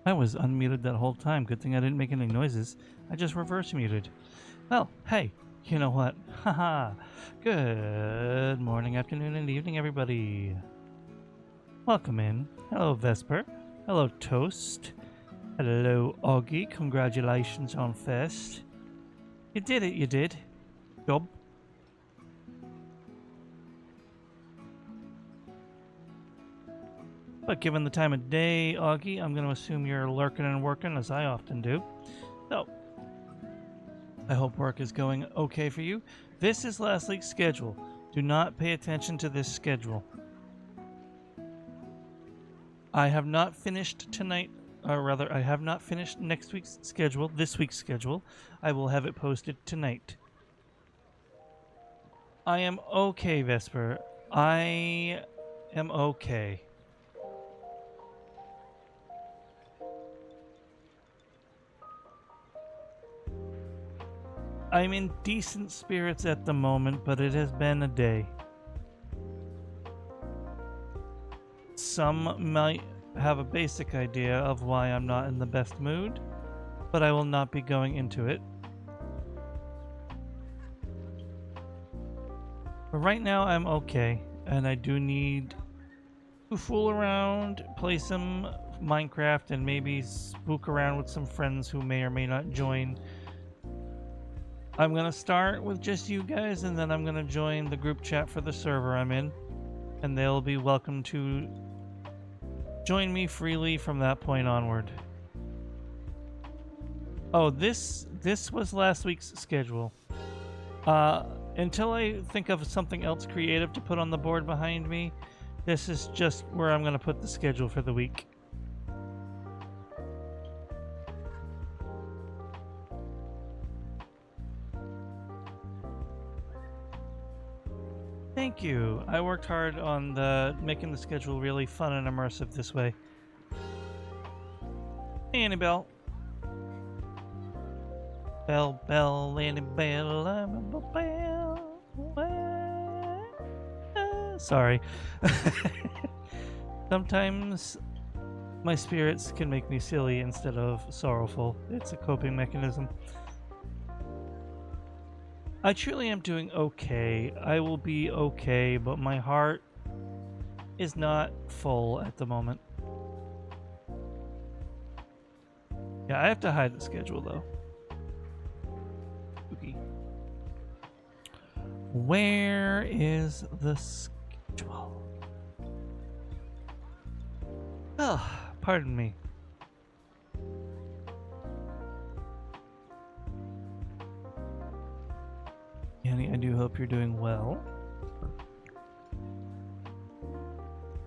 I was unmuted that whole time. Good thing I didn't make any noises. I just reverse muted. Well, hey, you know what? Haha. Good morning, afternoon, and evening, everybody. Welcome in. Hello, Vesper. Hello, Toast. Hello, Augie. Congratulations on first. You did it, you did. Job. But given the time of day, Augie, I'm going to assume you're lurking and working, as I often do. So, I hope work is going okay for you. This is last week's schedule. Do not pay attention to this schedule. I have not finished tonight, or rather, I have not finished next week's schedule, this week's schedule. I will have it posted tonight. I am okay, Vesper. I am okay. I'm in decent spirits at the moment, but it has been a day. Some might have a basic idea of why I'm not in the best mood, but I will not be going into it. But right now I'm okay, and I do need to fool around, play some Minecraft, and maybe spook around with some friends who may or may not join. I'm going to start with just you guys, and then I'm going to join the group chat for the server I'm in, and they'll be welcome to join me freely from that point onward. Oh, this was last week's schedule. Until I think of something else creative to put on the board behind me, this is just where I'm going to put the schedule for the week. Thank you. I worked hard on making the schedule really fun and immersive this way. Hey, Annabelle. Bell, bell, Annabelle, I'm a bell. Sorry. Sometimes my spirits can make me silly instead of sorrowful. It's a coping mechanism. I truly am doing okay. I will be okay, but my heart is not full at the moment. Yeah, I have to hide the schedule though. Spooky. Where is the schedule? Oh, pardon me. Annie, I do hope you're doing well.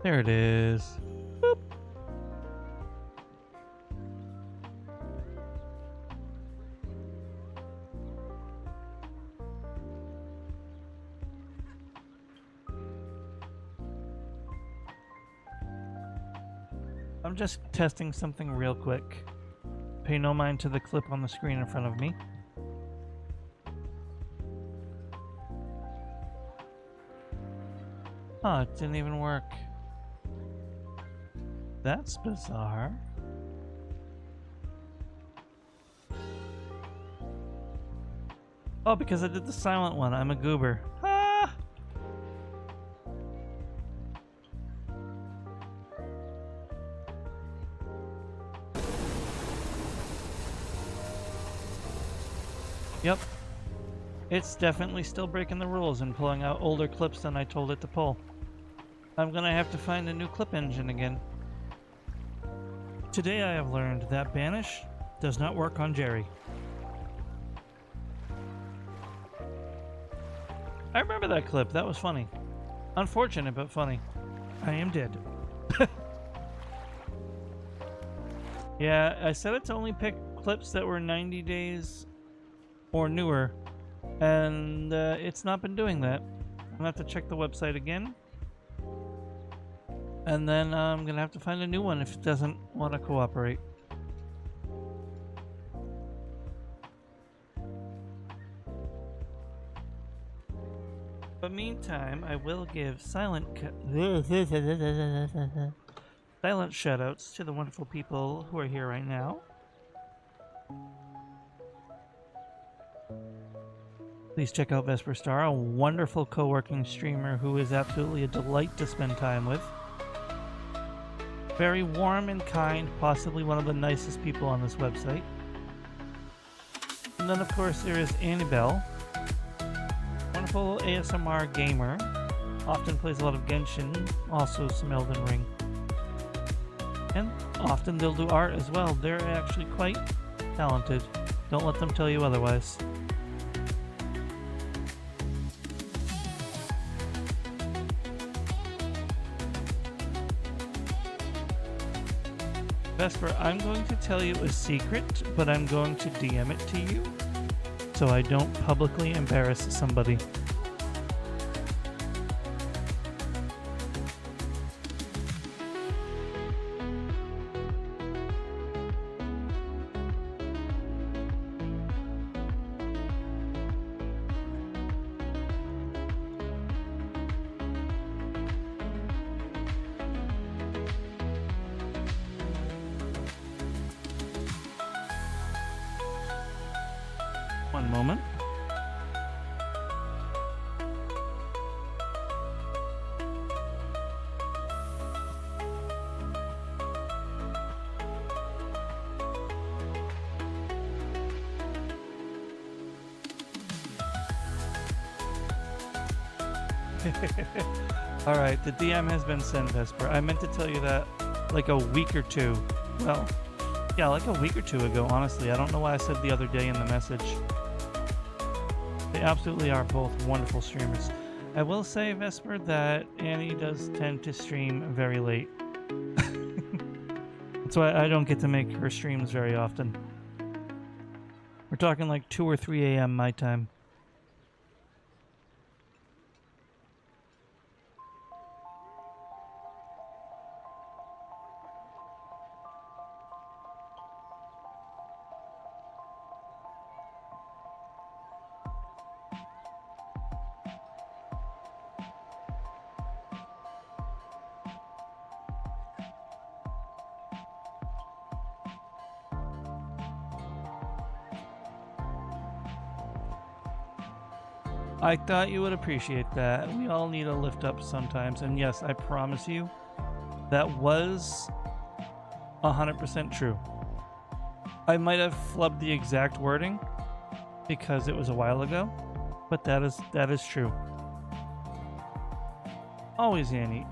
There it is. Boop. I'm just testing something real quick. Pay no mind to the clip on the screen in front of me. Oh, it didn't even work. That's bizarre. Oh, because I did the silent one. I'm a goober. Ah! Yep. It's definitely still breaking the rules and pulling out older clips than I told it to pull. I'm gonna have to find a new clip engine again. Today I have learned that banish does not work on Jerry. I remember that clip. That was funny. Unfortunate, but funny. I am dead. Yeah, I set it to only pick clips that were 90 days or newer, and it's not been doing that. I'm gonna have to check the website again, and then I'm gonna have to find a new one if it doesn't want to cooperate. But meantime, I will give silent Silent shoutouts to the wonderful people who are here right now. Please check out Vesper Star, a wonderful co-working streamer who is absolutely a delight to spend time with. Very warm and kind, possibly one of the nicest people on this website. And then of course there is Annabelle, wonderful ASMR gamer, often plays a lot of Genshin, also some Elden Ring. And often they'll do art as well. They're actually quite talented. Don't let them tell you otherwise. Vesper, I'm going to tell you a secret, but I'm going to DM it to you so I don't publicly embarrass somebody. One moment. Alright, the DM has been sent, Vesper. I meant to tell you that like a week or two. Well, yeah, like a week or two ago, honestly. I don't know why I said the other day in the message. They absolutely are both wonderful streamers. I will say, Vesper, that Annie does tend to stream very late. That's why I don't get to make her streams very often. We're talking like 2 or 3 a.m. my time. I thought you would appreciate that. We all need a lift up sometimes. And yes, I promise you, that was 100% true. I might have flubbed the exact wording because it was a while ago, but that is true. Always, Annie.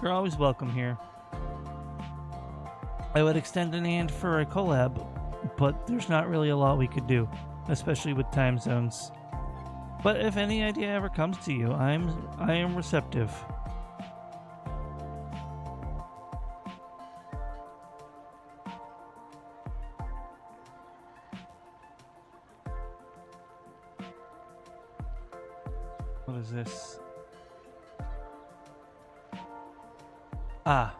You're always welcome here. I would extend an hand for a collab, but there's not really a lot we could do, especially with time zones. But if any idea ever comes to you, I am receptive. What is this? Ah.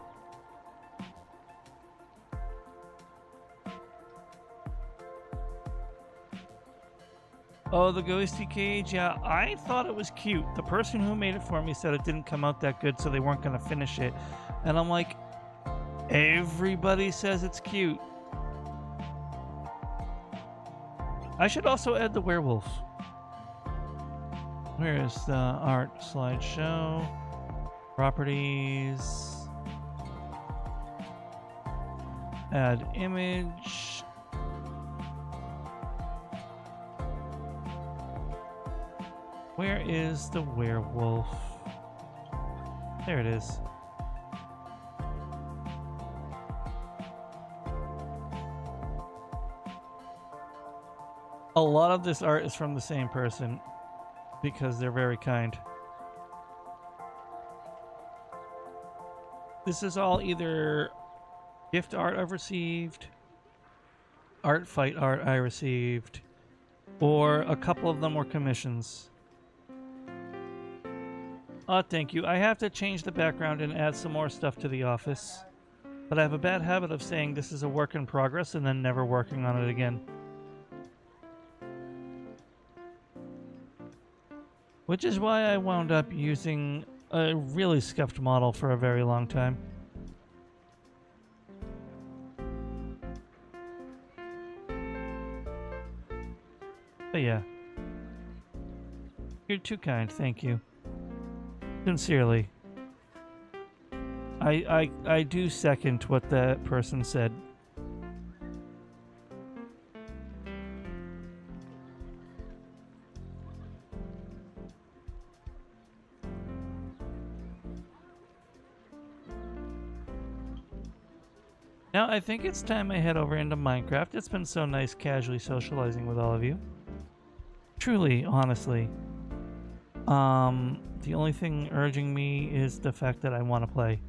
Oh, the ghosty cage? Yeah, I thought it was cute. The person who made it for me said it didn't come out that good, so they weren't going to finish it. And I'm like, everybody says it's cute. I should also add the werewolf. Where is the art slideshow? Properties. Add image. Where is the werewolf? There it is. A lot of this art is from the same person because they're very kind. This is all either gift art I've received, art fight art I received, or a couple of them were commissions. Oh, thank you. I have to change the background and add some more stuff to the office. But I have a bad habit of saying this is a work in progress and then never working on it again. Which is why I wound up using a really scuffed model for a very long time. But yeah. You're too kind, thank you. Sincerely. I do second what that person said. Now I think it's time I head over into Minecraft. It's been so nice casually socializing with all of you. Truly, honestly. The only thing urging me is the fact that I want to play.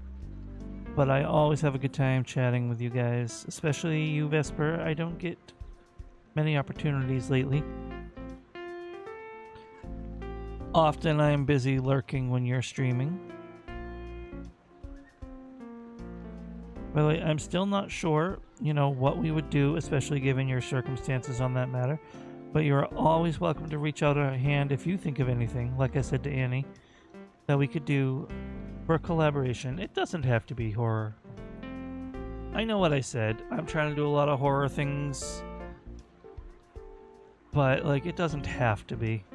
But I always have a good time chatting with you guys, especially you, Vesper. I don't get many opportunities lately. Often I am busy lurking when you're streaming. By the way, I'm still not sure, what we would do, especially given your circumstances on that matter. But you're always welcome to reach out a hand if you think of anything, like I said to Annie, that we could do for collaboration. It doesn't have to be horror. I know what I said. I'm trying to do a lot of horror things, but it doesn't have to be.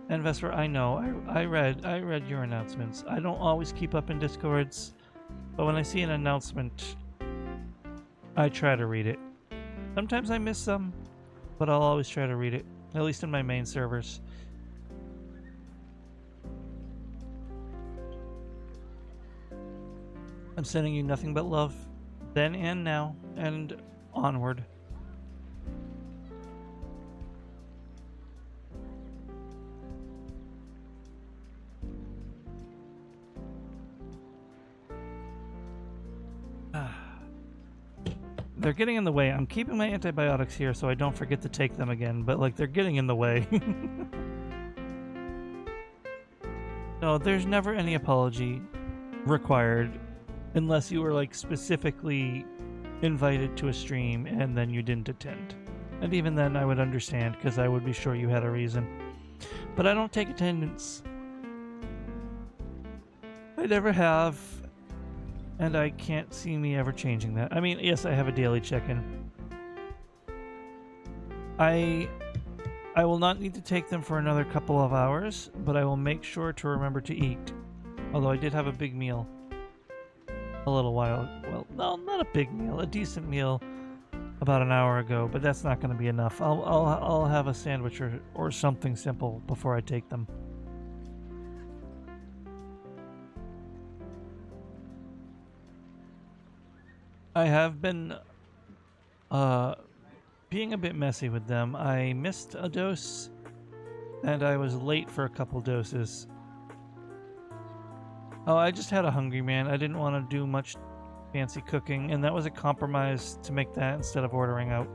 And Vesper, I know. I read your announcements. I don't always keep up in Discords, but when I see an announcement, I try to read it. Sometimes I miss some, but I'll always try to read it, at least in my main servers. I'm sending you nothing but love, then and now, and onward. They're getting in the way. I'm keeping my antibiotics here so I don't forget to take them again, but they're getting in the way. No, there's never any apology required unless you were specifically invited to a stream and then you didn't attend. And even then I would understand because I would be sure you had a reason. But I don't take attendance. I never have. And I can't see me ever changing that. I mean, yes, I have a daily check-in. I will not need to take them for another couple of hours, but I will make sure to remember to eat. Although I did have a big meal a little while. Well, no, not a big meal, a decent meal about an hour ago, but that's not going to be enough. I'll have a sandwich or something simple before I take them. I have been being a bit messy with them. I missed a dose and I was late for a couple doses. Oh, I just had a hungry man. I didn't want to do much fancy cooking, and that was a compromise to make that instead of ordering out.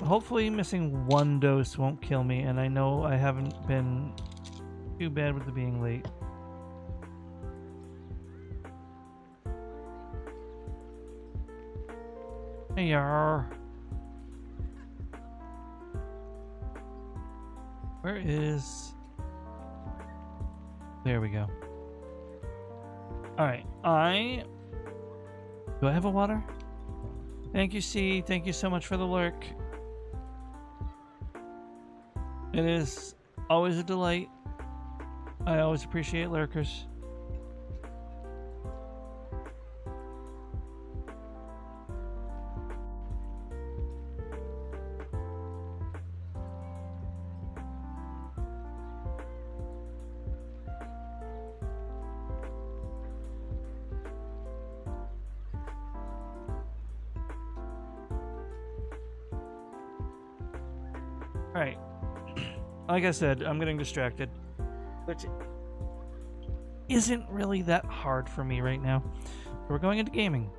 Hopefully missing one dose won't kill me, and I know I haven't been too bad with the being late. Hey, yar. Where is... There we go. Alright, do I have a water? Thank you, C. Thank you so much for the lurk. It is always a delight. I always appreciate lurkers. Alright. Like I said, I'm getting distracted. Which isn't really that hard for me right now. We're going into gaming.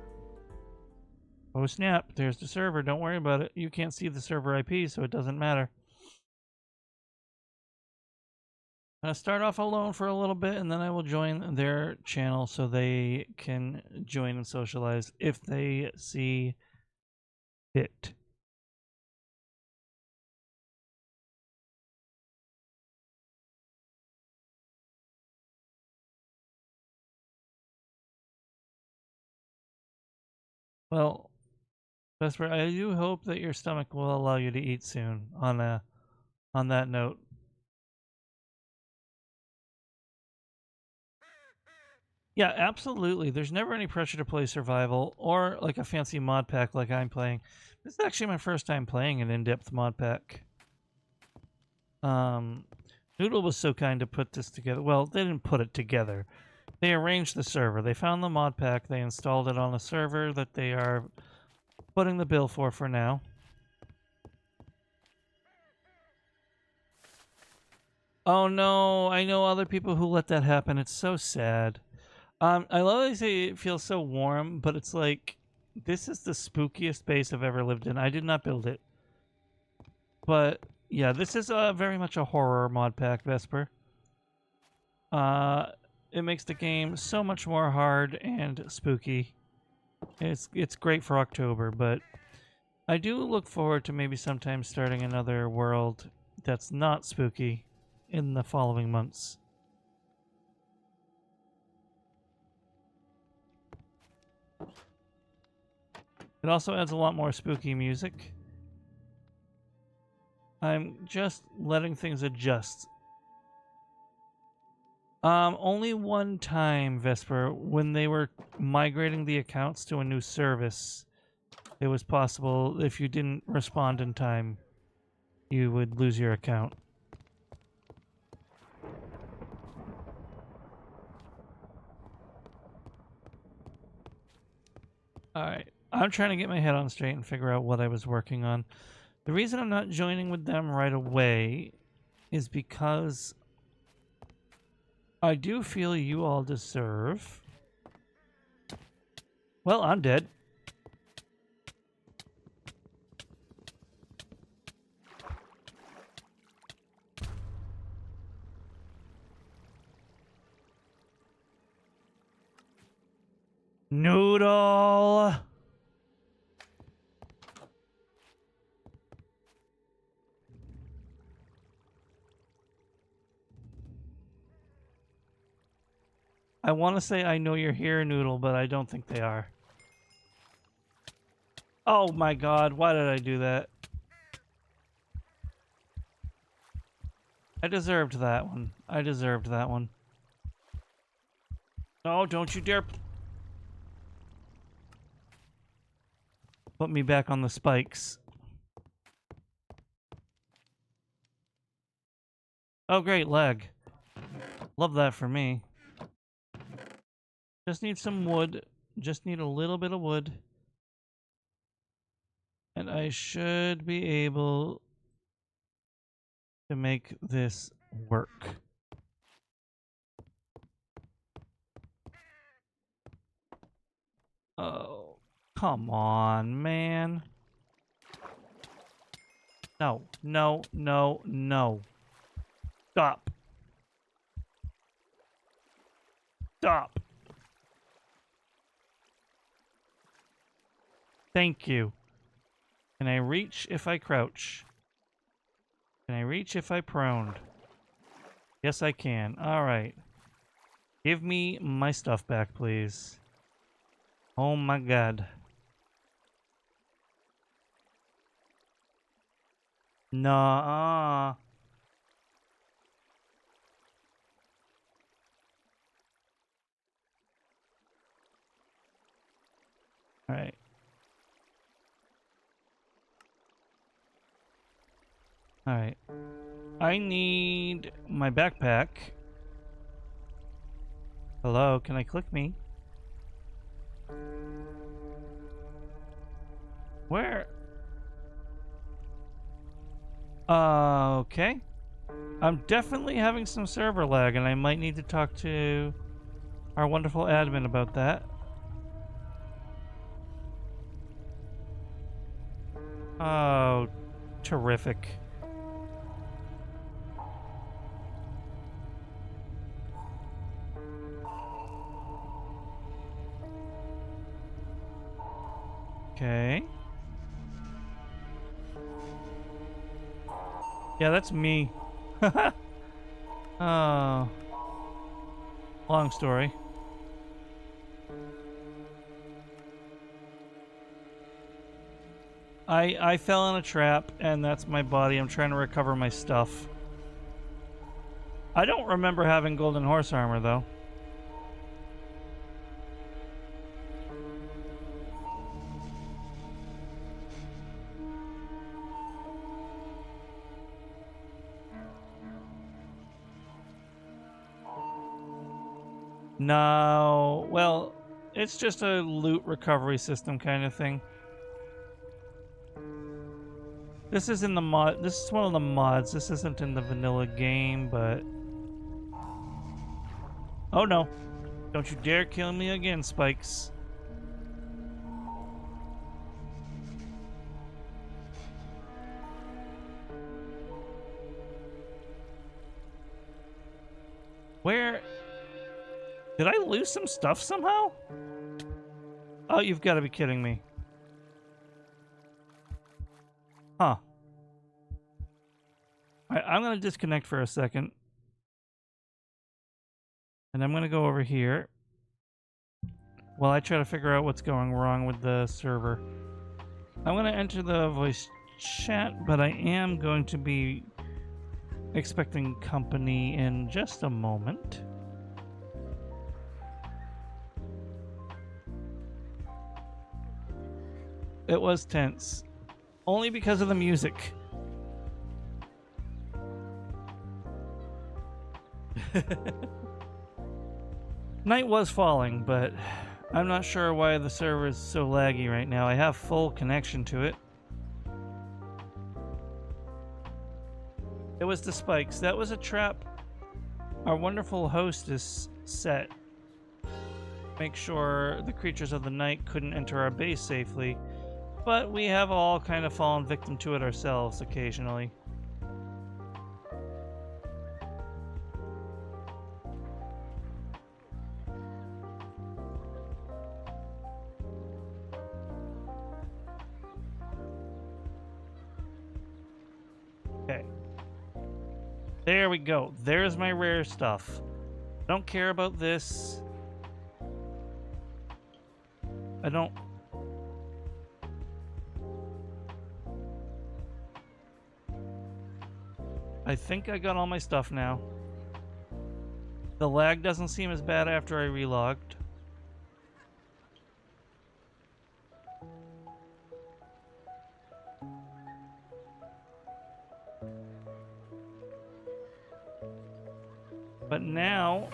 Oh snap, there's the server. Don't worry about it. You can't see the server IP, so it doesn't matter. I'm going to start off alone for a little bit, and then I will join their channel so they can join and socialize if they see fit. Well, Vesper, I do hope that your stomach will allow you to eat soon. On that note. Yeah, absolutely. There's never any pressure to play survival or like a fancy mod pack like I'm playing. This is actually my first time playing an in-depth mod pack. Noodle was so kind to put this together. Well, they didn't put it together. They arranged the server. They found the mod pack. They installed it on a server that they are putting the bill for now. Oh no, I know other people who let that happen. It's so sad. I love that they say it feels so warm, but it's like this is the spookiest base I've ever lived in. I did not build it. But yeah, this is very much a horror mod pack, Vesper. It makes the game so much more hard and spooky. It's great for October, but I do look forward to maybe sometime starting another world that's not spooky in the following months. It also adds a lot more spooky music. I'm just letting things adjust. Only one time, Vesper, when they were migrating the accounts to a new service, it was possible if you didn't respond in time, you would lose your account. Alright, I'm trying to get my head on straight and figure out what I was working on. The reason I'm not joining with them right away is because I do feel you all deserve... Well, I'm dead. Noodle! I want to say I know you're here, Noodle, but I don't think they are. Oh my god, why did I do that? I deserved that one. I deserved that one. No, don't you dare put me back on the spikes. Oh great, leg. Love that for me. Just need some wood. Just need a little bit of wood. And I should be able to make this work. Oh, come on, man. No, no, no, no. Stop. Stop. Thank you. Can I reach if I crouch? Can I reach if I proned? Yes, I can. Alright. Give me my stuff back, please. Oh my god. Nah. Alright. Alright. I need my backpack. Hello, can I click me? Where? Okay. I'm definitely having some server lag, and I might need to talk to our wonderful admin about that. Oh, terrific. Okay. Yeah, that's me. Oh. Long story. I fell in a trap, and that's my body. I'm trying to recover my stuff. I don't remember having golden horse armor, though. No, well, it's just a loot recovery system kind of thing. This is in the mod. This is one of the mods. This isn't in the vanilla game, but oh no! Don't you dare kill me again, Spikes. Where? Did I lose some stuff somehow? Oh, you've got to be kidding me. Huh. Alright, I'm going to disconnect for a second. And I'm going to go over here while I try to figure out what's going wrong with the server. I'm going to enter the voice chat, but I am going to be expecting company in just a moment. It was tense. Only because of the music. Night was falling, but I'm not sure why the server is so laggy right now. I have full connection to it. It was the spikes. That was a trap our wonderful hostess set. Make sure the creatures of the night couldn't enter our base safely. But we have all kind of fallen victim to it ourselves occasionally. Okay. There we go. There's my rare stuff. Don't care about this. I don't... I think I got all my stuff now. The lag doesn't seem as bad after I relogged. But now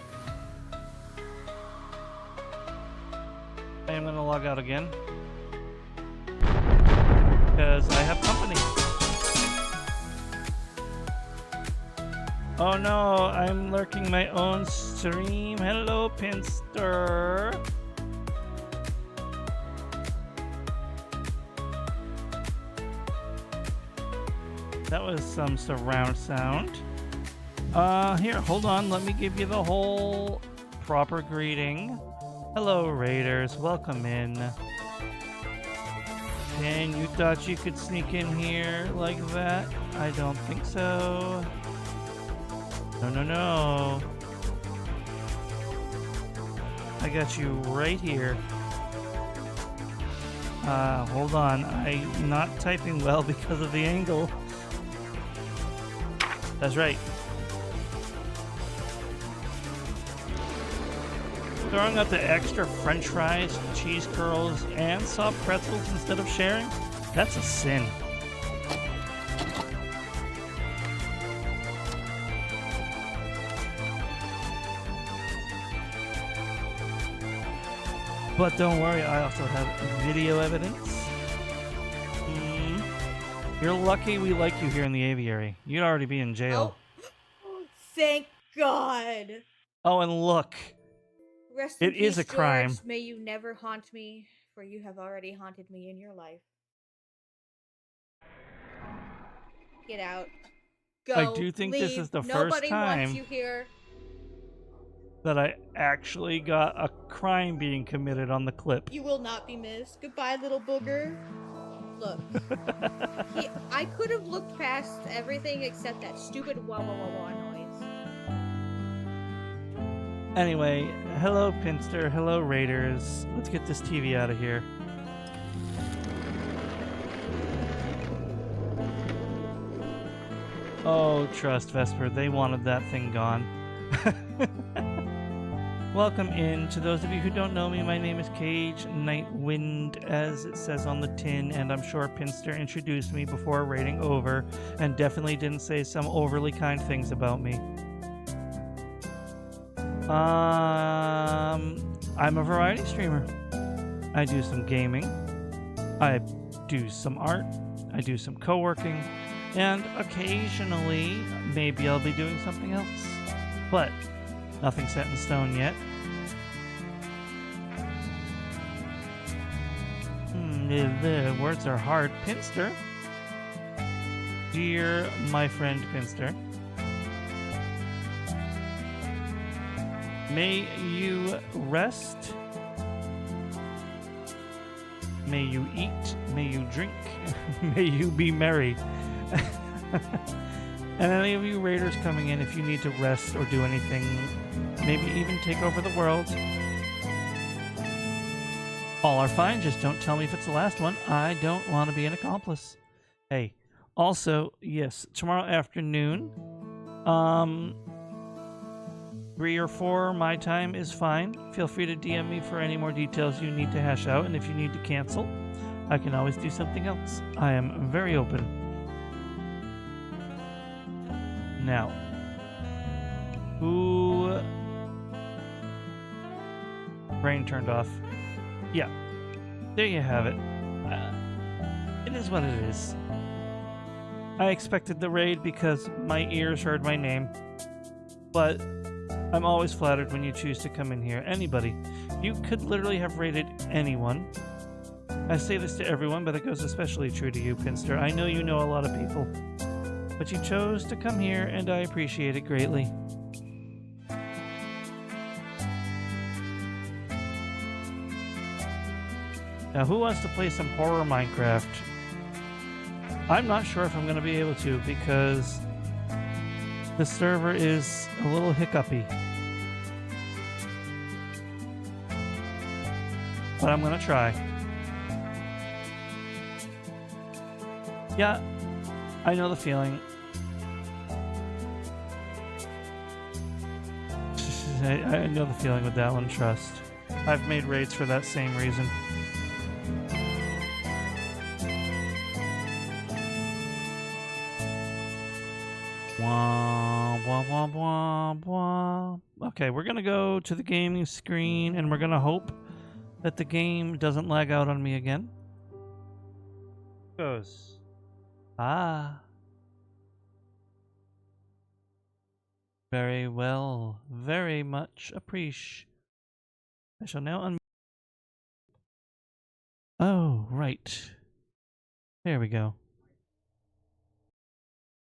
I am going to log out again because I have company. Oh no, I'm lurking my own stream. Hello, Pinster. That was some surround sound. Here, hold on. Let me give you the whole proper greeting. Hello, Raiders. Welcome in. And you thought you could sneak in here like that? I don't think so. No, no, no. I got you right here. Hold on. I'm not typing well because of the angle. That's right. Throwing out the extra french fries, cheese curls, and soft pretzels instead of sharing? That's a sin. But don't worry, I also have video evidence. You're lucky we like you here in the aviary. You'd already be in jail. Oh, thank God. Oh, and look. Rest in It is peace, a crime. George. May you never haunt me, for you have already haunted me in your life. Get out. Go. I do think leave. this is the Nobody first time wants you here. that I actually got a crime being committed on the clip. You will not be missed. Goodbye, little booger. Look. I could have looked past everything except that stupid wah wah wah wah noise. Anyway, hello Pinster, hello Raiders. Let's get this TV out of here. Oh, trust, Vesper. They wanted that thing gone. Welcome in. To those of you who don't know me, my name is Cage Nightwind, as it says on the tin, and I'm sure Pinster introduced me before rating over, and definitely didn't say some overly kind things about me. I'm a variety streamer. I do some gaming. I do some art. I do some co-working. And occasionally, maybe I'll be doing something else. But nothing set in stone yet. The words are hard. Pinster. Dear my friend Pinster. May you rest. May you eat. May you drink. May you be merry. And any of you raiders coming in, if you need to rest or do anything, maybe even take over the world, all are fine. Just don't tell me if it's the last one. I don't want to be an accomplice. Hey, also, yes, tomorrow afternoon, 3 or 4 my time is fine. Feel free to DM me for any more details you need to hash out, and if you need to cancel, I can always do something else. I am very open. Now, who... Brain turned off. Yeah, there you have it. It is what it is. I expected the raid because my ears heard my name, but I'm always flattered when you choose to come in here. Anybody. You could literally have raided anyone. I say this to everyone, but it goes especially true to you, Pinster. I know you know a lot of people, but you chose to come here, and I appreciate it greatly. Now, who wants to play some horror Minecraft? I'm not sure if I'm going to be able to because the server is a little hiccupy. But I'm going to try. Yeah, I know the feeling. I know the feeling with that one, trust. I've made raids for that same reason. Wah, wah, wah, wah, wah. Okay, we're gonna go to the gaming screen and we're gonna hope that the game doesn't lag out on me again. Goes. Ah. Very well. Very much appreciate. I shall now Oh, right. There we go.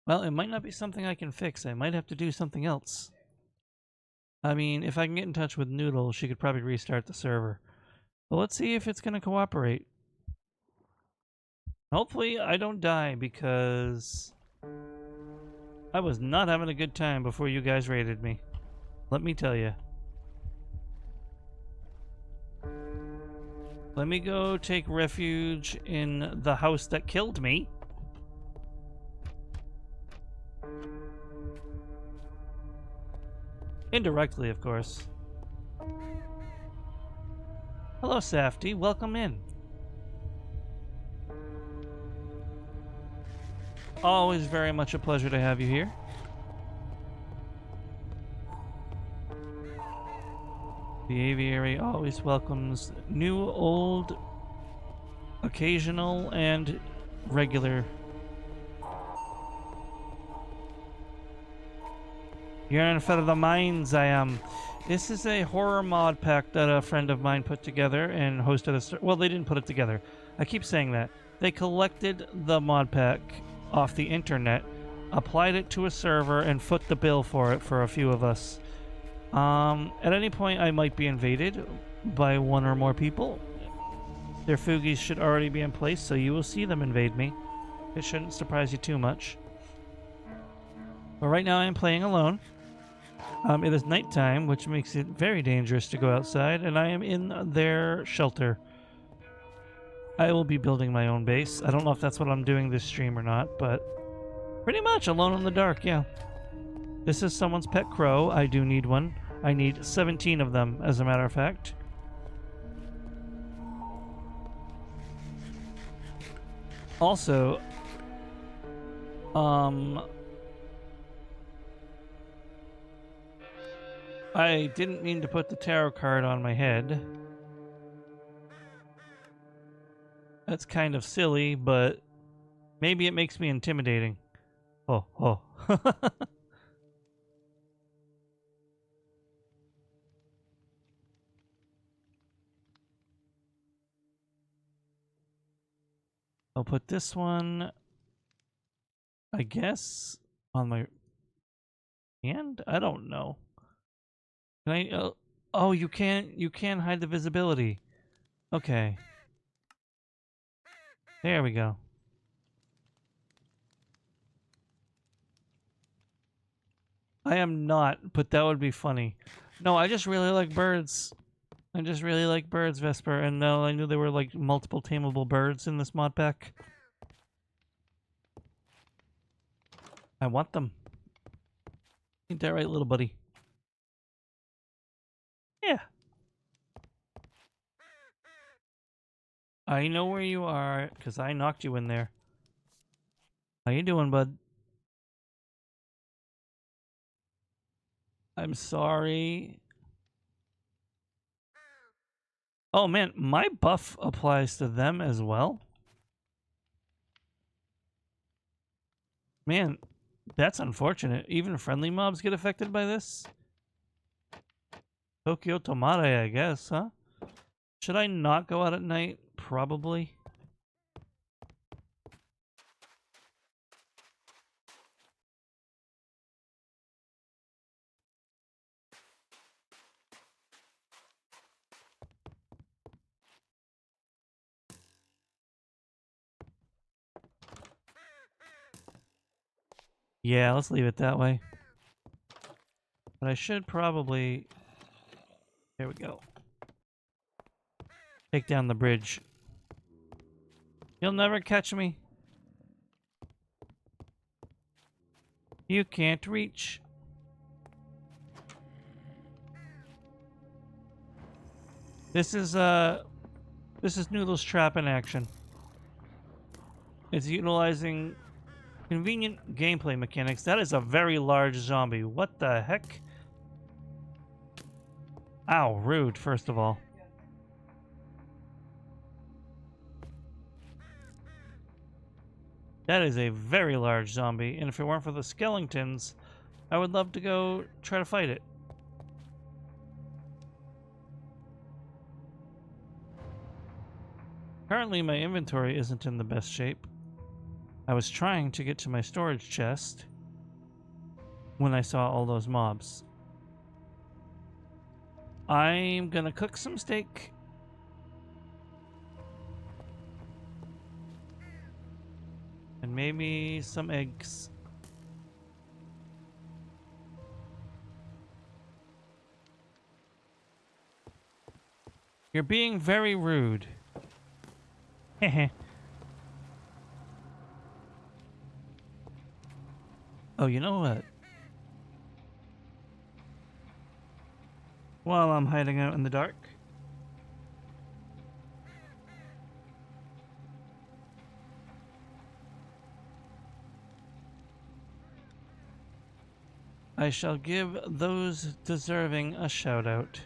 Well, it might not be something I can fix. I might have to do something else. I mean, if I can get in touch with Noodle, she could probably restart the server. But let's see if it's going to cooperate. Hopefully I don't die because I was not having a good time before you guys raided me. Let me tell you. Let me go take refuge in the house that killed me. Indirectly, of course. Hello, Safety. Welcome in. Always very much a pleasure to have you here. The aviary always welcomes new, old, occasional, and regular. You're in front of the mines, I am. This is a horror mod pack that a friend of mine put together and hosted a... Well, they didn't put it together. I keep saying that. They collected the mod pack off the internet, applied it to a server, and foot the bill for it for a few of us. At any point, I might be invaded by one or more people. Their foogies should already be in place, so you will see them invade me. It shouldn't surprise you too much. But right now, I am playing alone. It is nighttime, which makes it very dangerous to go outside, and I am in their shelter. I will be building my own base. I don't know if that's what I'm doing this stream or not, but Pretty much alone in the dark, yeah. This is someone's pet crow. I do need one. I need 17 of them, as a matter of fact. Also, I didn't mean to put the tarot card on my head. That's kind of silly, but maybe it makes me intimidating. Oh, oh. I'll put this one, I guess, on my hand? I don't know. Can I, oh, you can hide the visibility. Okay. There we go. I am not, but that would be funny. No, I just really like birds. I just really like birds, Vesper, and no, I knew there were like multiple tameable birds in this mod pack. I want them. Ain't that right, little buddy? Yeah. I know where you are, because I knocked you in there. How you doing, bud? I'm sorry. Oh man, my buff applies to them as well? Man, that's unfortunate. Even friendly mobs get affected by this? Tokyo Tomare, I guess, huh? Should I not go out at night? Probably. Yeah, let's leave it that way. But I should probably... There we go. Take down the bridge. You'll never catch me. You can't reach. This is Noodle's trap in action. It's utilizing convenient gameplay mechanics. That is a very large zombie. What the heck? Ow, rude, first of all. That is a very large zombie, and if it weren't for the skeletons, I would love to go try to fight it. Currently, my inventory isn't in the best shape. I was trying to get to my storage chest when I saw all those mobs. I'm gonna cook some steak. And maybe some eggs. You're being very rude. Heh. Oh, you know what? While I'm hiding out in the dark, I shall give those deserving a shout out.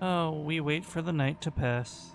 Oh, we wait for the night to pass.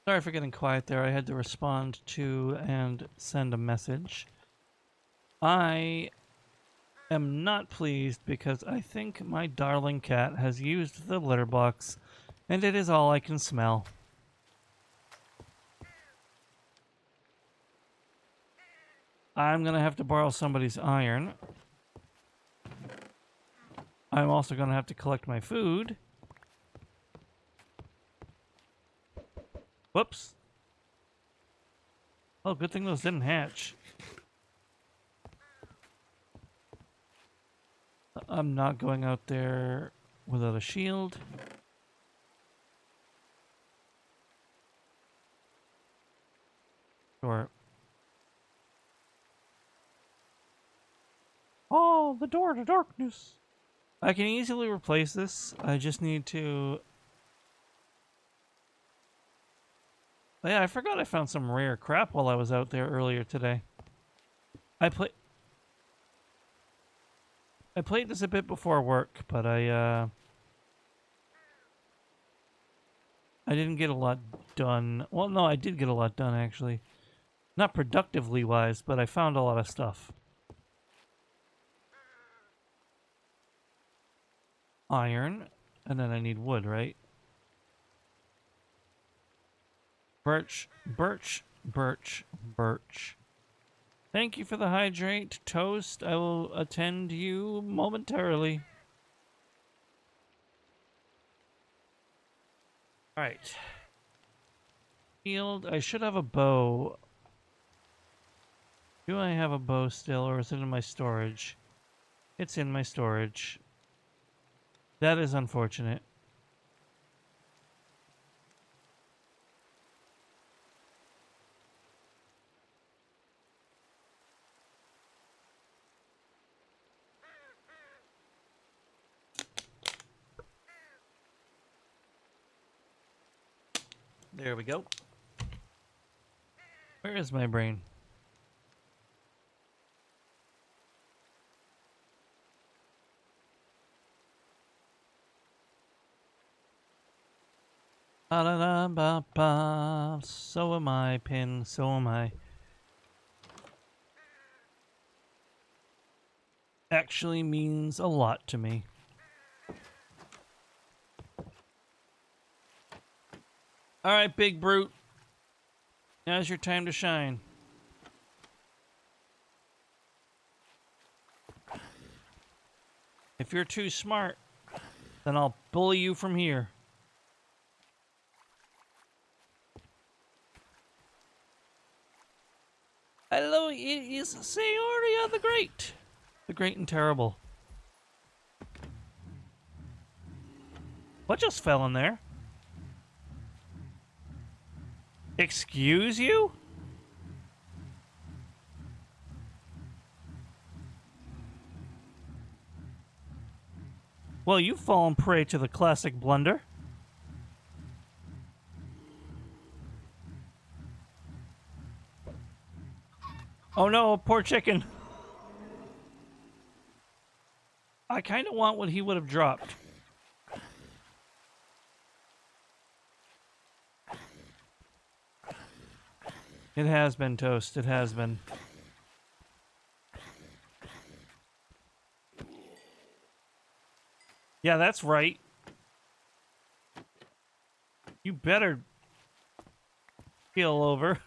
Sorry for getting quiet there. I had to respond to and send a message. I am not pleased because I think my darling cat has used the litter box, and it is all I can smell. I'm gonna have to borrow somebody's iron. I'm also gonna have to collect my food. Whoops. Oh, good thing those didn't hatch. I'm not going out there without a shield. Sure. Oh, the door to darkness. I can easily replace this. I just need to... Oh, yeah, I forgot I found some rare crap while I was out there earlier today. I played this a bit before work, but I didn't get a lot done. Well, no, I did get a lot done, actually. Not productively wise, but I found a lot of stuff. Iron, and then I need wood, right? Birch, birch, birch, birch. Thank you for the hydrate, Toast. I will attend you momentarily. Alright. Shield. I should have a bow. Do I have a bow still, or is it in my storage? It's in my storage. That is unfortunate. There we go. Where is my brain? Ba da da ba ba. So am I, Pin. So am I. Actually means a lot to me. Alright, big brute. Now's your time to shine. If you're too smart, then I'll bully you from here. Hello, it is Seoria the Great. The Great and Terrible. What just fell in there? Excuse you? Well, you've fallen prey to the classic blunder. Oh no, poor chicken. I kind of want what he would have dropped. It has been, Toast. It has been. Yeah, that's right. You better keel over.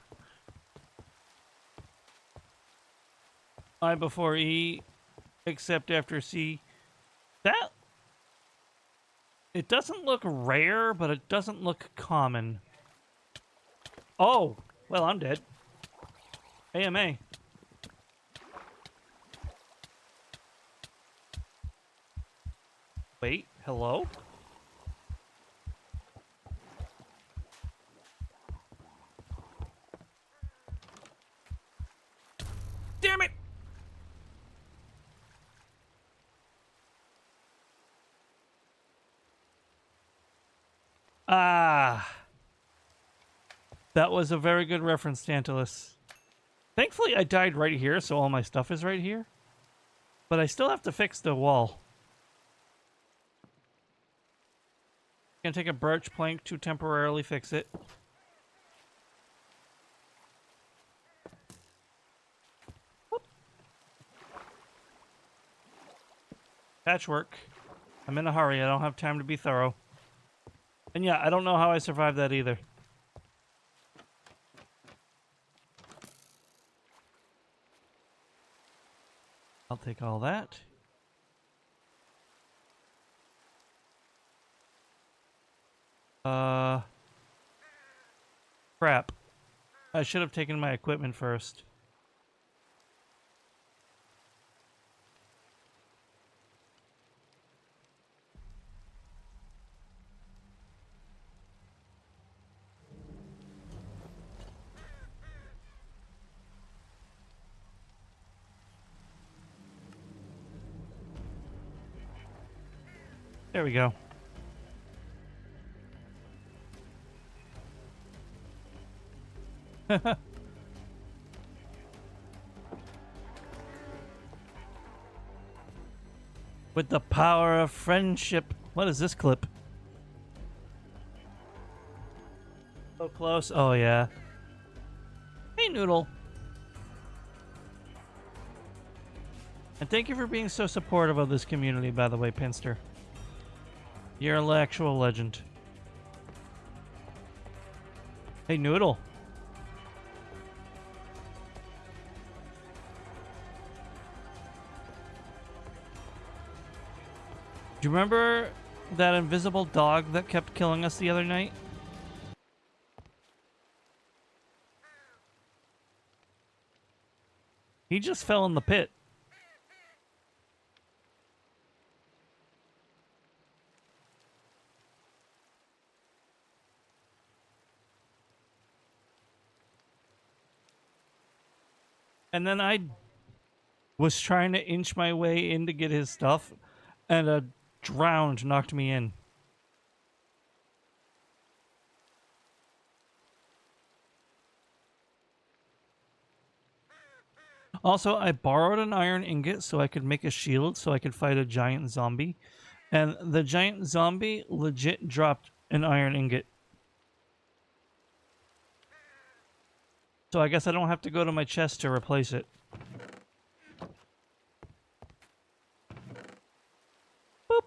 I before E, except after C. That... It doesn't look rare, but it doesn't look common. Oh, well, I'm dead. AMA. Wait, hello? Damn it! Ah. That was a very good reference, Tantalus. Thankfully, I died right here, so all my stuff is right here. But I still have to fix the wall. Gonna take a birch plank to temporarily fix it. Patchwork. I'm in a hurry. I don't have time to be thorough. And yeah, I don't know how I survived that either. I'll take all that. Crap. I should have taken my equipment first. There we go. With the power of friendship. What is this clip? So close. Oh, yeah. Hey, Noodle. And thank you for being so supportive of this community, by the way, Pinster. You're an actual legend. Hey, Noodle. Do you remember that invisible dog that kept killing us the other night? He just fell in the pit. And then I was trying to inch my way in to get his stuff, and a drowned knocked me in. Also, I borrowed an iron ingot so I could make a shield so I could fight a giant zombie. And the giant zombie legit dropped an iron ingot. So I guess I don't have to go to my chest to replace it. Boop.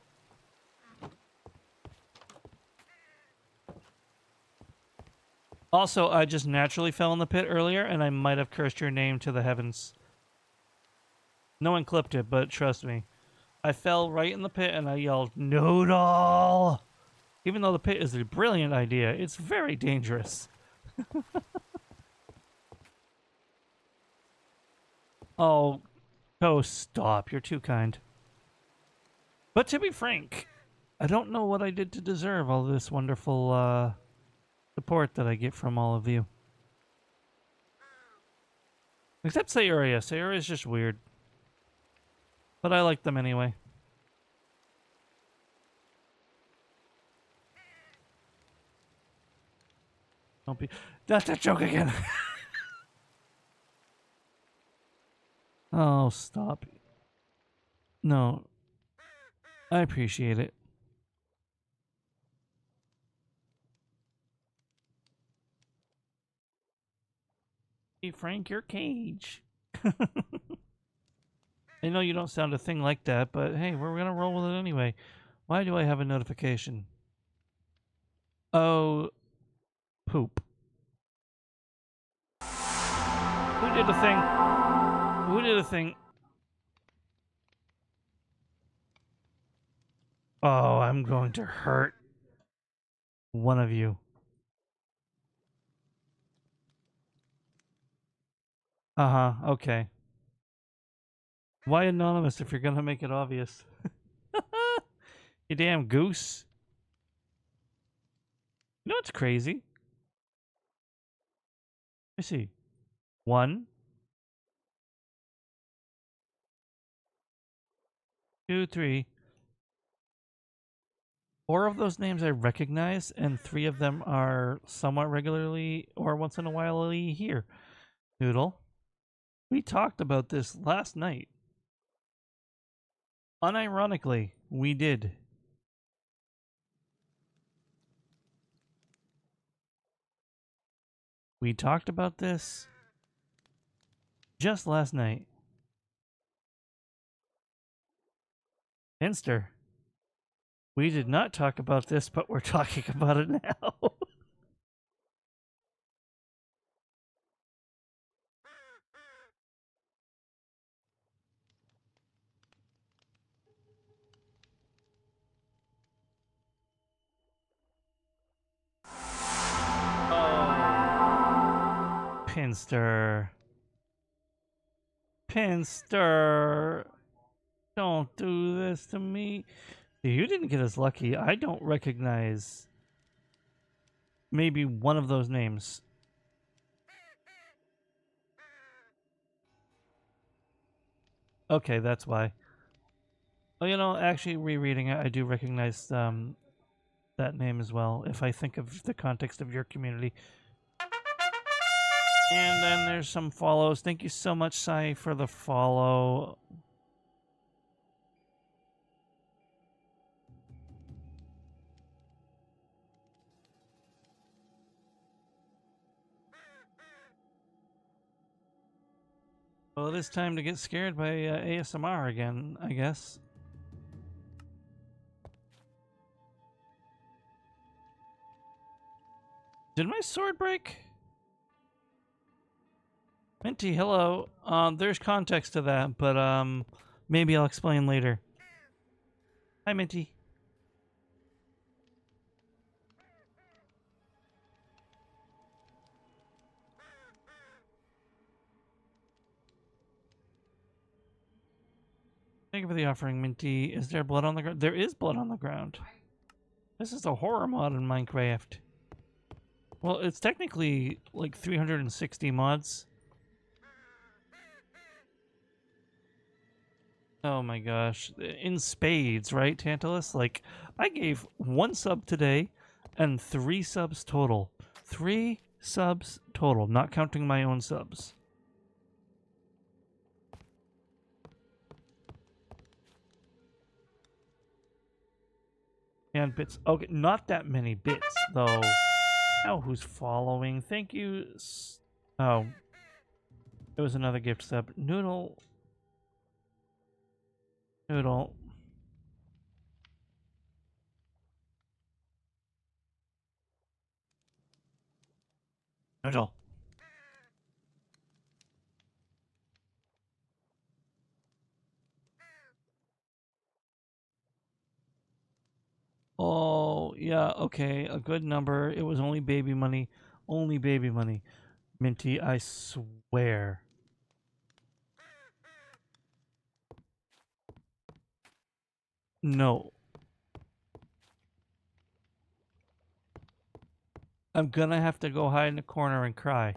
Also, I just naturally fell in the pit earlier, and I might have cursed your name to the heavens. No one clipped it, but trust me. I fell right in the pit, and I yelled, "Noodle!" Even though the pit is a brilliant idea, it's very dangerous. Oh, stop. You're too kind. But to be frank, I don't know what I did to deserve all this wonderful support that I get from all of you. Except Sayuria. Sayuria's just weird. But I like them anyway. Don't be... That's a joke again! Oh, stop. No. I appreciate it. Hey, Frank, your cage. I know you don't sound a thing like that, but hey, we're gonna roll with it anyway. Why do I have a notification? Oh, poop. Who did a thing? Who did a thing? Oh, I'm going to hurt one of you. Uh-huh, okay. Why anonymous if you're gonna make it obvious? You damn goose. You know what's crazy? Let me see. 1, 2, 3. 4 of those names I recognize, and 3 of them are somewhat regularly or once in a while here. Noodle. We talked about this last night. Unironically, we did. We talked about this just last night. Finster. We did not talk about this, but we're talking about it now. Oh. Pinster. Pinster. Don't do this to me. You didn't get as lucky. I don't recognize maybe one of those names. Okay, that's why. Oh, you know, actually rereading it, I do recognize that name as well, if I think of the context of your community. And then there's some follows. Thank you so much, Sai, for the follow. Well, it is time to get scared by ASMR again, I guess. Did my sword break? Minty, hello. There's context to that, but maybe I'll explain later. Hi, Minty. Thank you for the offering, Minty. Is there blood on the ground? There is blood on the ground. This is a horror mod in Minecraft. Well, it's technically like 360 mods. Oh my gosh. In spades, right, Tantalus? Like, I gave 1 sub today and 3 subs total. 3 subs total, not counting my own subs. And bits. Okay, not that many bits, though. Oh, who's following? Thank you. Oh. It was another gift sub. Noodle. Noodle. Noodle. Oh, yeah, okay. A good number. It was only baby money. Only baby money. Minty, I swear. No. I'm gonna have to go hide in a corner and cry.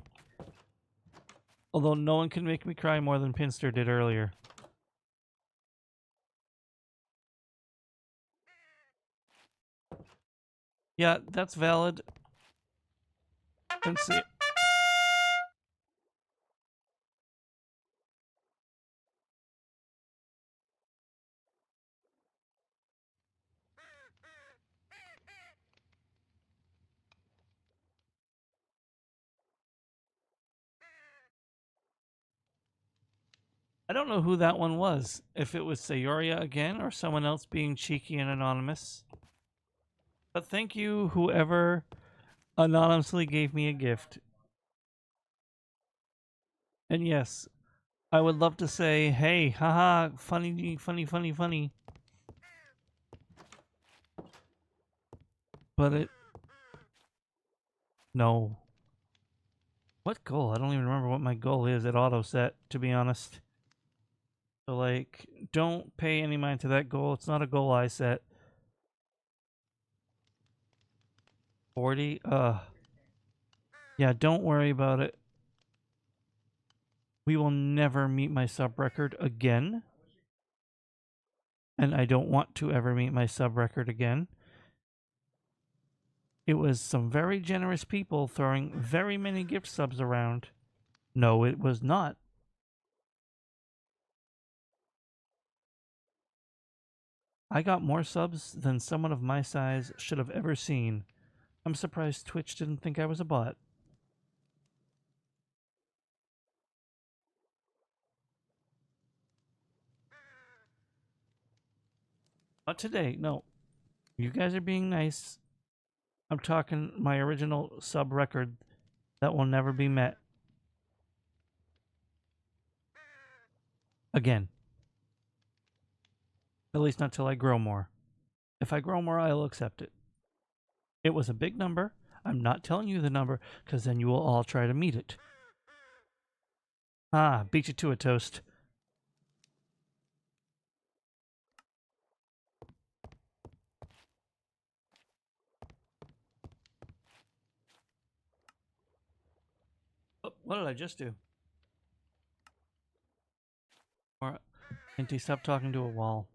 Although no one can make me cry more than Pinster did earlier. Yeah, that's valid. Let's see. I don't know who that one was. If it was Sayoria again or someone else being cheeky and anonymous. But thank you, whoever anonymously gave me a gift. And yes, I would love to say, hey, haha, funny, funny, funny, funny. But it... No. What goal? I don't even remember what my goal is at auto set, to be honest. So, like, don't pay any mind to that goal. It's not a goal I set. 40? Yeah, don't worry about it. We will never meet my sub record again. And I don't want to ever meet my sub record again. It was some very generous people throwing very many gift subs around. No, it was not. I got more subs than someone of my size should have ever seen. I'm surprised Twitch didn't think I was a bot. Not today, no. You guys are being nice. I'm talking my original sub record that will never be met. Again. At least not till I grow more. If I grow more, I'll accept it. It was a big number. I'm not telling you the number, because then you will all try to meet it. Ah, beat you to a toast. Oh, what did I just do? Or, Inty, stop talking to a wall.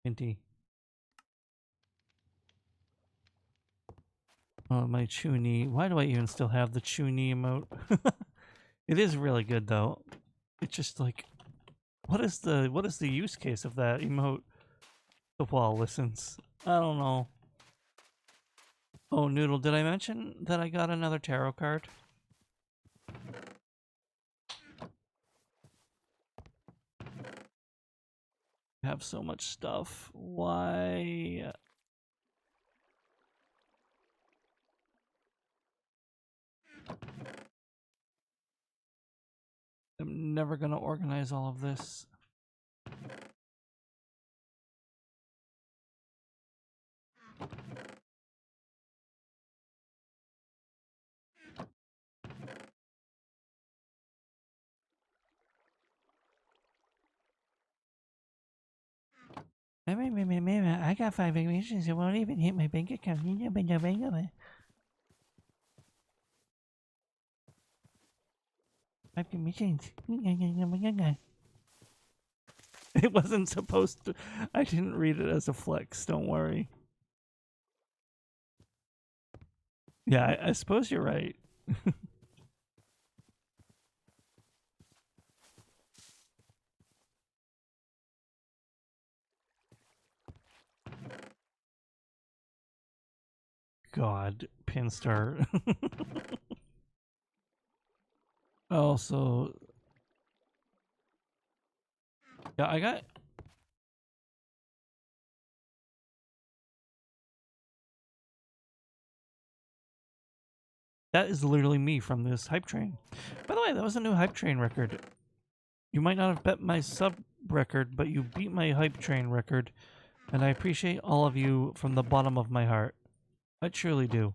Inty. Oh, my Chuni. Why do I even still have the Chuni emote? It is really good, though. It's just like, what is the use case of that emote? The wall listens. I don't know. Oh, Noodle, did I mention that I got another tarot card? I have so much stuff. Why? I'm never gonna organize all of this. I got 5 vacations. It won't even hit my bank account. Five commissions. It wasn't supposed to. I didn't read it as a flex. Don't worry. Yeah, I suppose you're right. God, Pinstar. Also, yeah, I got. That is literally me from this hype train. By the way, that was a new hype train record. You might not have bet my sub record, but you beat my hype train record, and I appreciate all of you from the bottom of my heart. I truly do.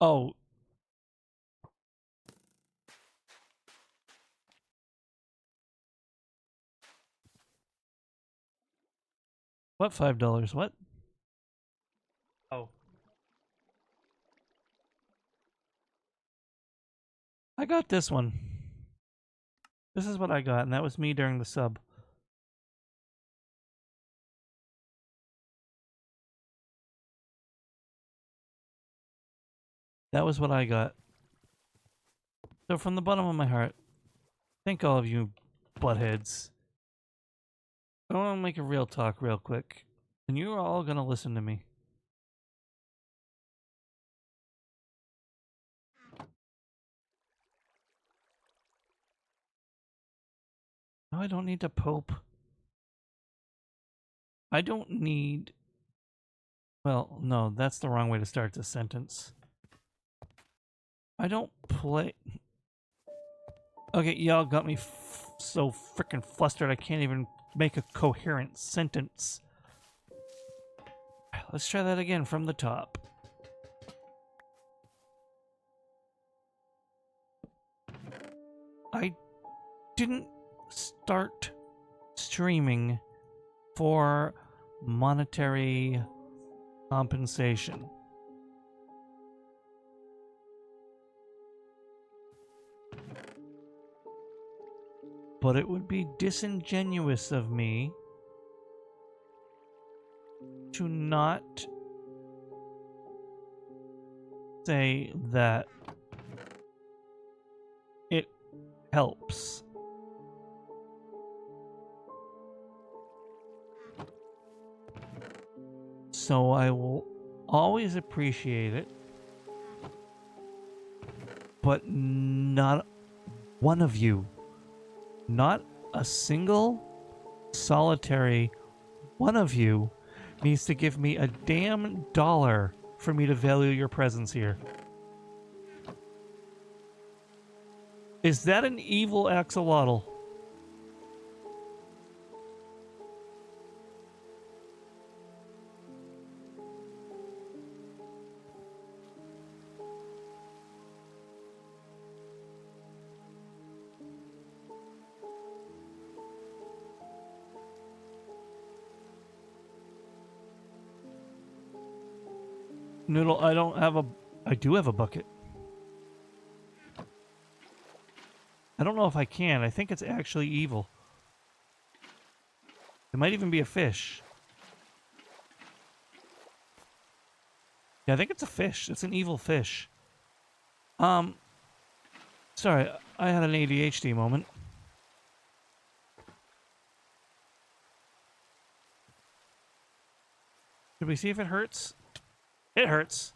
Oh. What $5? What? Oh. I got this one. This is what I got, and that was me during the sub. That was what I got. So from the bottom of my heart, thank all of you buttheads. I want to make a real talk real quick. And you're all going to listen to me. No, I don't need to pope. I don't need... Well, no, that's the wrong way to start this sentence. I don't play... Okay, y'all got me so freaking flustered I can't even make a coherent sentence. Let's try that again from the top. I didn't start streaming for monetary compensation. But it would be disingenuous of me to not say that it helps. So I will always appreciate it but not one of you, not a single solitary one of you needs to give me a damn dollar for me to value your presence here. Is that an evil axolotl? Noodle, I don't have a... I do have a bucket. I don't know if I can. I think it's actually evil. It might even be a fish. Yeah, I think it's a fish. It's an evil fish. Sorry, I had an ADHD moment. Did we see if it hurts? It hurts.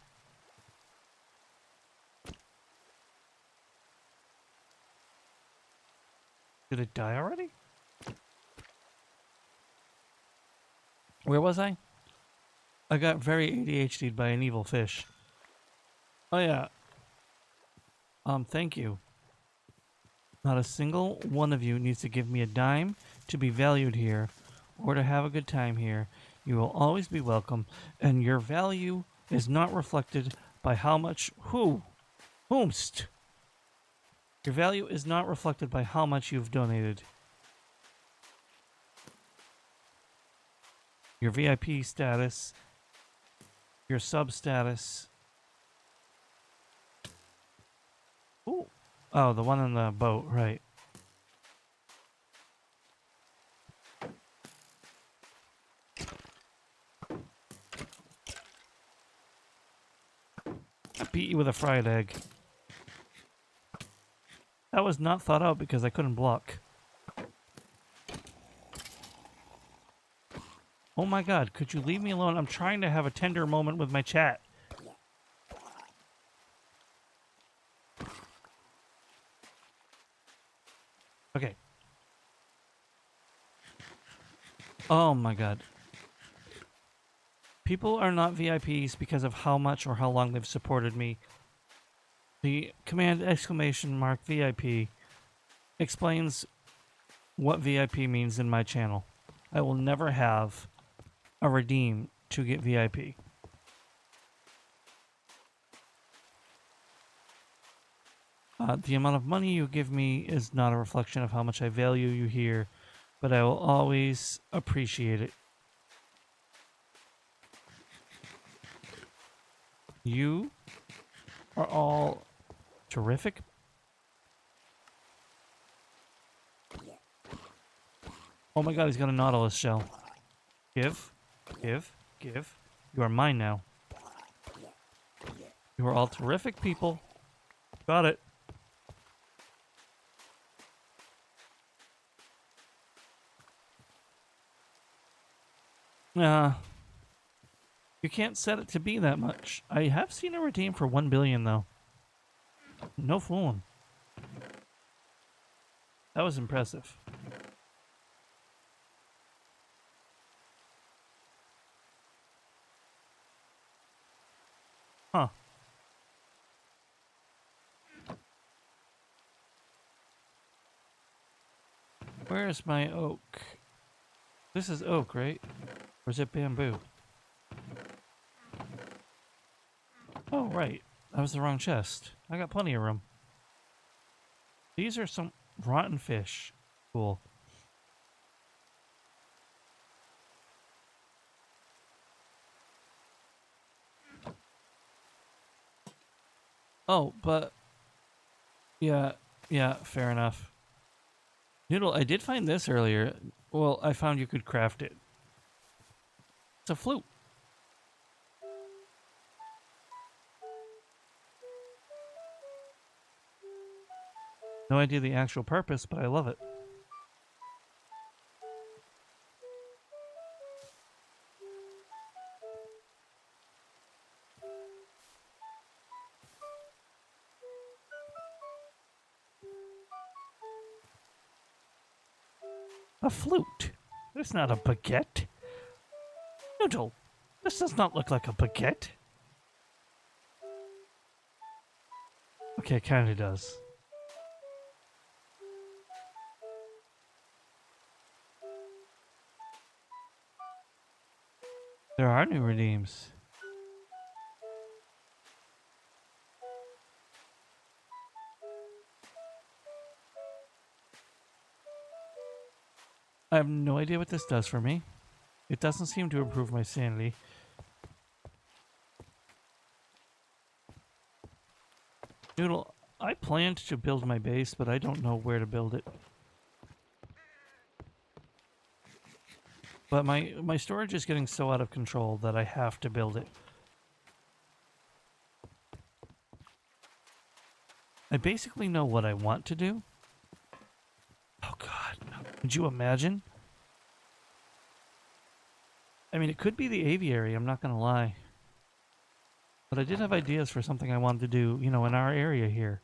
Did it die already? Where was I? I got very ADHD'd by an evil fish. Oh yeah. Thank you. Not a single one of you needs to give me a dime to be valued here or to have a good time here. You will always be welcome, and your value is not reflected by how much... Whomst? Your value is not reflected by how much you've donated. Your VIP status, your sub status. Ooh. Oh, the one in the boat, right. I beat you with a fried egg. That was not thought out because I couldn't block. Oh my god, could you leave me alone? I'm trying to have a tender moment with my chat. Okay. Oh my god. People are not VIPs because of how much or how long they've supported me. The command !VIP explains what VIP means in my channel. I will never have a redeem to get VIP. The amount of money you give me is not a reflection of how much I value you here, but I will always appreciate it. You are all terrific. Oh my god, he's got a Nautilus shell. Give. You are mine now. You are all terrific people. Got it. You can't set it to be that much. I have seen a redeem for 1 billion though. No fooling. That was impressive. Huh. Where's my oak? This is oak, right? Or is it bamboo? Oh, right. That was the wrong chest. I got plenty of room. These are some rotten fish. Cool. Oh, but... Yeah, fair enough. Noodle, I did find this earlier. Well, I found you could craft it. It's a flute. No idea the actual purpose, but I love it. A flute. It's not a baguette. Noodle, this does not look like a baguette. Okay, it kind of does. There are new redeems. I have no idea what this does for me. It doesn't seem to improve my sanity. Noodle, I planned to build my base, but I don't know where to build it. But my storage is getting so out of control that I have to build it. I basically know what I want to do. Oh god, could you imagine? I mean, it could be the aviary, I'm not gonna lie. But I did have ideas for something I wanted to do, you know, in our area here.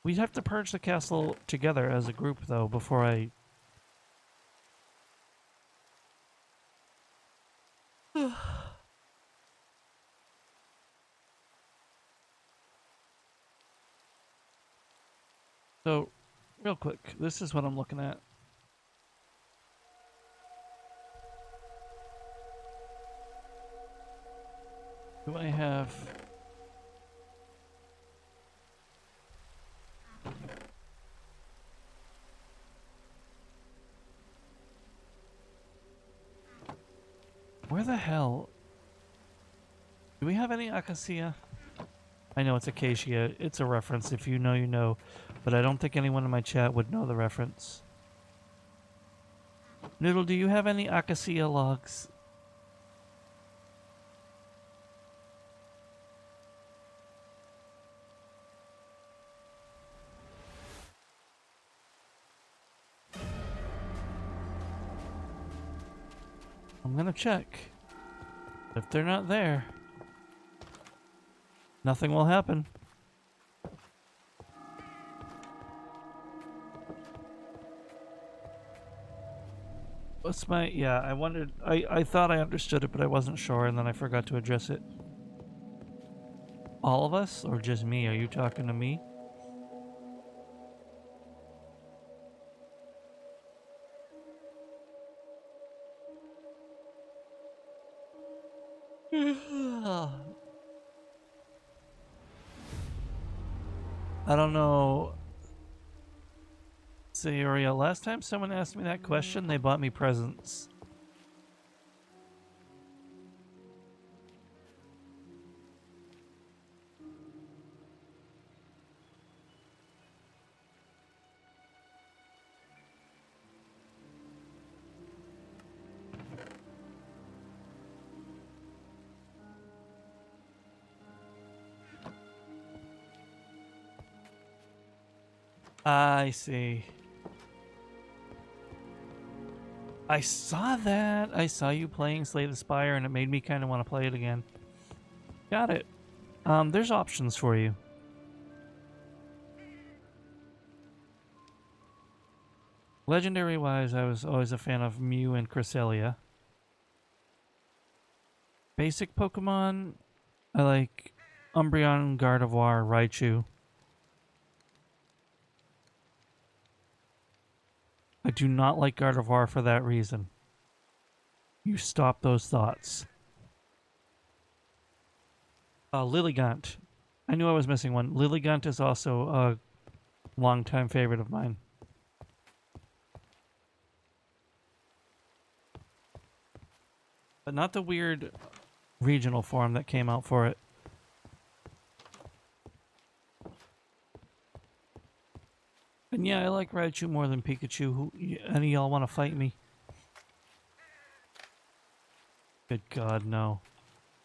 We'd have to purge the castle together as a group, though, before I... So, real quick, this is what I'm looking at. Do I have... Where the hell... Do we have any acacia? I know it's acacia. It's a reference. If you know, you know. But I don't think anyone in my chat would know the reference. Noodle, do you have any acacia logs? I'm gonna check. If they're not there, nothing will happen. What's my... Yeah, I wondered... I thought I understood it, but I wasn't sure, and then I forgot to address it. All of us? Or just me? Are you talking to me? I don't know. Say, Uriel, last time someone asked me that question, they bought me presents. I see. I saw that. I saw you playing Slay the Spire, and it made me kind of want to play it again. Got it. There's options for you. Legendary-wise, I was always a fan of Mew and Cresselia. Basic Pokemon, I like Umbreon, Gardevoir, Raichu. I do not like Gardevoir for that reason. You stop those thoughts. Lilligant. I knew I was missing one. Lilligant is also a longtime favorite of mine. But not the weird regional form that came out for it. And yeah, I like Raichu more than Pikachu. Any of y'all want to fight me? Good God, no.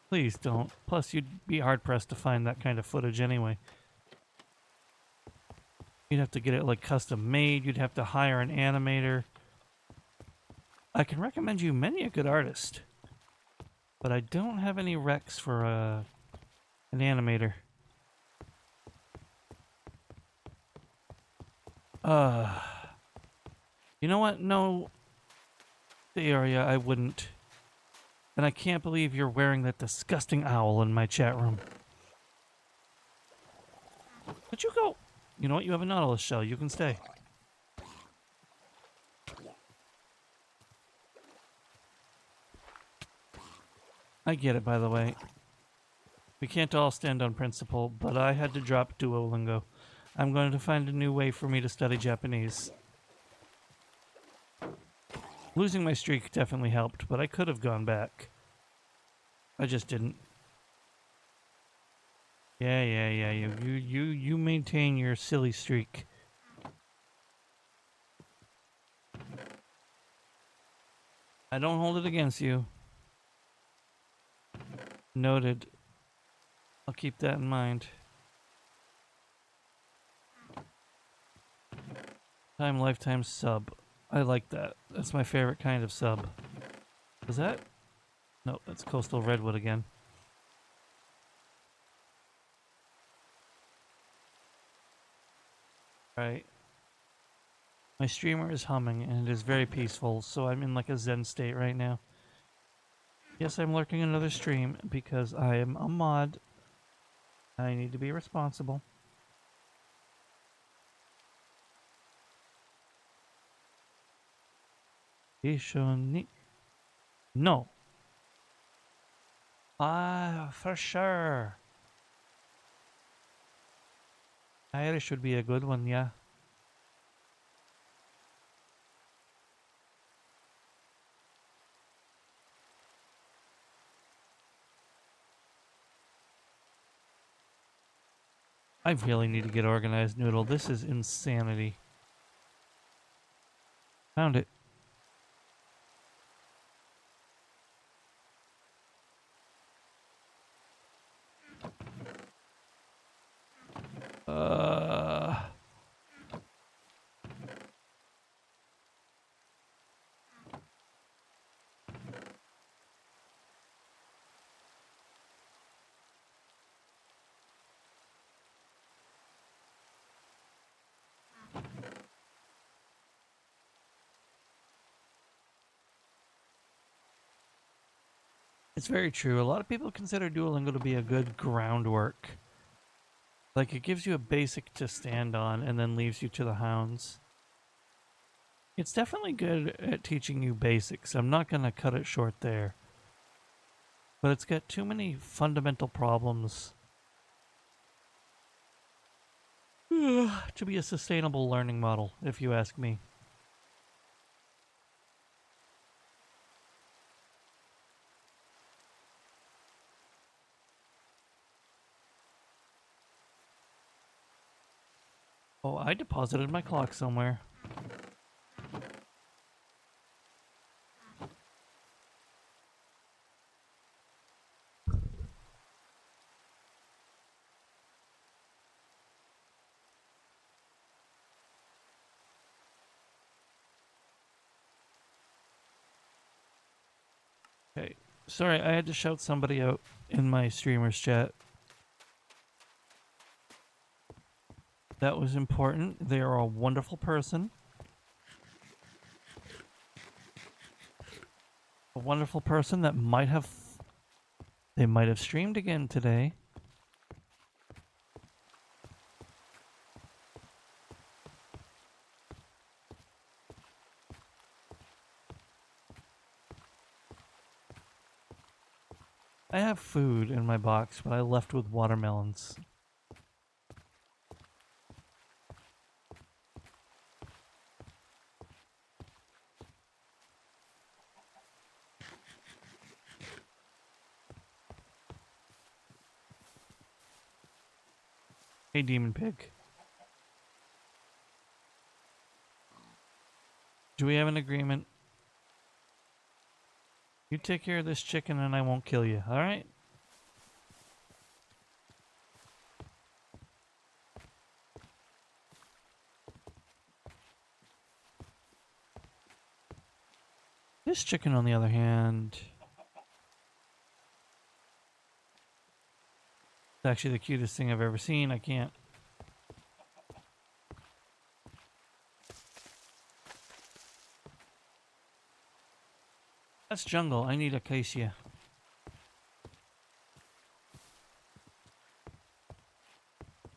Please don't. Plus, you'd be hard-pressed to find that kind of footage anyway. You'd have to get it, like, custom-made. You'd have to hire an animator. I can recommend you many a good artist. But I don't have any recs for an animator. You know what? No, the area I wouldn't. And I can't believe you're wearing that disgusting owl in my chat room. Could you go? You know what? You have a Nautilus shell. You can stay. I get it, by the way. We can't all stand on principle, but I had to drop Duolingo. I'm going to find a new way for me to study Japanese. Losing my streak definitely helped, but I could have gone back. I just didn't. Yeah. You maintain your silly streak. I don't hold it against you. Noted. I'll keep that in mind. Lifetime sub. I like that. That's my favorite kind of sub. Is that? No, that's Coastal Redwood again. Right. My streamer is humming and it is very peaceful, so I'm in like a zen state right now. Yes, I'm lurking another stream because I am a mod. I need to be responsible. No. For sure. Irish would be a good one, yeah. I really need to get organized, Noodle. This is insanity. Found it. It's very true. A lot of people consider Duolingo to be a good groundwork. Like, it gives you a basic to stand on and then leaves you to the hounds. It's definitely good at teaching you basics. I'm not going to cut it short there. But it's got too many fundamental problems to be a sustainable learning model, if you ask me. Oh, I deposited my clock somewhere. Okay. Sorry, I had to shout somebody out in my streamer's chat. That was important. They are a wonderful person. A wonderful person that might have... They might have streamed again today. I have food in my box, but I left with watermelons. Hey, Demon Pig. Do we have an agreement? You take care of this chicken and I won't kill you, alright? This chicken, on the other hand... It's actually the cutest thing I've ever seen. I can't... That's jungle. I need acacia.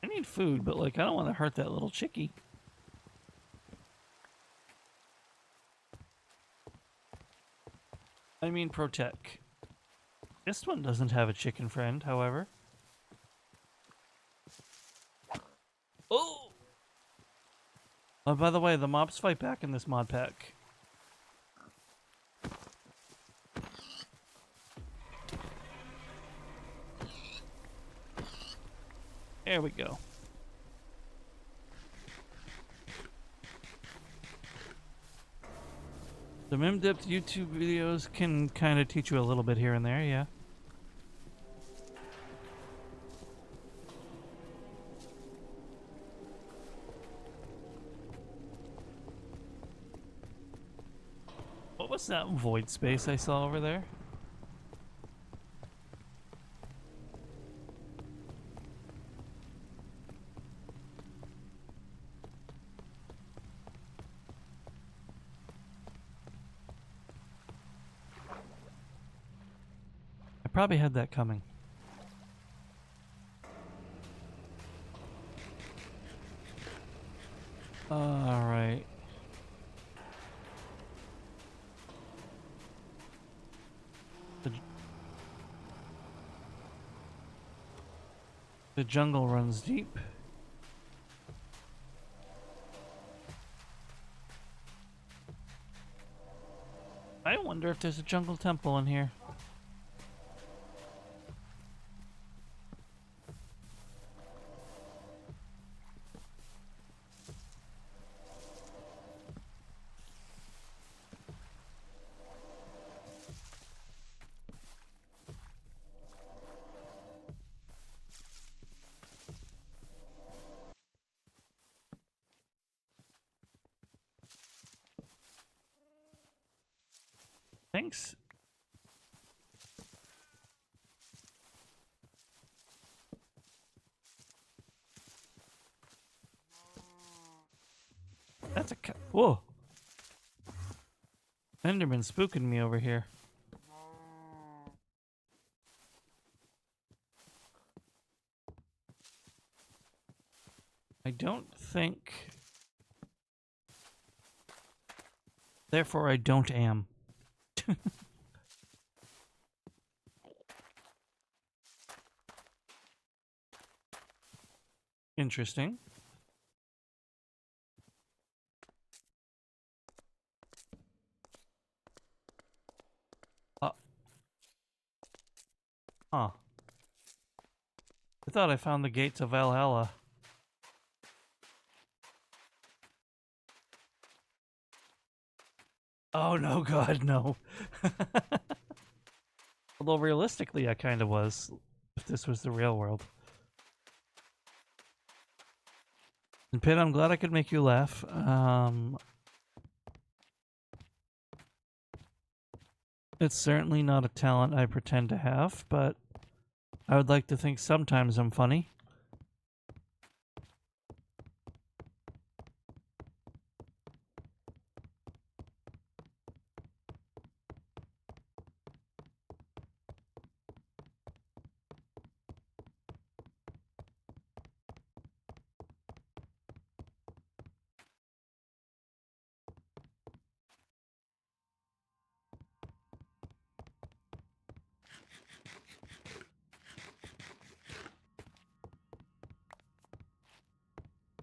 I need food, but like I don't want to hurt that little chickie. I mean protect. This one doesn't have a chicken friend, however. Oh! Oh, by the way, the mobs fight back in this mod pack. There we go. The in-depth YouTube videos can kind of teach you a little bit here and there, yeah. What was that void space I saw over there? I probably had that coming. Alright. The jungle runs deep. I wonder if there's a jungle temple in here. Thanks. That's a whoa. Enderman spooking me over here. I don't think. Therefore, I don't am. Interesting. Huh. I thought I found the gates of Valhalla. Oh no, God, no. Although realistically, I kind of was, if this was the real world. And Pit, I'm glad I could make you laugh. It's certainly not a talent I pretend to have, but I would like to think sometimes I'm funny.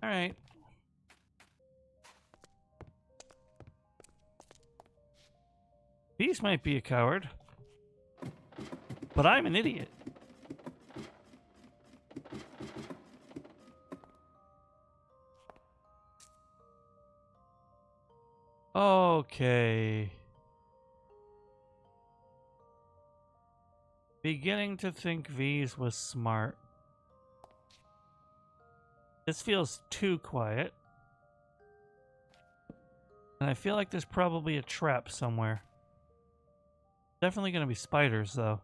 Alright. Beast might be a coward, but I'm an idiot. Okay. Beginning to think V's was smart. This feels too quiet. And I feel like there's probably a trap somewhere. Definitely gonna be spiders, though.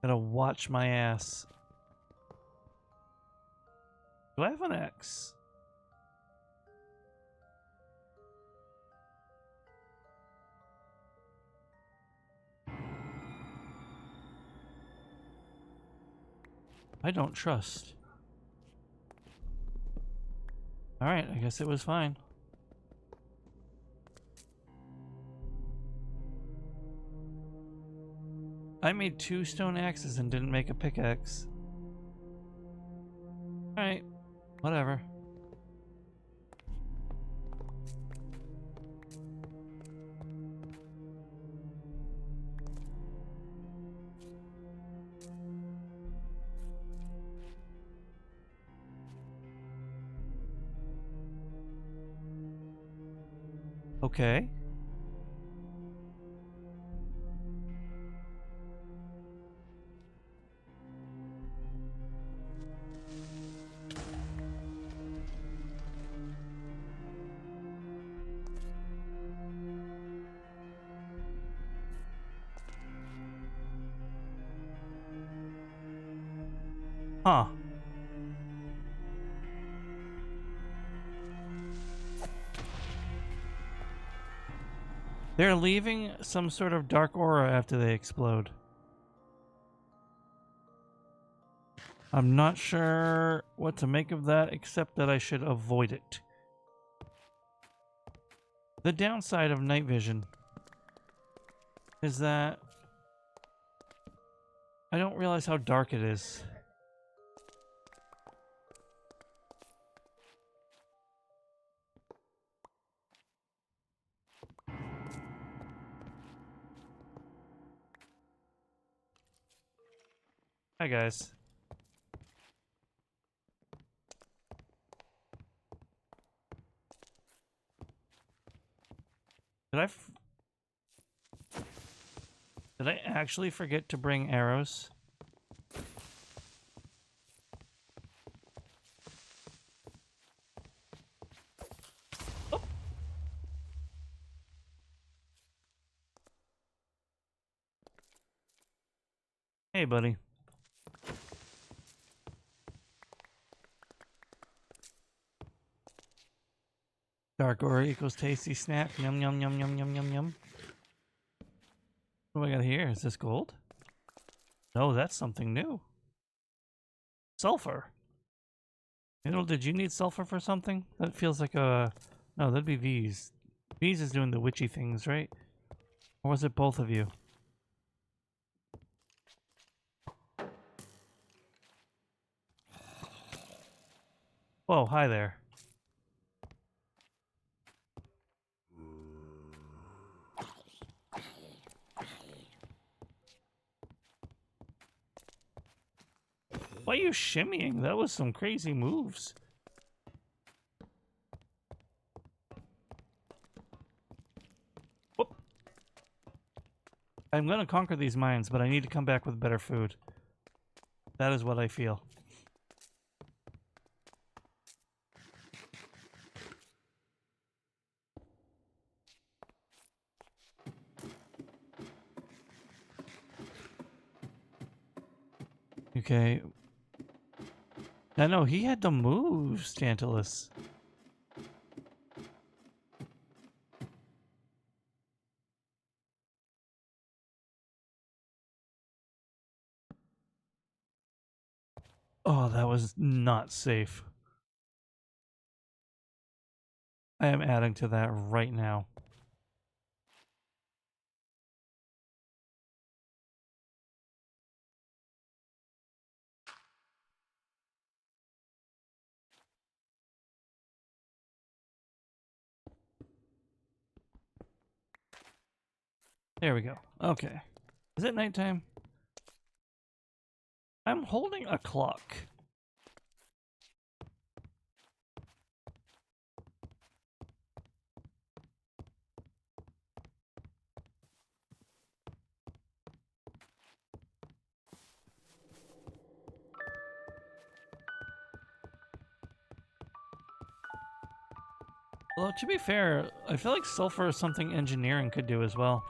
Gotta watch my ass. Do I have an axe? I don't trust. Alright, I guess it was fine. I made 2 stone axes and didn't make a pickaxe. Alright, whatever. Okay. Huh. They're leaving some sort of dark aura after they explode. I'm not sure what to make of that, except that I should avoid it. The downside of night vision is that I don't realize how dark it is. Hi guys. Did I actually forget to bring arrows? Oh. Hey, buddy. Dark aura equals tasty snack. Yum, yum, yum, yum, yum, yum, yum. What do I got here? Is this gold? No, that's something new. Sulfur. You know, did you need sulfur for something? That feels like a... No, that'd be V's. V's is doing the witchy things, right? Or was it both of you? Whoa, hi there. Why are you shimmying? That was some crazy moves. Whoop. I'm gonna conquer these mines, but I need to come back with better food. That is what I feel. Okay. I know, he had to move, Tantalus. Oh, that was not safe. I am adding to that right now. There we go. Okay. Is it nighttime? I'm holding a clock. Well, to be fair, I feel like sulfur is something engineering could do as well.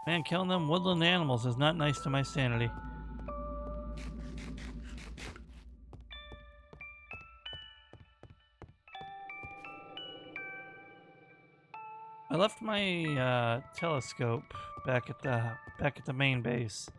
Man, killing them woodland animals is not nice to my sanity. I left my telescope back at the main base.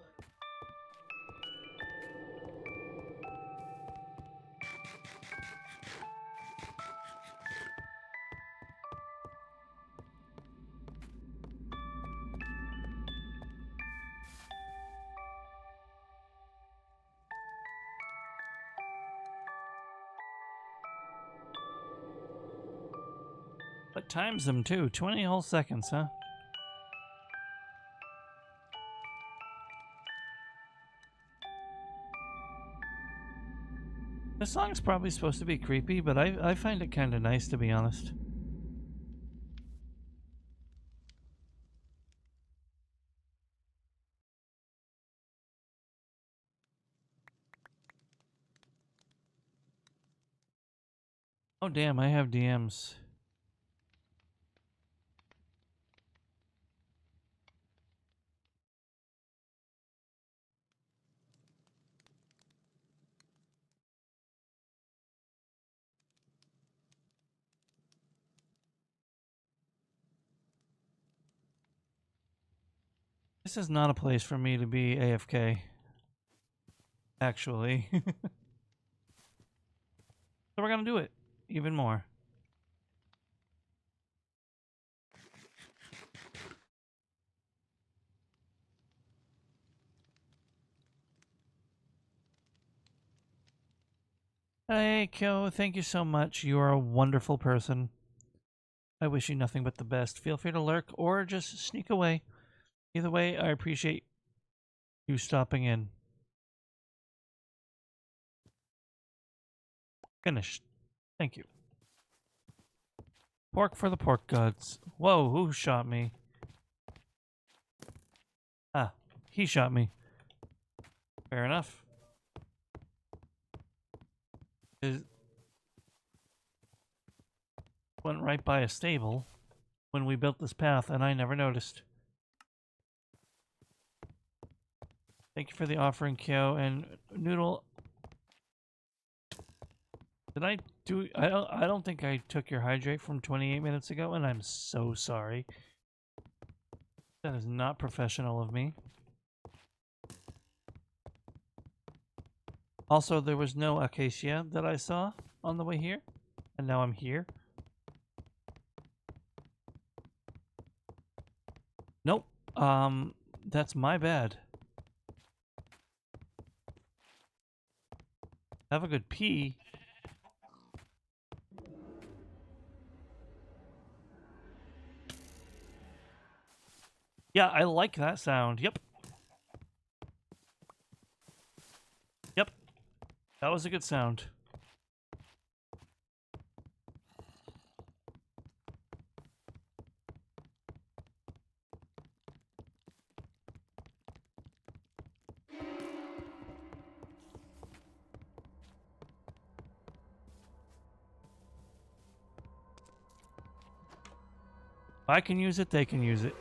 But times them too, 20 whole seconds, huh? This song's probably supposed to be creepy, but I find it kind of nice, to be honest. Oh damn, I have DMs. This is not a place for me to be AFK. Actually. So we're gonna do it even more. Hey, Kyo, thank you so much. You are a wonderful person. I wish you nothing but the best. Feel free to lurk or just sneak away. Either way, I appreciate you stopping in. Finished. Thank you. Pork for the pork gods. Whoa, who shot me? Ah, he shot me. Fair enough. Went right by a stable when we built this path, and I never noticed. Thank you for the offering, Kyo and Noodle. Did I do? I don't think I took your hydrate from 28 minutes ago, and I'm so sorry. That is not professional of me. Also, there was no acacia that I saw on the way here, and now I'm here. Nope. That's my bad. Have a good pee. Yeah, I like that sound. Yep. Yep. That was a good sound. If I can use it, they can use it.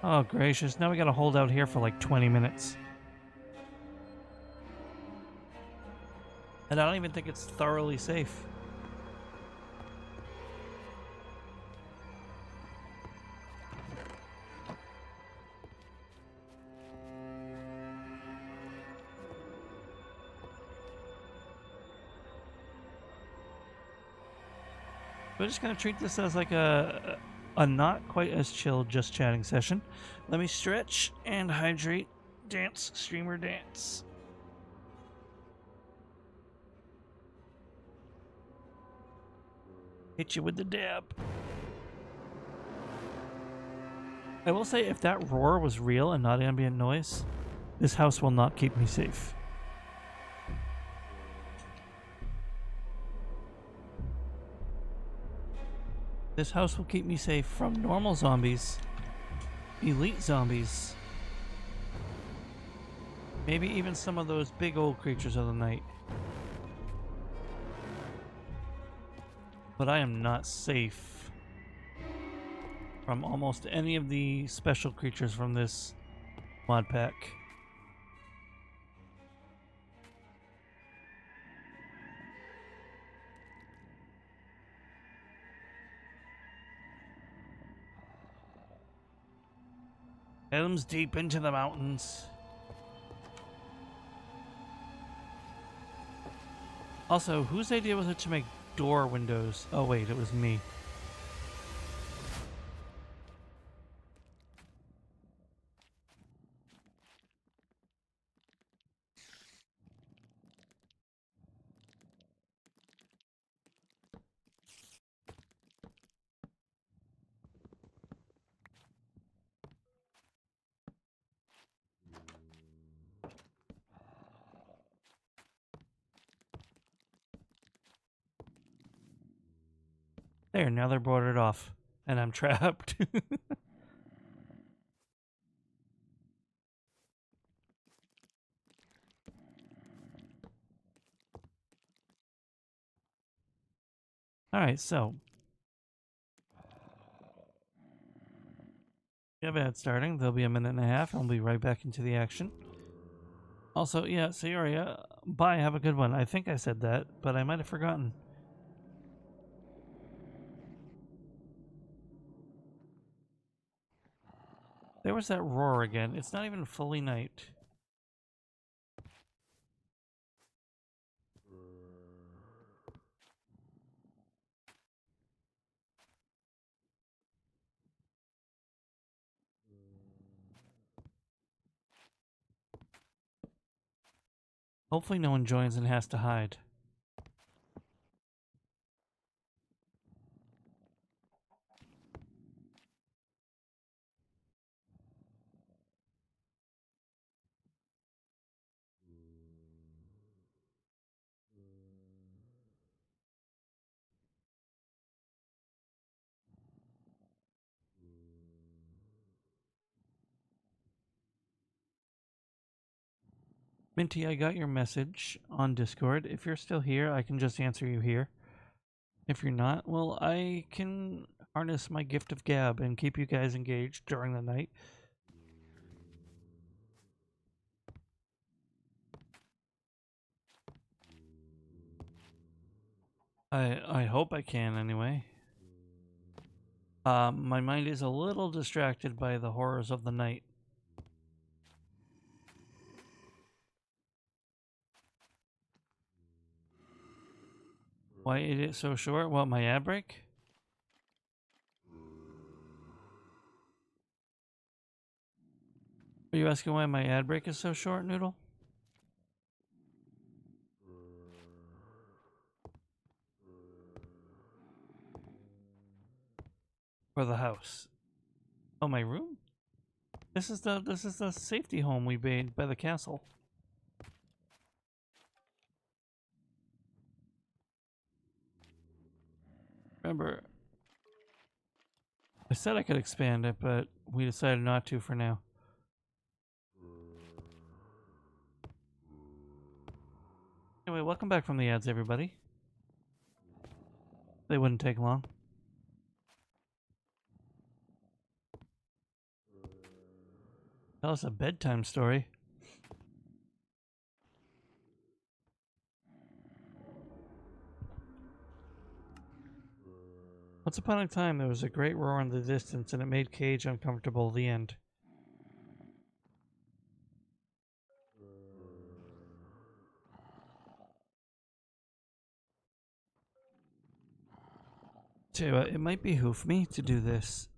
Oh, gracious. Now we gotta hold out here for like 20 minutes. And I don't even think it's thoroughly safe. We're just gonna treat this as like a not quite as chill just chatting session. Let me stretch and hydrate. Dance, streamer dance. Hit you with the dab. I will say, if that roar was real and not ambient noise, this house will not keep me safe. This house will keep me safe from normal zombies, elite zombies, maybe even some of those big old creatures of the night. But I am not safe from almost any of the special creatures from this mod pack. Helms deep into the mountains. Also, whose idea was it to make door windows? Oh wait, it was me. There, now they're boarded off. And I'm trapped. Alright, so. Yeah, bad starting. There'll be a minute and a half. I'll be right back into the action. Also, yeah, Sayori, bye, have a good one. I think I said that, but I might have forgotten. There was that roar again. It's not even fully night. Hopefully no one joins and has to hide. Minty, I got your message on Discord. If you're still here, I can just answer you here. If you're not, well, I can harness my gift of gab and keep you guys engaged during the night. I hope I can anyway. My mind is a little distracted by the horrors of the night. Why is it so short? What, my ad break? Are you asking why my ad break is so short, Noodle? Or the house? Oh, my room? This is the safety home we made by the castle. Remember, I said I could expand it, but we decided not to for now. Anyway, welcome back from the ads, everybody. They wouldn't take long. Tell us a bedtime story. Once upon a time, there was a great roar in the distance, and it made Cage uncomfortable. The end. Tell you what, it might behoove me to do this.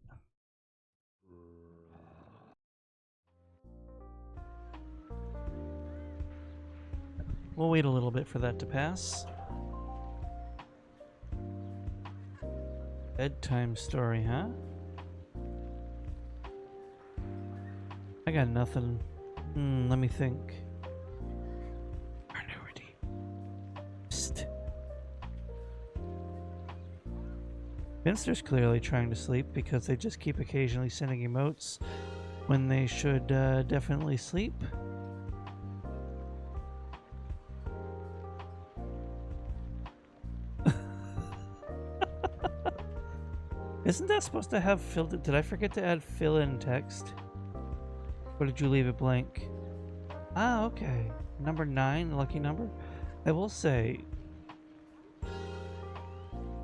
We'll wait a little bit for that to pass. Bedtime story, huh? I got nothing. Let me think. Minority. Psst. Finster's clearly trying to sleep because they just keep occasionally sending emotes when they should definitely sleep. Isn't that supposed to have fill? Did I forget to add fill-in text? Or did you leave it blank? Ah, okay. Number 9, lucky number. I will say,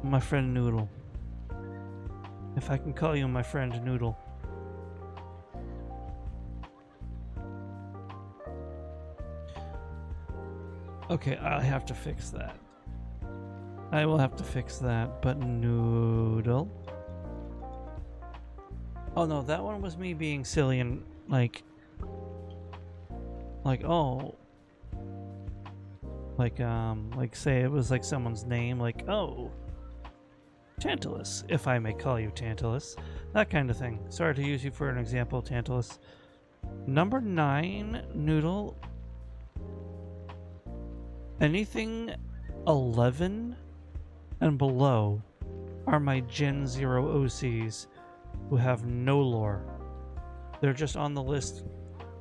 my friend Noodle. If I can call you my friend Noodle. Okay, I have to fix that. I will have to fix that, but Noodle. Oh no, that one was me being silly and like oh, like say it was like someone's name, like oh, Tantalus, if I may call you Tantalus, that kind of thing. Sorry to use you for an example, Tantalus. Number 9, Noodle. Anything 11 and below are my Gen 0 OCs who have no lore. They're just on the list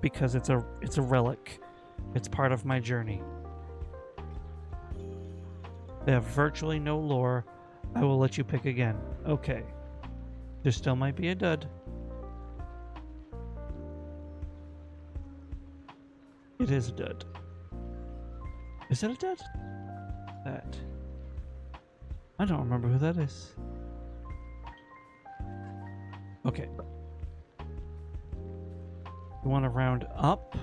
because it's a relic. It's part of my journey. They have virtually no lore. I will let you pick again. Okay. There still might be a dud. It is a dud. Is it a dud? That. I don't remember who that is. Okay. You want to round up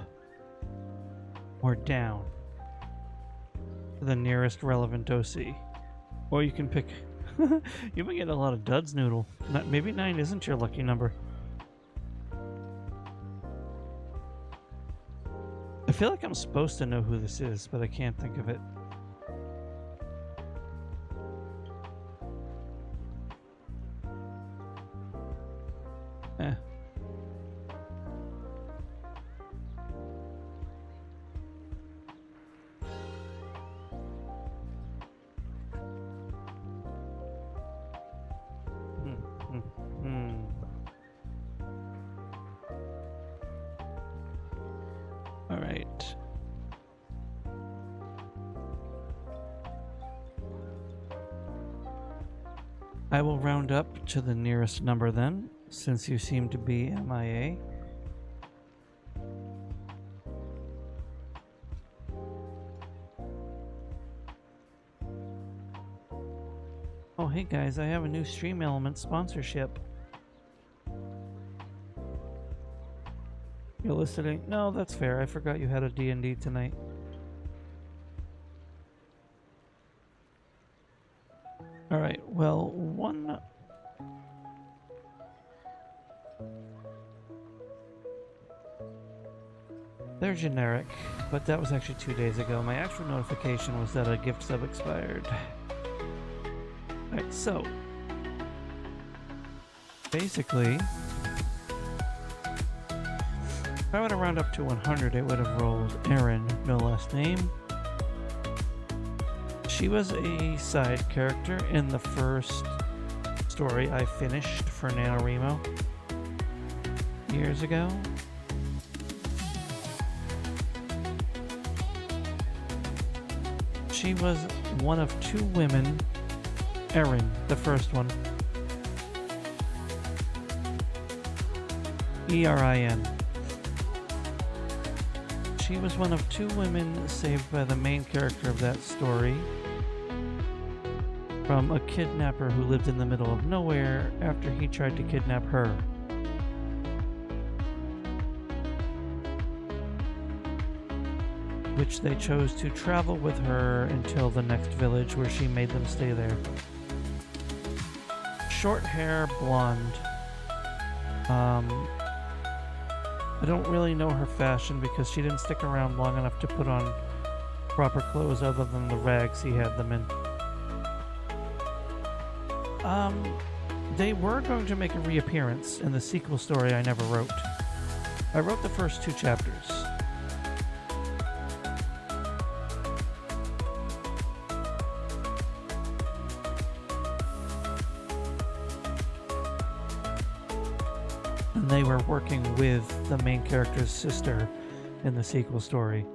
or down to the nearest relevant OC. Or you can pick... You've been getting a lot of duds, Noodle. Maybe 9 isn't your lucky number. I feel like I'm supposed to know who this is, but I can't think of it. Eh. All right. I will round up to the nearest number then, since you seem to be MIA. Oh, hey guys, I have a new Stream Element sponsorship. You're listening? No, that's fair. I forgot you had a D&D tonight. Alright, well, one... They're generic, but that was actually 2 days ago. My actual notification was that a gift sub expired. Alright, so... Basically... If I were to round up to 100, it would have rolled Erin, no last name. She was a side character in the first story I finished for NaNoWriMo years ago. She was one of 2 women. Erin, the first one. E-R-I-N. She was one of 2 women saved by the main character of that story from a kidnapper who lived in the middle of nowhere after he tried to kidnap her. Which they chose to travel with her until the next village where she made them stay there. Short hair, blonde. I don't really know her fashion because she didn't stick around long enough to put on proper clothes other than the rags he had them in. They were going to make a reappearance in the sequel story I never wrote. I wrote the first 2 chapters. And they were working with the main character's sister in the sequel story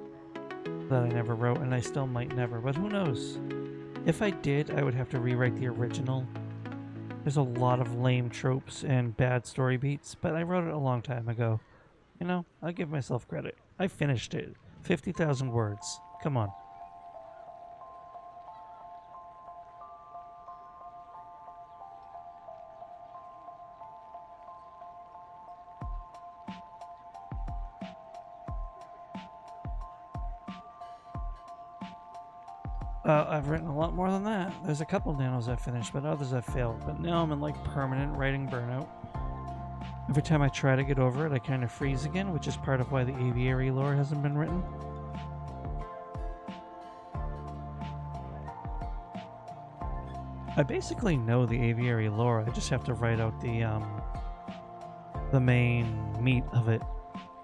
that I never wrote, and I still might never, but who knows? If I did, I would have to rewrite the original There's a lot of lame tropes and bad story beats, but I wrote it a long time ago. You know, I give myself credit. I finished it. 50,000 words. Come on. I've written a lot more than that. There's a couple nanos I've finished, but others I've failed. But now I'm in like permanent writing burnout. Every time I try to get over it, I kind of freeze again, which is part of why the aviary lore hasn't been written. I basically know the aviary lore. I just have to write out the main meat of it,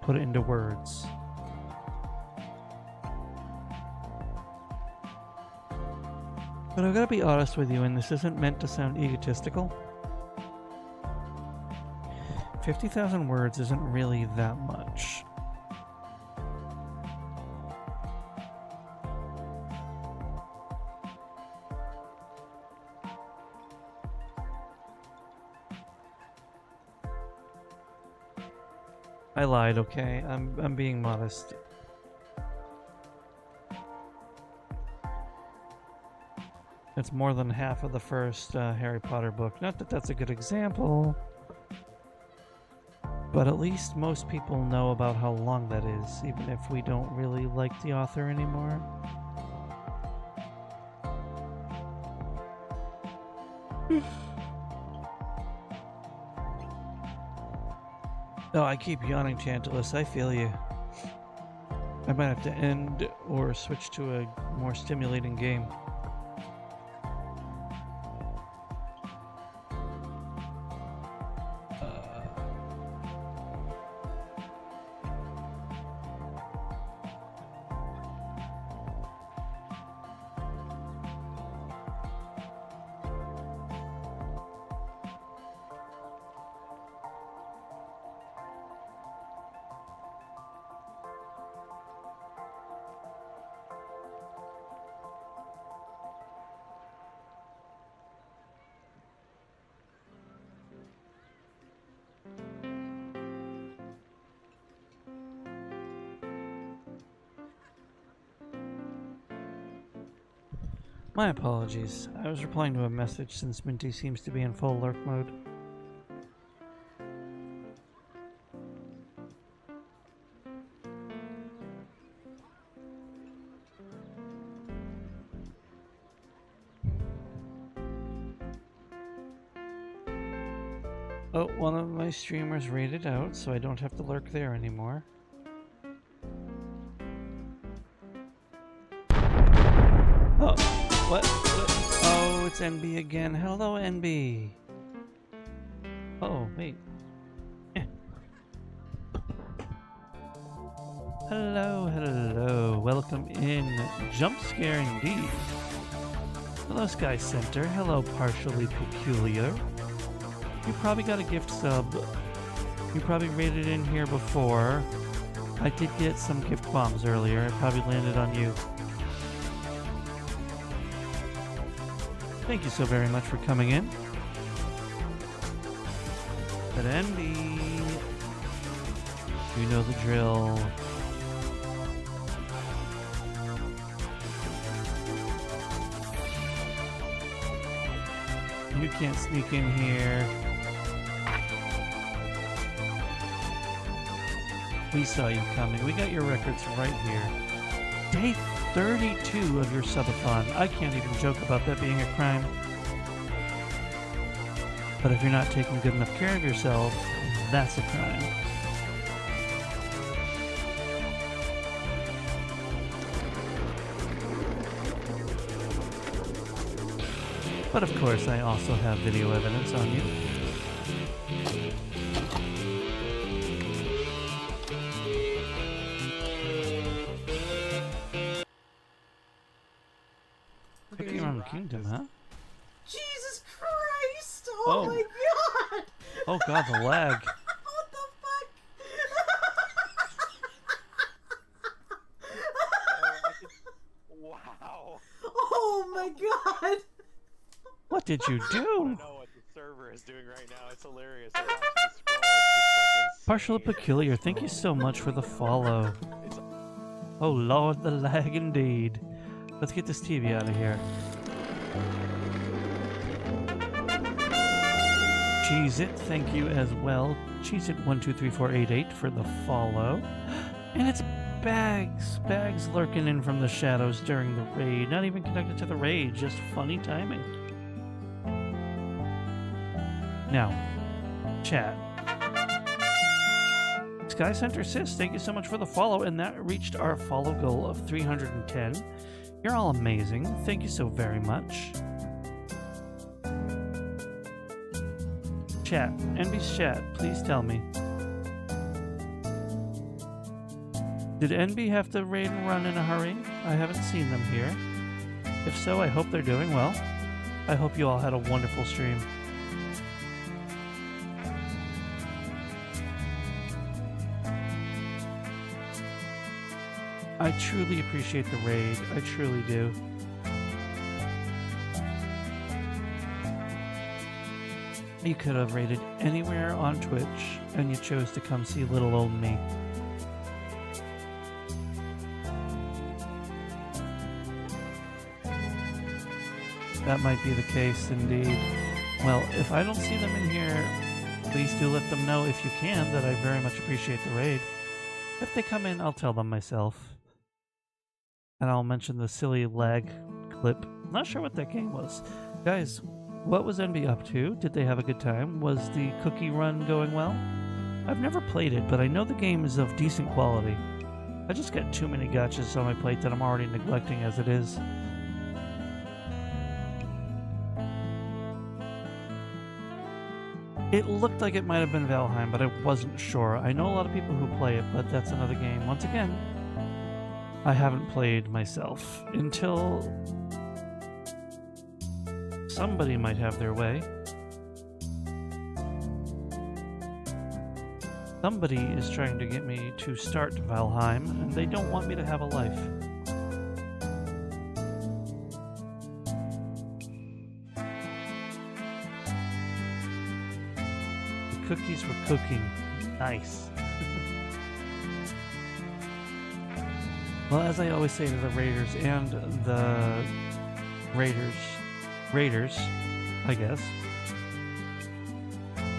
put it into words. But I've got to be honest with you, and this isn't meant to sound egotistical. 50,000 words isn't really that much. I lied, okay? I'm being modest. It's more than half of the first Harry Potter book. Not that that's a good example, but at least most people know about how long that is, even if we don't really like the author anymore. Oh, I keep yawning, Tantalus. I feel you. I might have to end or switch to a more stimulating game. My apologies. I was replying to a message since Minty seems to be in full lurk mode. Oh, one of my streamers raided out, so I don't have to lurk there anymore. Oh, what? Oh, it's NB again. Hello, NB. Oh, wait. Hello, hello. Welcome in. Jump scare indeed. Hello, Sky Center. Hello, Partially Peculiar. You probably got a gift sub. You probably raided in here before. I did get some gift bombs earlier. It probably landed on you. Thank you so very much for coming in. But Andy, you know the drill. You can't sneak in here. We saw you coming. We got your records right here. Day 32 of your subathon. I can't even joke about that being a crime. But if you're not taking good enough care of yourself, that's a crime. But of course, I also have video evidence on you. Cookie Run Kingdom, huh? Jesus Christ! Oh my god! Oh god, the lag. What the fuck? Wow. Oh my god! What did you do? No, the server is doing right now. It's hilarious. I watch this scroll, it's just like Partial insane. Peculiar, thank you so much for the follow. Oh lord, the lag indeed. Let's get this TV out of here. Cheese It, thank you as well. Cheese It 123488 for the follow. And it's Bags. Bags lurking in from the shadows during the raid. Not even connected to the raid, just funny timing. Now, chat. Sky Center Sis, thank you so much for the follow, and that reached our follow goal of 310. You're all amazing. Thank you so very much. Chat, NB's chat, please tell me. Did NB have to raid and run in a hurry? I haven't seen them here. If so, I hope they're doing well. I hope you all had a wonderful stream. I truly appreciate the raid. I truly do. You could have raided anywhere on Twitch, and you chose to come see little old me. That might be the case, indeed. Well, if I don't see them in here, please do let them know if you can that I very much appreciate the raid. If they come in, I'll tell them myself. And I'll mention the silly lag clip. Not sure what that game was. Guys, what was NB up to? Did they have a good time? Was the cookie run going well? I've never played it, but I know the game is of decent quality. I just got too many gotchas on my plate that I'm already neglecting as it is. It looked like it might have been Valheim, but I wasn't sure. I know a lot of people who play it, but that's another game. Once again, I haven't played myself until somebody might have their way. Somebody is trying to get me to start Valheim, and they don't want me to have a life. The cookies were cooking. Nice. Well, as I always say to the Raiders and the Raiders, I guess.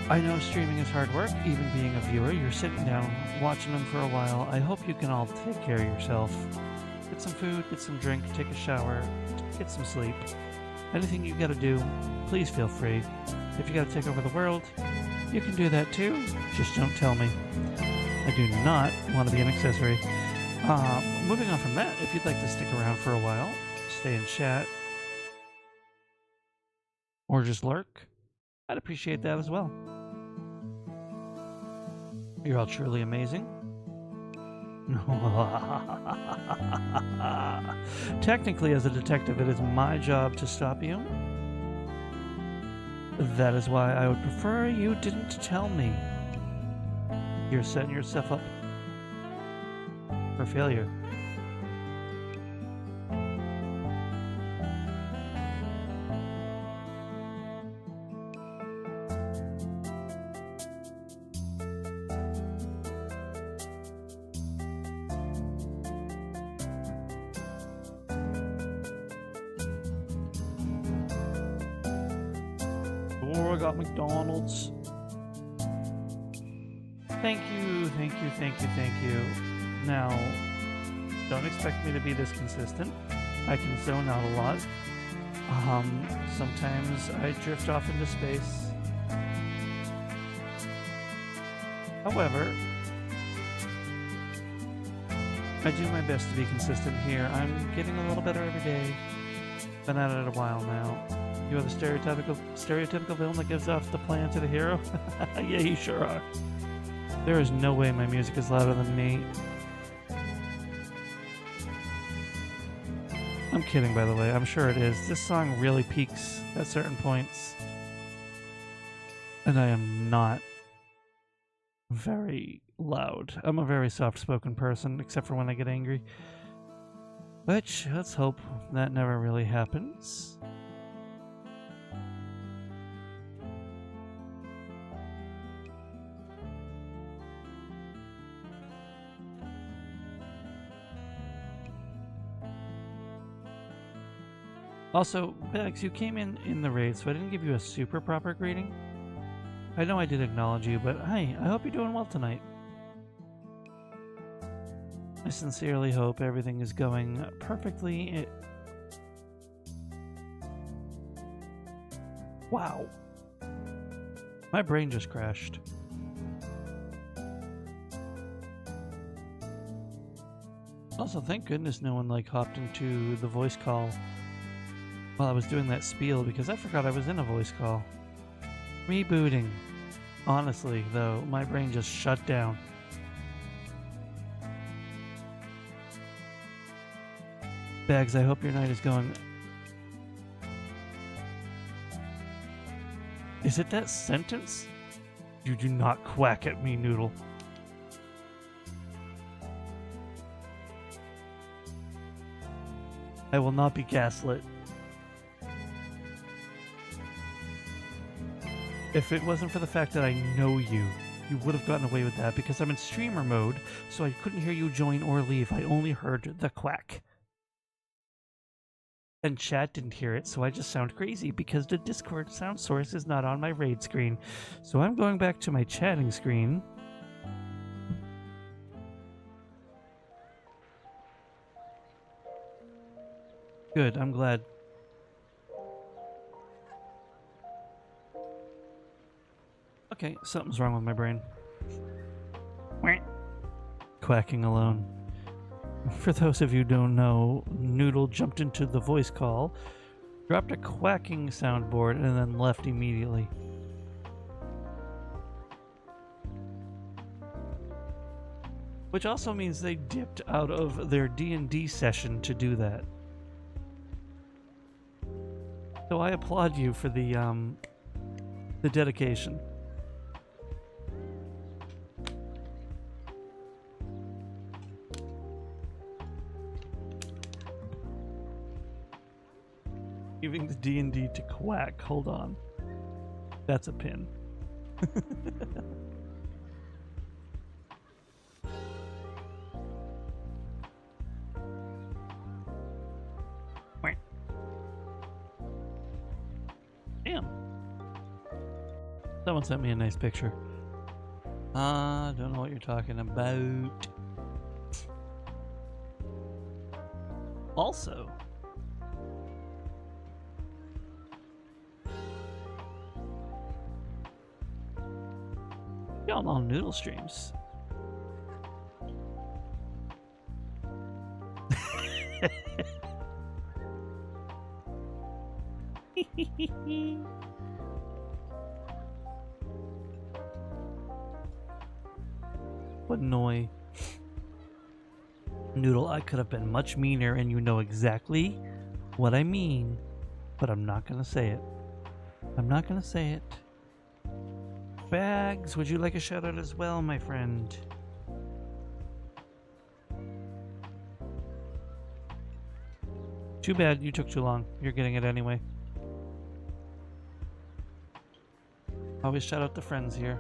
I know streaming is hard work, even being a viewer. You're sitting down, watching them for a while. I hope you can all take care of yourself. Get some food, get some drink, take a shower, get some sleep. Anything you gotta do, please feel free. If you gotta take over the world, you can do that too. Just don't tell me. I do not want to be an accessory. Moving on from that, if you'd like to stick around for a while, stay in chat, or just lurk, I'd appreciate that as well. You're all truly amazing. Technically, as a detective, it is my job to stop you. That is why I would prefer you didn't tell me. You're setting yourself up for failure. Oh, I got McDonald's. Thank you, thank you, thank you, thank you. Now, don't expect me to be this consistent. I can zone out a lot. Sometimes I drift off into space. However, I do my best to be consistent here. I'm getting a little better every day. Been at it a while now. You are the stereotypical villain that gives off the plan to the hero? Yeah, you sure are. There is no way my music is louder than me. I'm kidding, by the way. I'm sure it is. This song really peaks at certain points. And I am not very loud. I'm a very soft-spoken person, except for when I get angry. Which, let's hope that never really happens. Also, Bags, you came in the raid, so I didn't give you a super proper greeting. I know I did acknowledge you, but hi, I hope you're doing well tonight. I sincerely hope everything is going perfectly. Wow. My brain just crashed. Also, thank goodness no one hopped into the voice call while I was doing that spiel, because I forgot I was in a voice call. Rebooting. Honestly, though, my brain just shut down. Bags, I hope your night is going... Is it that sentence? You do not quack at me, Noodle. I will not be gaslit. If it wasn't for the fact that I know you, you would have gotten away with that, because I'm in streamer mode, so I couldn't hear you join or leave. I only heard the quack. And chat didn't hear it, so I just sound crazy because the Discord sound source is not on my raid screen. So I'm going back to my chatting screen. Good, I'm glad. Okay, something's wrong with my brain. Quacking alone. For those of you who don't know, Noodle jumped into the voice call, dropped a quacking soundboard, and then left immediately. Which also means they dipped out of their D&D session to do that. So I applaud you for the dedication. Leaving the D&D to quack. Hold on. That's a pin. Damn. Someone sent me a nice picture. Don't know what you're talking about. Also, y'all know Noodle streams. What annoy. Noodle, I could have been much meaner, and you know exactly what I mean, but I'm not gonna say it. I'm not gonna say it. Bags, would you like a shout out as well, my friend? Too bad you took too long. You're getting it anyway. Always shout out to friends here.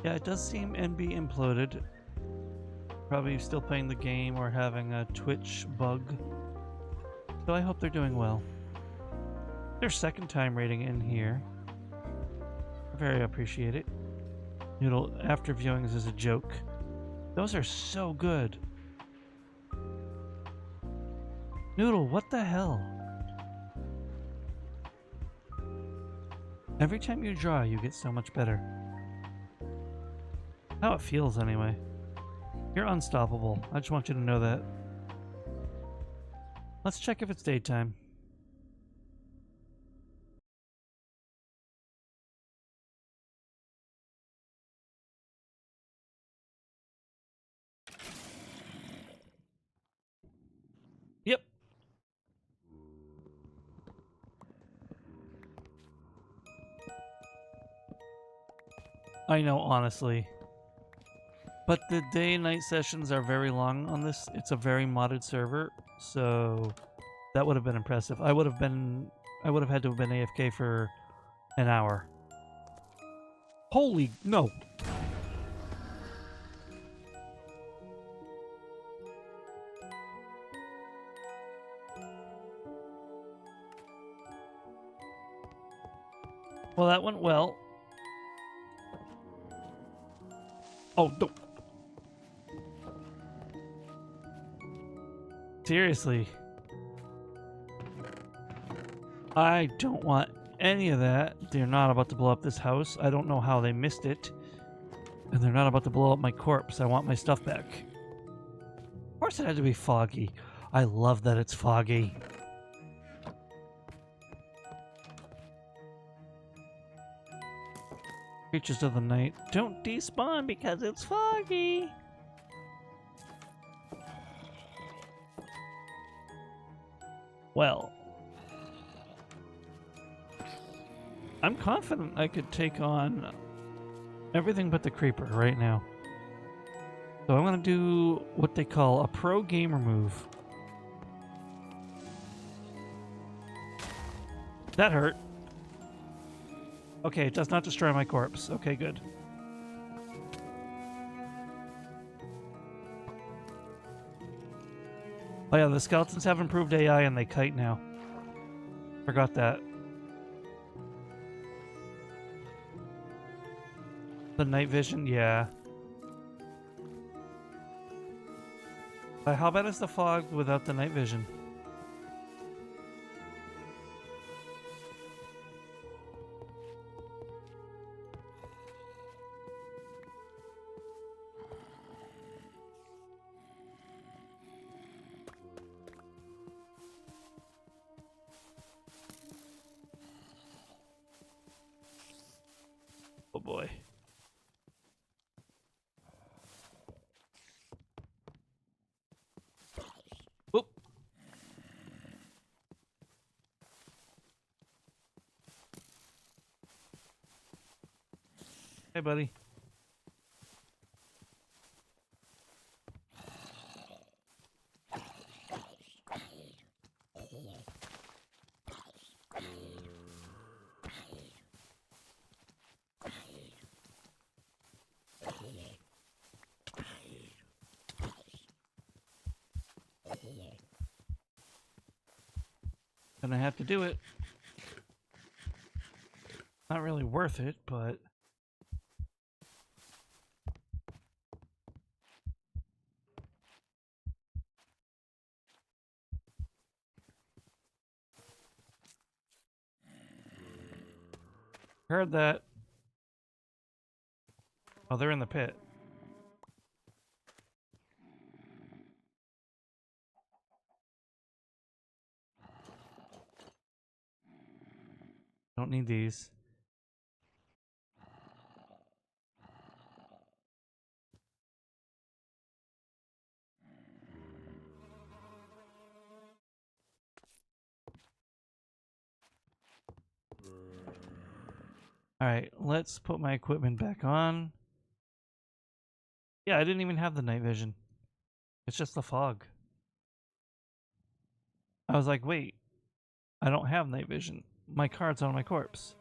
Yeah, it does seem NB imploded. Probably still playing the game or having a Twitch bug. So I hope they're doing well. Their second time rating in here. I very appreciate it. Noodle, after viewings is a joke. Those are so good. Noodle, what the hell? Every time you draw, you get so much better. How it feels, anyway. You're unstoppable. I just want you to know that. Let's check if it's daytime. Yep. I know, honestly. But the day and night sessions are very long on this. It's a very modded server, so that would have been impressive. I would have had to have been AFK for an hour. Holy no. Well, that went well. Oh, no. Seriously. I don't want any of that. They're not about to blow up this house. I don't know how they missed it. And they're not about to blow up my corpse. I want my stuff back. Of course it had to be foggy. I love that it's foggy. Creatures of the night, don't despawn because it's foggy. Well, I'm confident I could take on everything but the creeper right now. So I'm going to do what they call a pro gamer move. That hurt. Okay, it does not destroy my corpse. Okay, good. Oh yeah, the skeletons have improved AI and they kite now. Forgot that. The night vision, yeah. But how bad is the fog without the night vision? Oh boy. Whoop. Hey, buddy. Gonna have to do it. Not really worth it, but... Heard that. Oh, they're in the pit. Don't need these. Alright, let's put my equipment back on. Yeah, I didn't even have the night vision. It's just the fog. I was like, wait, I don't have night vision. My card's on my corpse.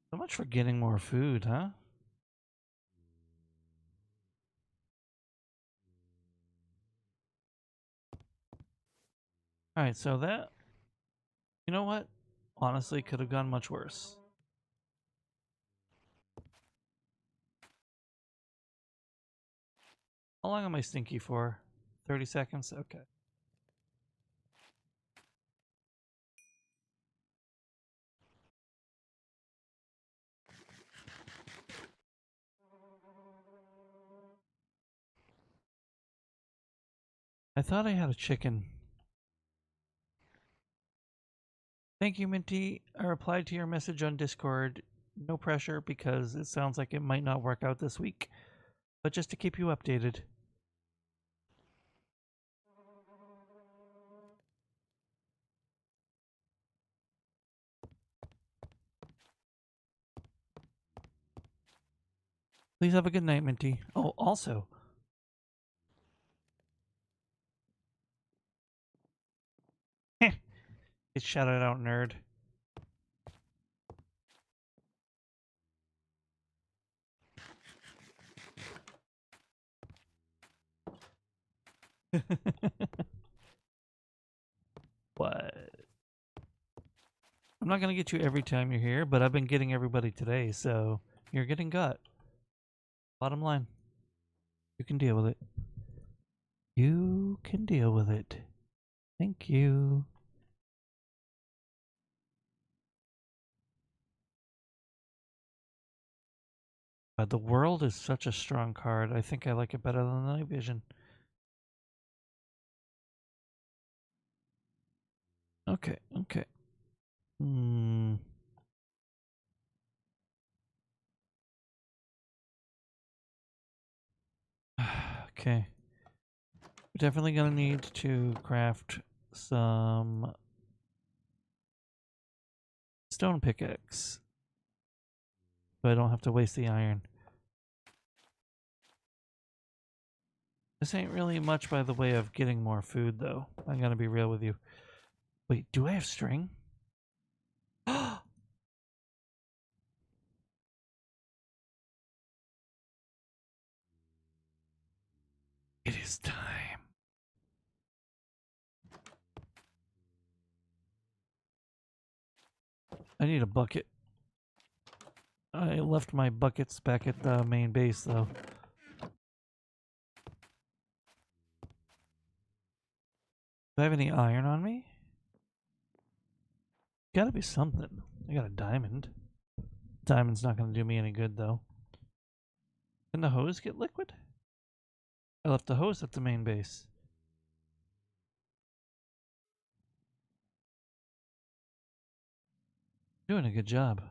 So much for getting more food, huh? Alright, so that... You know what? Honestly, could have gone much worse. How long am I stinky for? 30 seconds? Okay. I thought I had a chicken. Thank you, Minty. I replied to your message on Discord. No pressure because it sounds like it might not work out this week. But just to keep you updated. Please have a good night, Minty. Oh, also. It's shouted out, nerd. What? I'm not gonna get you every time you're here, but I've been getting everybody today, so you're getting got. Bottom line. You can deal with it. You can deal with it. Thank you. The world is such a strong card. I think I like it better than the night vision. Okay, okay. Okay. We're definitely gonna need to craft some stone pickaxe, so I don't have to waste the iron. This ain't really much by the way of getting more food, though. I'm gonna be real with you. Wait, do I have string? It is time. I need a bucket. I left my buckets back at the main base, though. Do I have any iron on me? Gotta be something. I got a diamond. Diamond's not gonna do me any good, though. Can the hose get liquid? I left the hose at the main base. Doing a good job.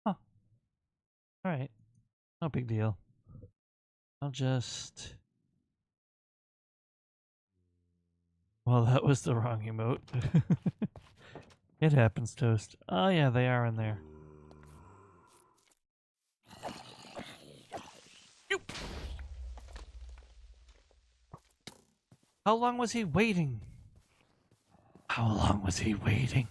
Huh. Alright. No big deal. I'll just... Well, that was the wrong emote. It happens, Toast. Oh yeah, they are in there. How long was he waiting? How long was he waiting?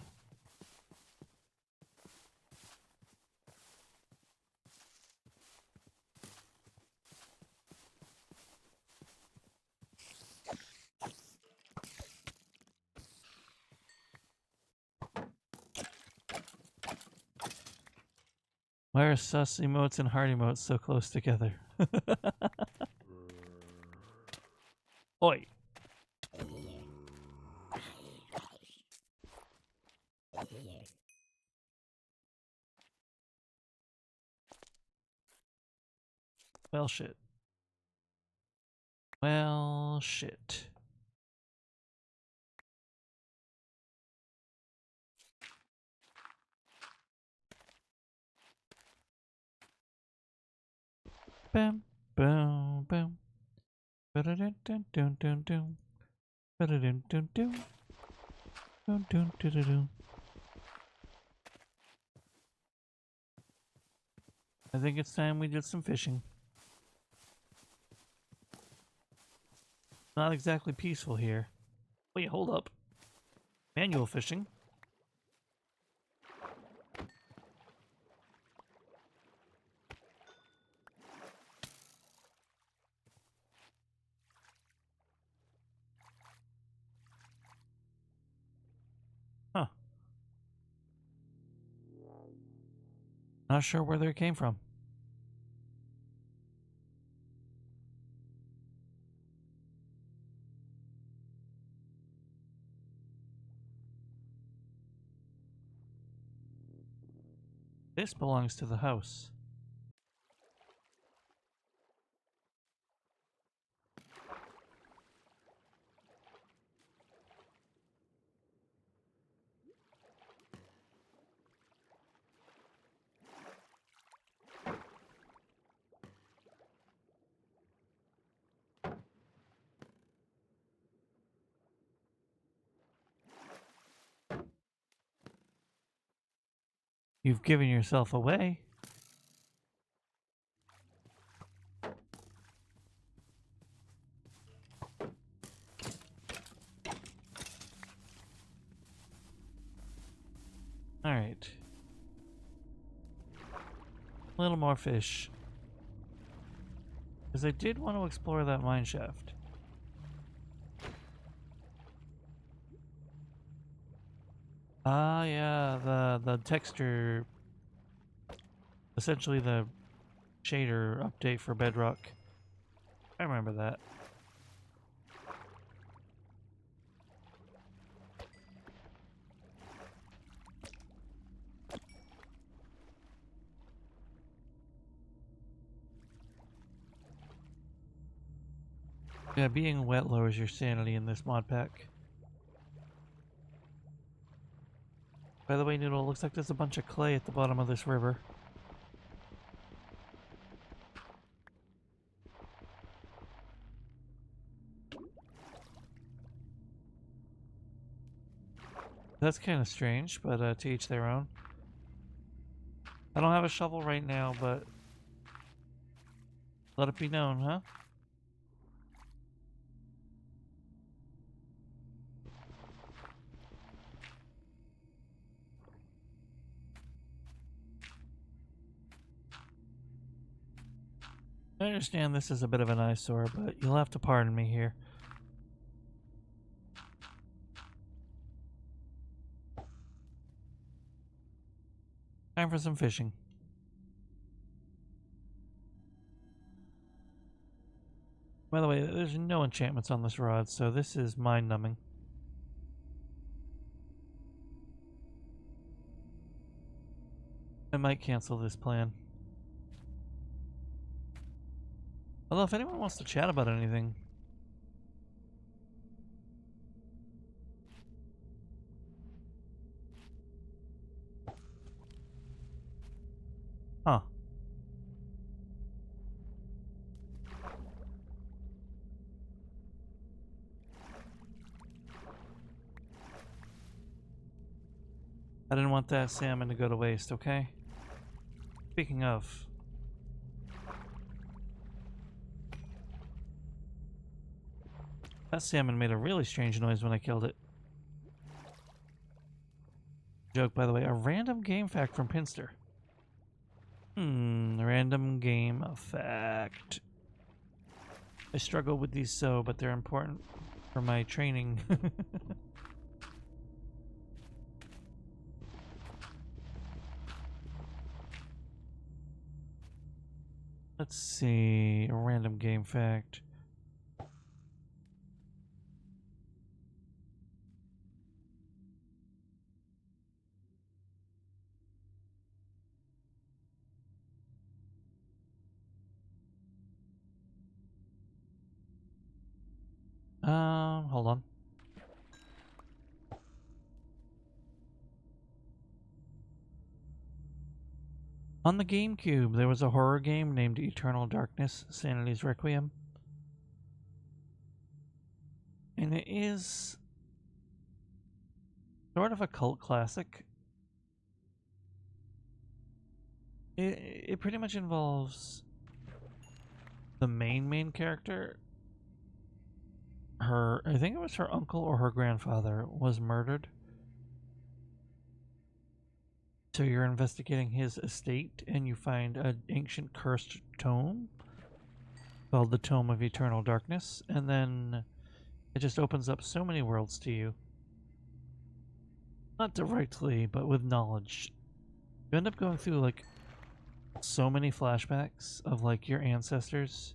Why are sus emotes and hard emotes so close together? Oi. Well, shit. Well, shit. Bam, boom, boom. Ba-da-dun-dun-dun-dun-dun. Ba-da-dun-dun-dun. Dun-dun-dun-dun-dun. I think it's time we did some fishing. Not exactly peaceful here. Wait, hold up. Manual fishing? Huh. Not sure where they came from. This belongs to the house. You've given yourself away. Alright. A little more fish. Because I did want to explore that mine shaft. Ah, yeah, the texture, essentially the shader update for Bedrock. I remember that. Yeah, being wet lowers your sanity in this mod pack. By the way, Noodle, it looks like there's a bunch of clay at the bottom of this river. That's kind of strange, but to each their own. I don't have a shovel right now, but let it be known, huh? I understand this is a bit of an eyesore, but you'll have to pardon me here. Time for some fishing. By the way, there's no enchantments on this rod, so this is mind-numbing. I might cancel this plan. Although, if anyone wants to chat about anything... Huh. I didn't want that salmon to go to waste, okay? Speaking of... that salmon made a really strange noise when I killed it. Joke, by the way, a random game fact from Pinster. Random game fact. I struggle with these but they're important for my training. Let's see, a random game fact. Hold on. On the GameCube, there was a horror game named Eternal Darkness: Sanity's Requiem. And it is sort of a cult classic. It pretty much involves the main character. I think it was her uncle or her grandfather was murdered. So you're investigating his estate and you find an ancient cursed tome called the Tome of Eternal Darkness, and then it just opens up so many worlds to you. Not directly, but with knowledge. You end up going through like so many flashbacks of like your ancestors,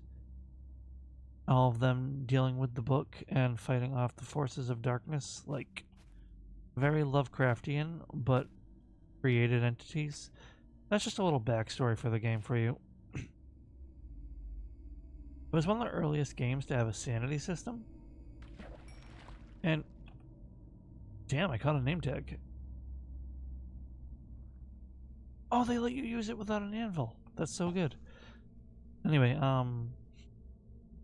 all of them dealing with the book and fighting off the forces of darkness, like very Lovecraftian, but created entities. That's just a little backstory for the game for you. It was one of the earliest games to have a sanity system. And damn, I caught a name tag. Oh, they let you use it without an anvil. That's so good. Anyway,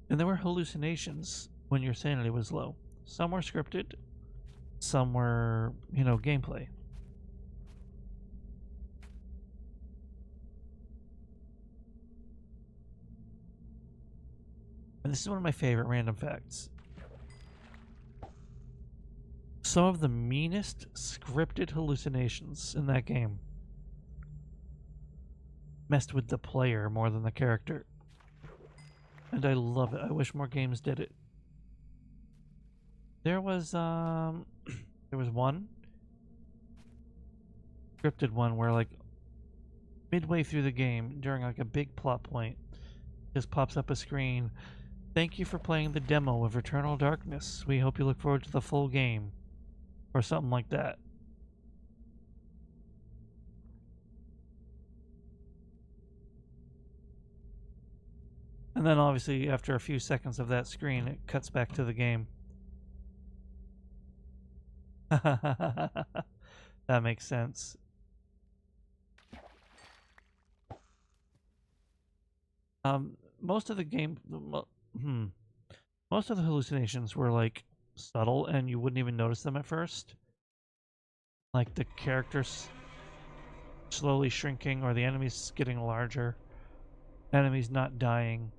and there were hallucinations when your sanity was low. Some were scripted, some were, gameplay. And this is one of my favorite random facts. Some of the meanest scripted hallucinations in that game messed with the player more than the character. And I love it. I wish more games did it. There was there was one scripted one where like midway through the game during like a big plot point just pops up a screen. Thank you for playing the demo of Eternal Darkness. We hope you look forward to the full game. Or something like that. And then obviously after a few seconds of that screen, it cuts back to the game. That makes sense. Most of the game, most of the hallucinations were like subtle, and you wouldn't even notice them at first. Like the characters slowly shrinking, or the enemies getting larger, enemies not dying,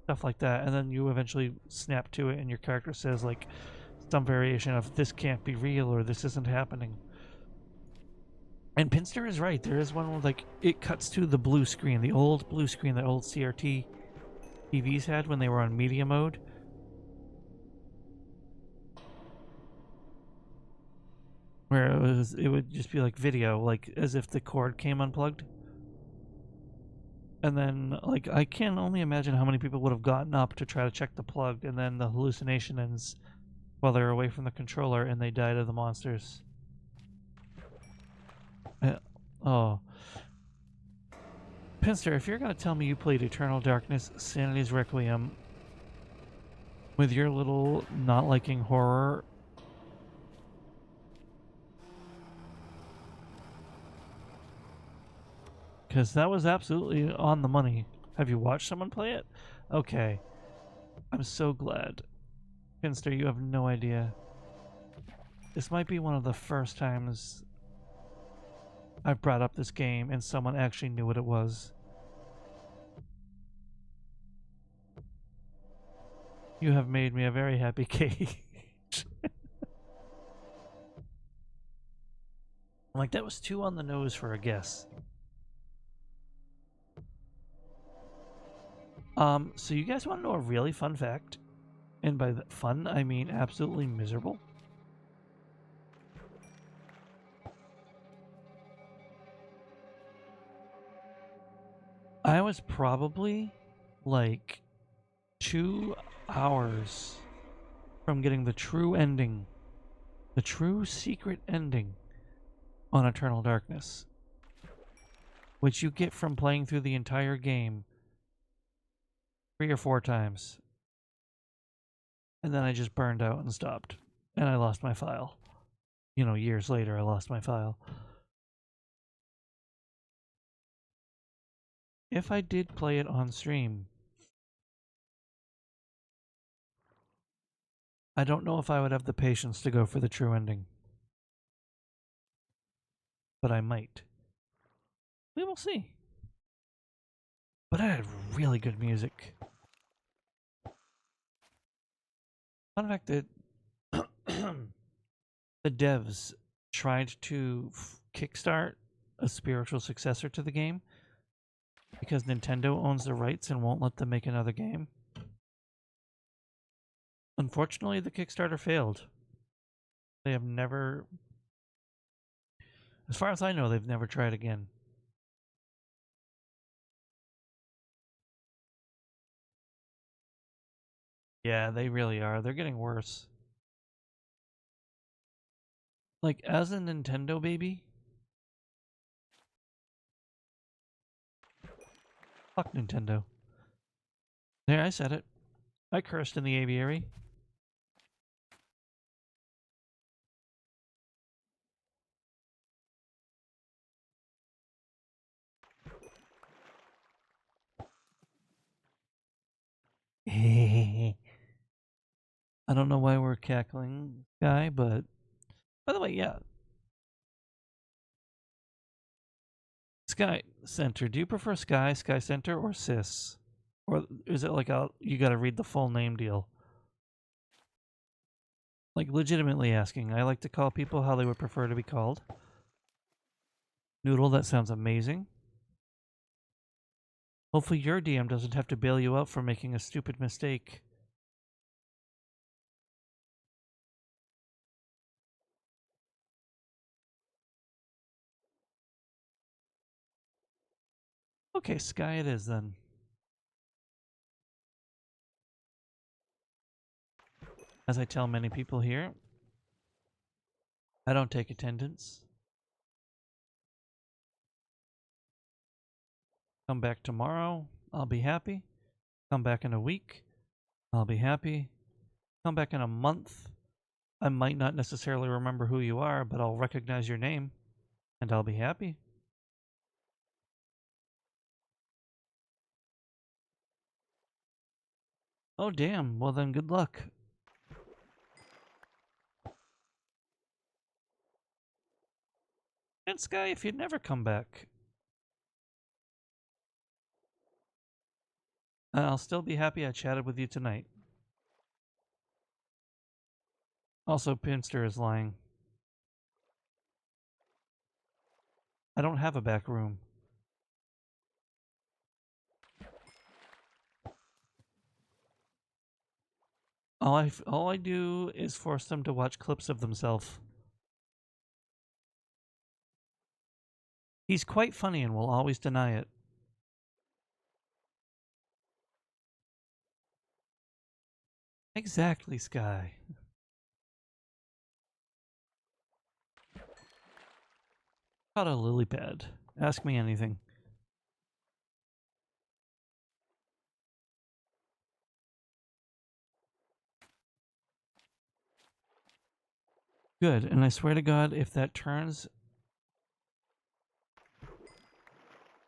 stuff like that. And then you eventually snap to it, and your character says like some variation of "This can't be real" or "This isn't happening." And Pinster is right. There is one where like it cuts to the blue screen, the old blue screen that old CRT TVs had when they were on media mode. Where it would just be like video, like as if the cord came unplugged. And then like I can only imagine how many people would have gotten up to try to check the plug, and then the hallucination ends while they're away from the controller and they die to the monsters. Oh. Pinster, if you're going to tell me you played Eternal Darkness, Sanity's Requiem with your little not liking horror, because that was absolutely on the money. Have you watched someone play it? Okay. I'm so glad. Pinster, you have no idea. This might be one of the first times I've brought up this game and someone actually knew what it was. You have made me a very happy cage. I'm like, that was too on the nose for a guess. So you guys want to know a really fun fact? And by fun, I mean absolutely miserable. I was probably like 2 hours from getting the true ending, the true secret ending on Eternal Darkness, which you get from playing through the entire game 3 or 4 times. And then I just burned out and stopped. And I lost my file. You know, years later, I lost my file. If I did play it on stream, I don't know if I would have the patience to go for the true ending. But I might. We will see. But I had really good music. Fun fact that the devs tried to kickstart a spiritual successor to the game because Nintendo owns the rights and won't let them make another game. Unfortunately, the Kickstarter failed. They have never, as far as I know, they've never tried again. Yeah, they really are. They're getting worse. Like, as a Nintendo baby, fuck Nintendo. There, I said it. I cursed in the aviary. I don't know why we're cackling, guy, but by the way, yeah. Sky Center. Do you prefer Sky Center, or Sis? Or is it like you gotta read the full name deal? Like, legitimately asking. I like to call people how they would prefer to be called. Noodle, that sounds amazing. Hopefully your DM doesn't have to bail you out for making a stupid mistake. Okay, Sky it is then. As I tell many people here, I don't take attendance. Come back tomorrow, I'll be happy. Come back in a week, I'll be happy. Come back in a month, I might not necessarily remember who you are, but I'll recognize your name, and I'll be happy. Oh damn, well then good luck. And Sky, if you'd never come back, I'll still be happy I chatted with you tonight. Also, Pinster is lying. I don't have a back room. All I do is force them to watch clips of themselves. He's quite funny and will always deny it. Exactly, Sky. Caught a lily pad. Ask me anything. Good, and I swear to God, if that turns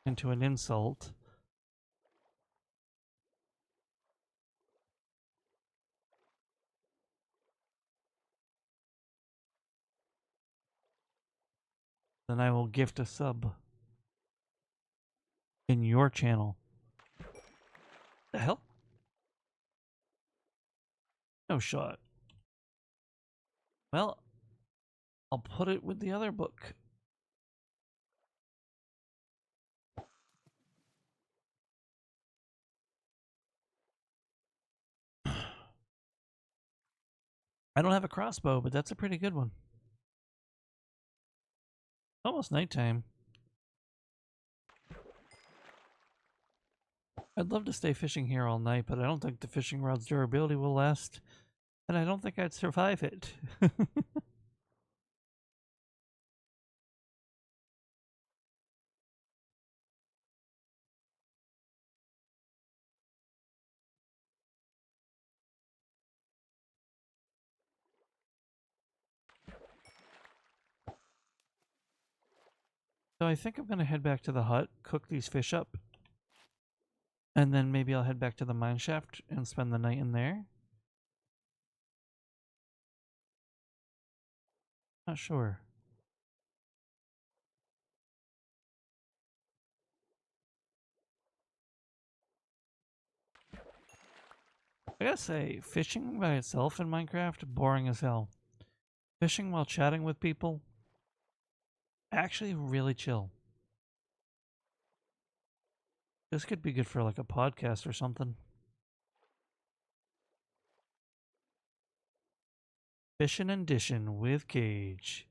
into an insult, then I will gift a sub in your channel. The hell? No shot. Well, I'll put it with the other book. I don't have a crossbow, but that's a pretty good one. Almost nighttime. I'd love to stay fishing here all night, but I don't think the fishing rod's durability will last, and I don't think I'd survive it. So I think I'm going to head back to the hut, cook these fish up, and then maybe I'll head back to the mine shaft and spend the night in there. Not sure. I gotta say, fishing by itself in Minecraft, boring as hell. Fishing while chatting with people, actually really chill. This could be good for like a podcast or something. Fishing and dishing with Cage.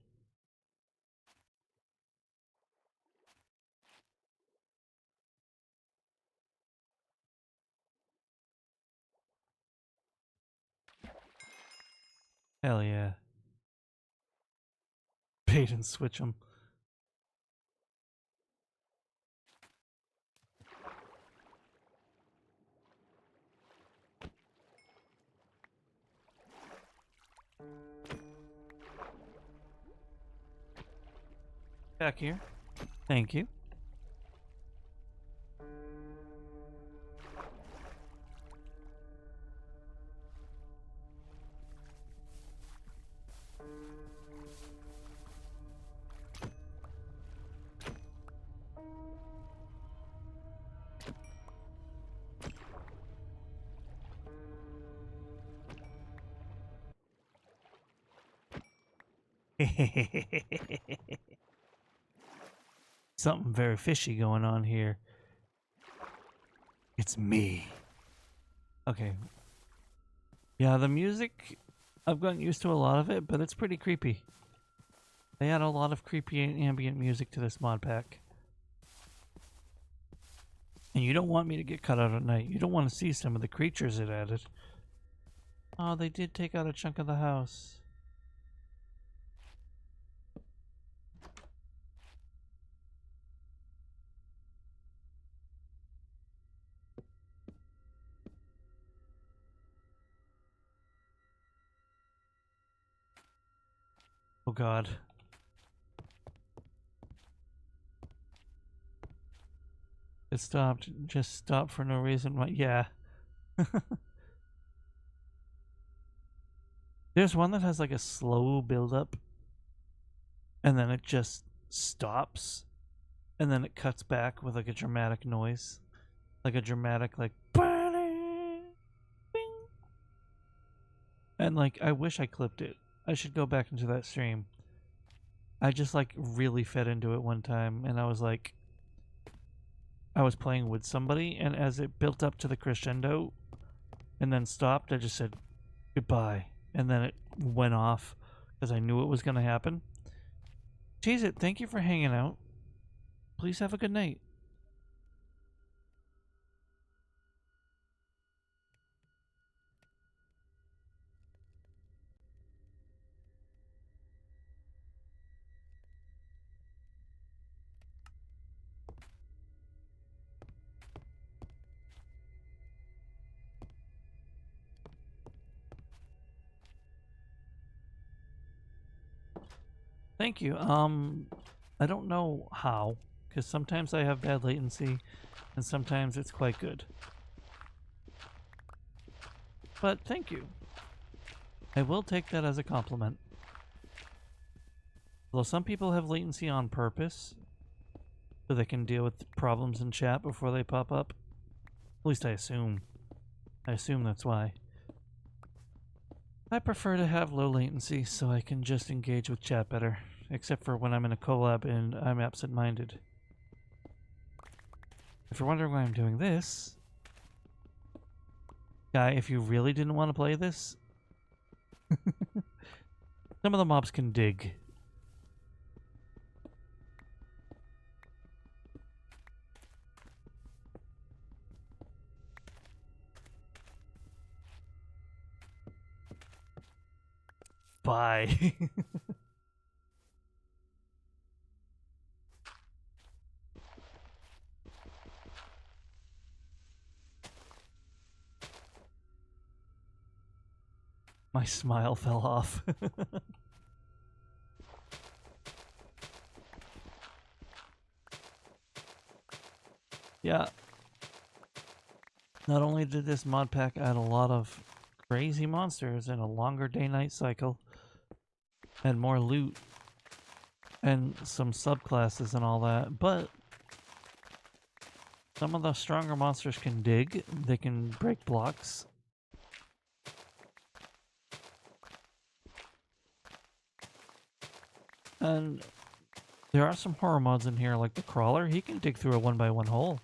Hell yeah. Bait and switch them. Back here. Thank you. Something very fishy going on here. It's me. Okay. Yeah, the music, I've gotten used to a lot of it, but it's pretty creepy. They add a lot of creepy ambient music to this mod pack. And you don't want me to get cut out at night. You don't want to see some of the creatures it added. Oh, they did take out a chunk of the house. Oh god. It stopped. Just stopped for no reason. Yeah. There's one that has like a slow build up and then it just stops and then it cuts back with like a dramatic noise. Like a dramatic like bing. And like I wish I clipped it. I should go back into that stream. I just like really fed into it one time and I was like I was playing with somebody and as it built up to the crescendo and then stopped, I just said goodbye. And then it went off because I knew it was going to happen. Cheese It, thank you for hanging out. Please have a good night. Thank you. I don't know how, because sometimes I have bad latency, and sometimes it's quite good. But thank you. I will take that as a compliment. Although some people have latency on purpose, so they can deal with problems in chat before they pop up. At least I assume. I assume that's why. I prefer to have low latency so I can just engage with chat better. Except for when I'm in a collab and I'm absent-minded. If you're wondering why I'm doing this... Guy, if you really didn't want to play this... some of the mobs can dig. Bye. My smile fell off. Yeah. Not only did this mod pack add a lot of crazy monsters and a longer day-night cycle, and more loot, and some subclasses and all that, but some of the stronger monsters can dig, they can break blocks. And there are some horror mods in here, like the Crawler. He can dig through a 1x1 hole.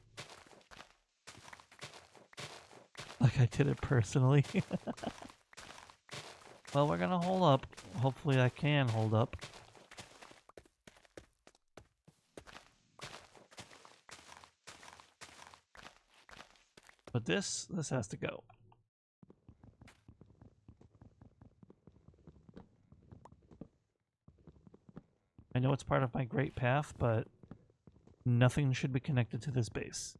Like I did it personally. Well, we're gonna hold up. Hopefully I can hold up. But this has to go. I know it's part of my great path, but nothing should be connected to this base.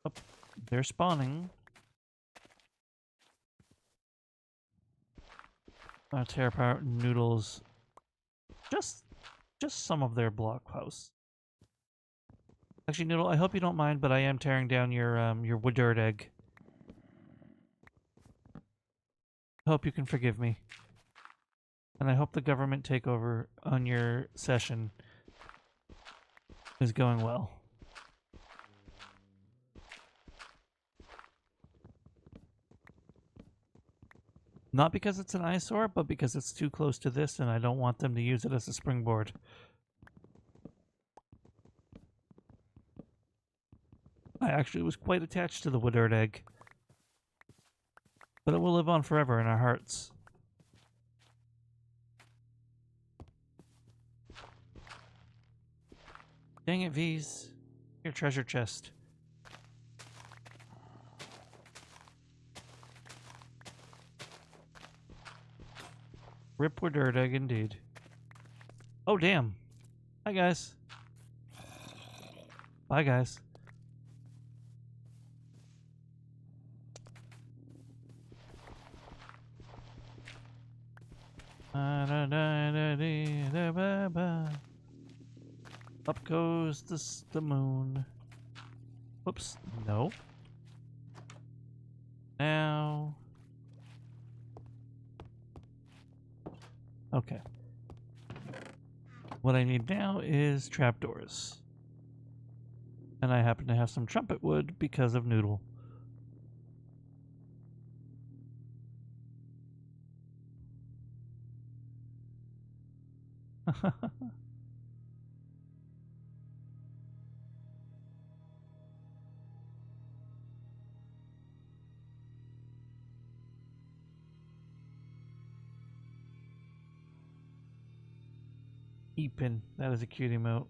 Oh, they're spawning. Tear apart noodles. Just some of their blockhouse. Actually, Noodle, I hope you don't mind, but I am tearing down your wood dirt egg. I hope you can forgive me. And I hope the government takeover on your session is going well. Not because it's an eyesore, but because it's too close to this and I don't want them to use it as a springboard. actually was quite attached to the Woodard egg. But it will live on forever in our hearts. Dang it, V's. Your treasure chest. Rip Woodard egg indeed. Oh, damn. Hi, guys. Bye, guys. Up goes the moon. Whoops. No. Now. Okay. What I need now is trapdoors. And I happen to have some trumpet wood because of Noodle. Eepin. That is a cute emote.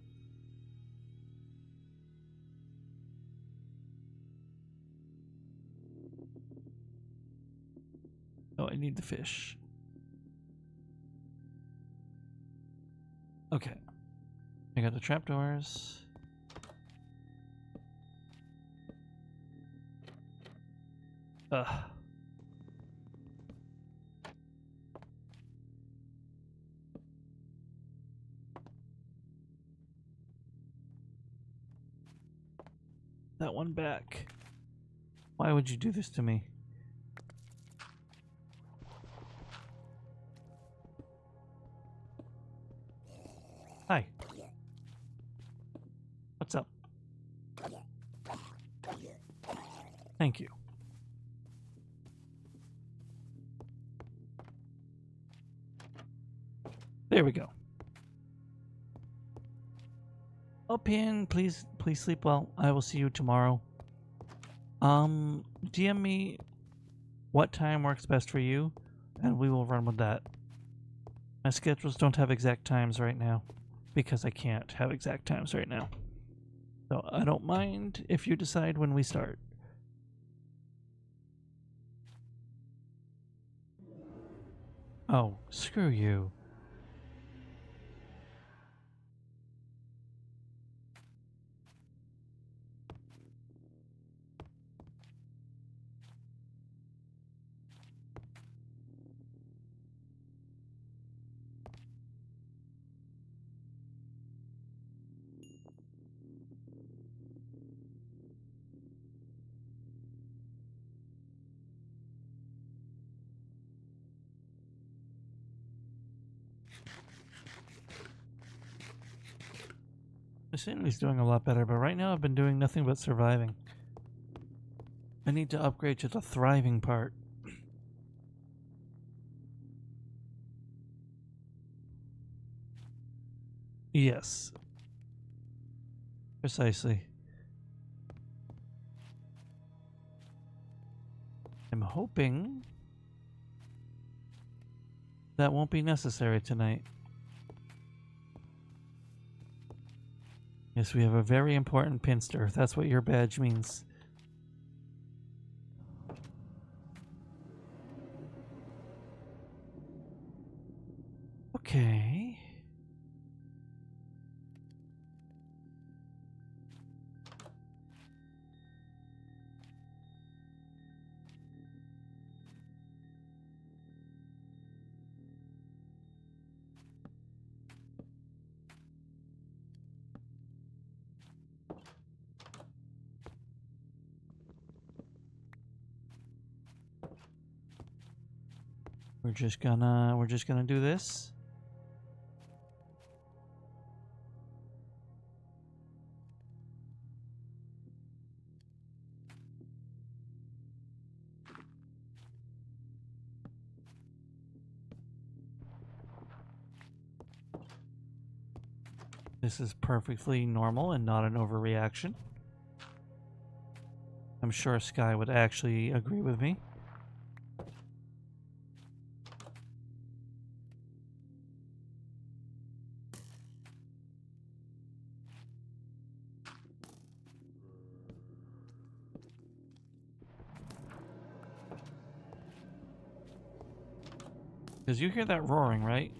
Oh, I need the fish. Okay. I got the trapdoors. Ugh. That one back. Why would you do this to me? Hi. What's up? Thank you. There we go. Pin, please sleep well. I will see you tomorrow. DM me what time works best for you, and we will run with that. My schedules don't have exact times right now, because I can't have exact times right now. So I don't mind if you decide when we start. Oh, screw you. My sanity's doing a lot better, but right now I've been doing nothing but surviving. I need to upgrade to the thriving part. Yes. Precisely. I'm hoping that won't be necessary tonight. Yes, we have a very important pinster. That's what your badge means. Okay. We're just gonna do this. This is perfectly normal and not an overreaction. I'm sure Sky would actually agree with me. Because you hear that roaring, right?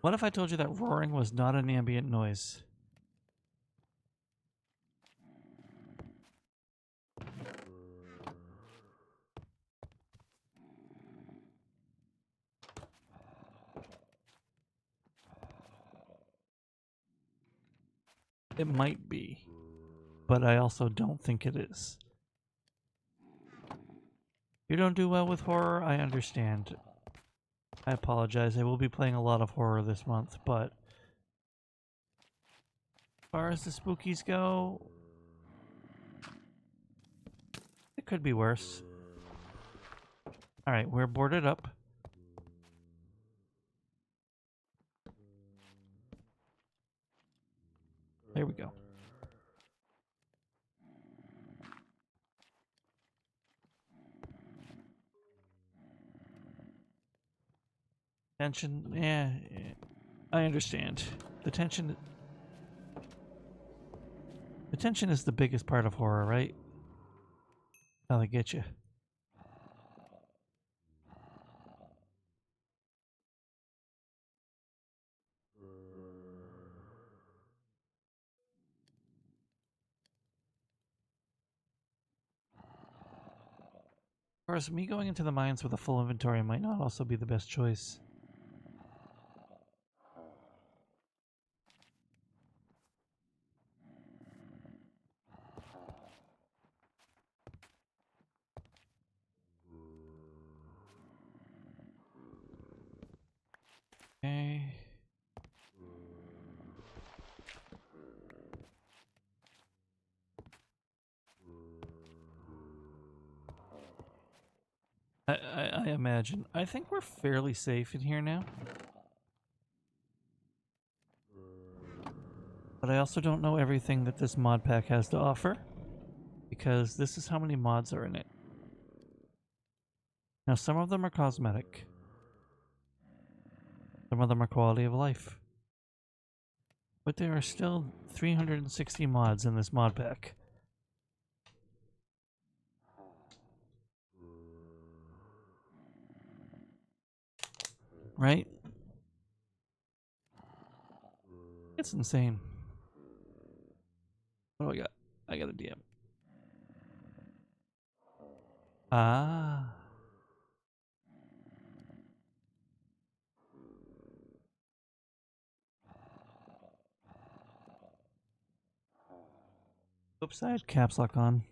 What if I told you that roaring was not an ambient noise? It might be, but I also don't think it is. You don't do well with horror, I understand. I apologize. I will be playing a lot of horror this month, but as far as the spookies go, it could be worse. Alright, we're boarded up. There we go. Tension, yeah, I understand. The tension is the biggest part of horror, right? How they get you. Of course, me going into the mines with a full inventory might not also be the best choice. Okay. I imagine. I think we're fairly safe in here now. But I also don't know everything that this mod pack has to offer, because this is how many mods are in it. Now, some of them are cosmetic. Some of them are quality of life. But there are still 360 mods in this mod pack. Right? It's insane. What do I got? I got a DM. Ah. Oops, I had caps lock on.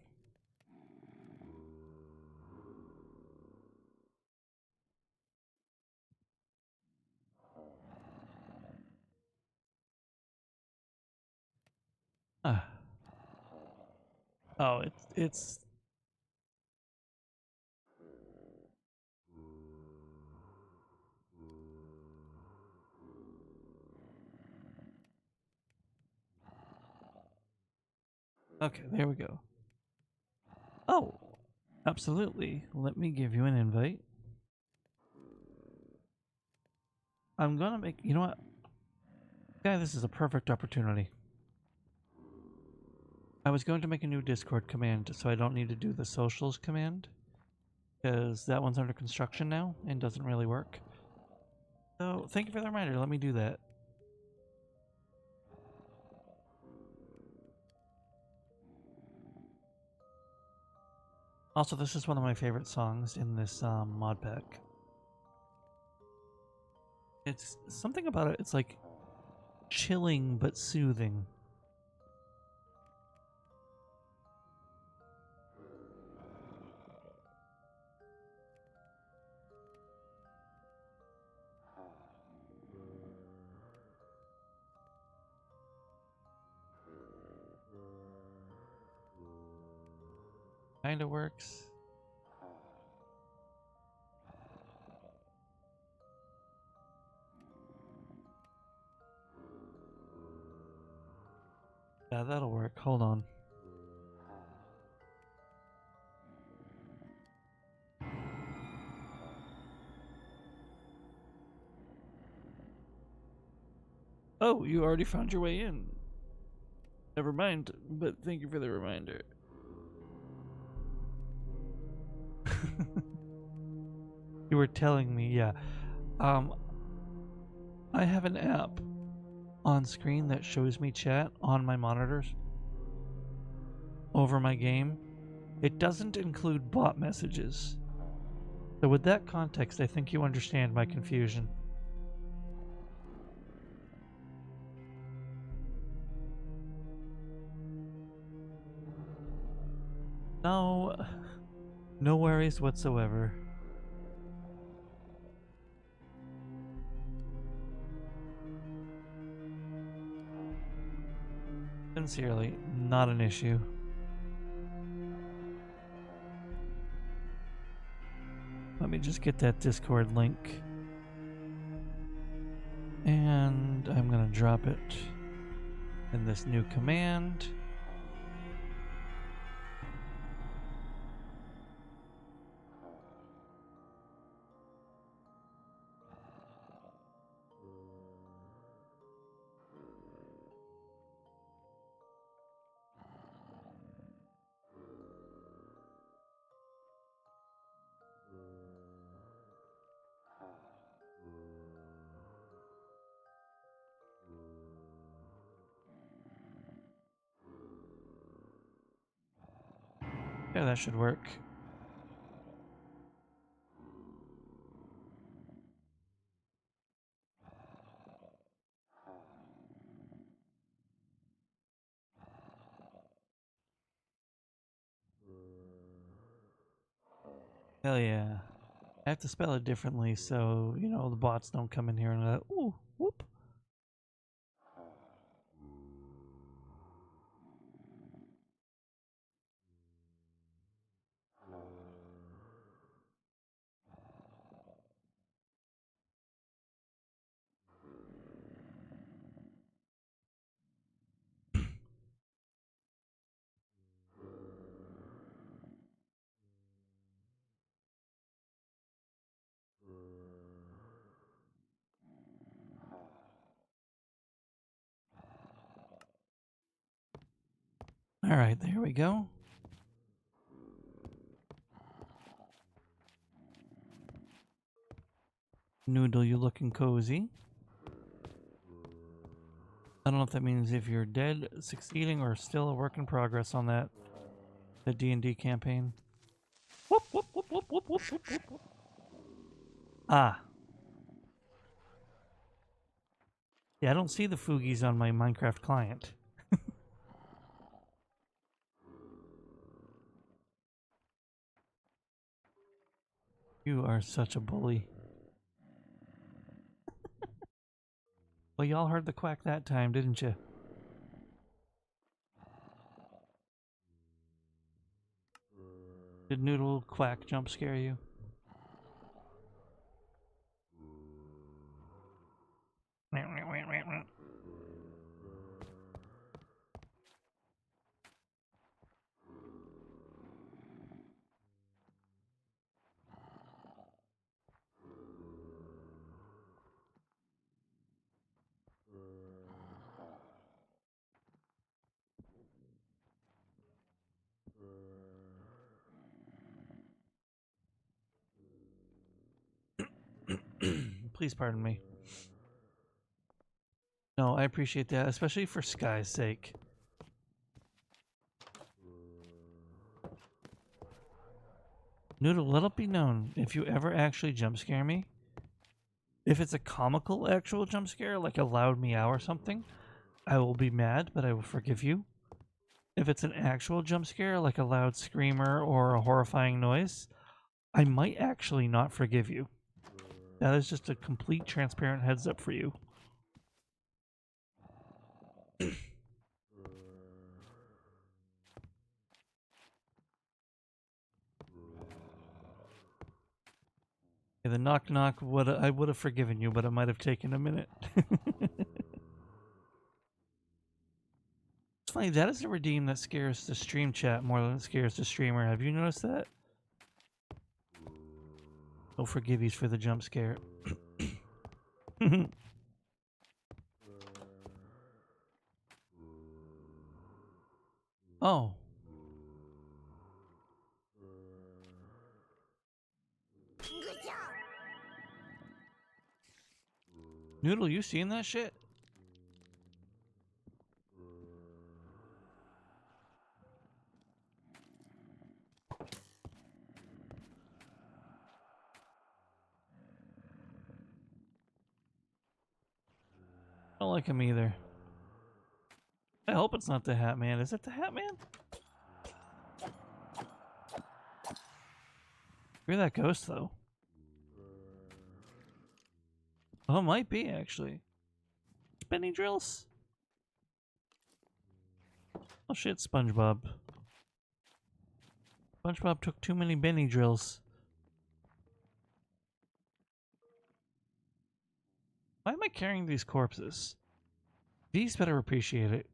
Ah. Oh, it's okay, there we go. Oh, absolutely. Let me give you an invite. I'm gonna make, you know what? Guy, this is a perfect opportunity. I was going to make a new Discord command so I don't need to do the socials command, because that one's under construction now and doesn't really work. So thank you for the reminder. Let me do that. Also, this is one of my favorite songs in this mod pack. It's something about it. It's like chilling but soothing. Kinda works. Yeah, that'll work. Hold on. Oh, you already found your way in. Never mind, but thank you for the reminder. You were telling me, yeah. Um, I have an app on screen that shows me chat on my monitors over my game. It doesn't include bot messages. So with that context, I think you understand my confusion. No, no worries whatsoever. Sincerely, not an issue. Let me just get that Discord link. And I'm gonna drop it in this new command. Yeah, that should work. Hell yeah. I have to spell it differently so, you know, the bots don't come in here and ooh, whoop. Alright, there we go. Noodle, you looking cozy? I don't know if that means if you're dead, succeeding, or still a work in progress on that the D&D campaign. Whoop, whoop, whoop, whoop, whoop, whoop, whoop, whoop, whoop. Ah. Yeah, I don't see the Foogies on my Minecraft client. You are such a bully. Well, y'all heard the quack that time, didn't you? Did Noodle quack jump scare you? Please pardon me. No, I appreciate that, especially for Sky's sake. Noodle, let it be known, if you ever actually jump scare me, if it's a comical actual jump scare, like a loud meow or something, I will be mad, but I will forgive you. If it's an actual jump scare, like a loud screamer or a horrifying noise, I might actually not forgive you. That is just a complete transparent heads up for you. Yeah, the knock knock I would have forgiven you, but it might have taken a minute. It's funny, that is a redeem that scares the stream chat more than it scares the streamer. Have you noticed that? No forgivies for the jump scare. Oh. Noodle, you seen that shit? I don't like him either. I hope it's not the Hat Man. Is it the Hat Man? You're that ghost, though. Oh, it might be, actually. Benny drills? Oh shit, SpongeBob. SpongeBob took too many Benny drills. Why am I carrying these corpses? These better appreciate it.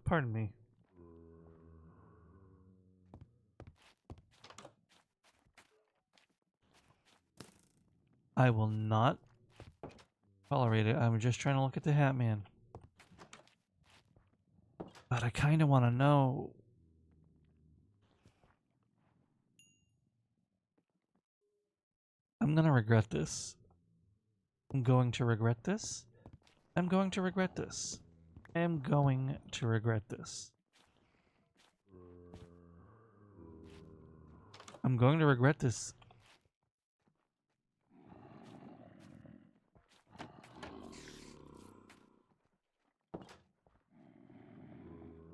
Pardon me. I will not tolerate it. I'm just trying to look at the Hat Man. But I kind of want to know. I'm going to regret this. I'm going to regret this. I'm going to regret this. I am going to regret this. I'm going to regret this.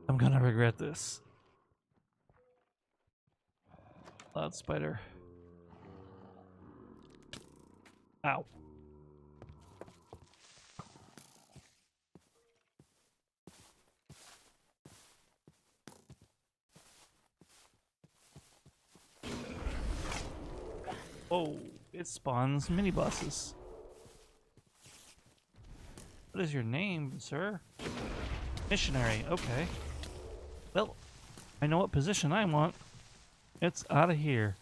I'm gonna regret this. Loud spider. Ow. Oh, it spawns mini bosses. What is your name, sir? Missionary, okay. Well, I know what position I want. It's out of here.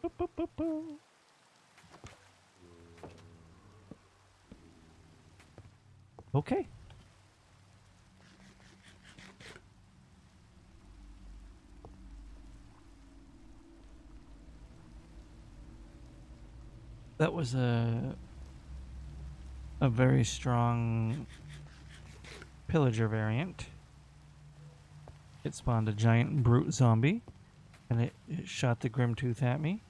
Boop, boop, boop, boop. Okay. That was a very strong pillager variant. It spawned a giant brute zombie, and it shot the Grimtooth at me.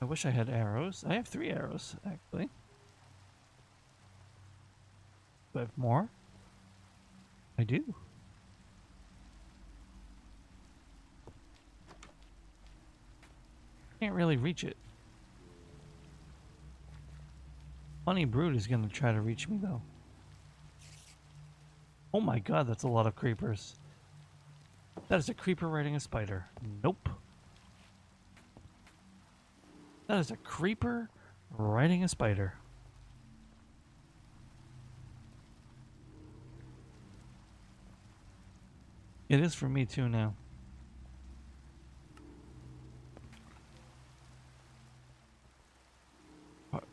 I wish I had arrows. I have 3 arrows, actually. Do I have more? I do. Can't really reach it. Funny Brood is gonna try to reach me though. Oh my god, that's a lot of creepers. That is a creeper riding a spider. Nope. That is a creeper riding a spider. It is for me too now.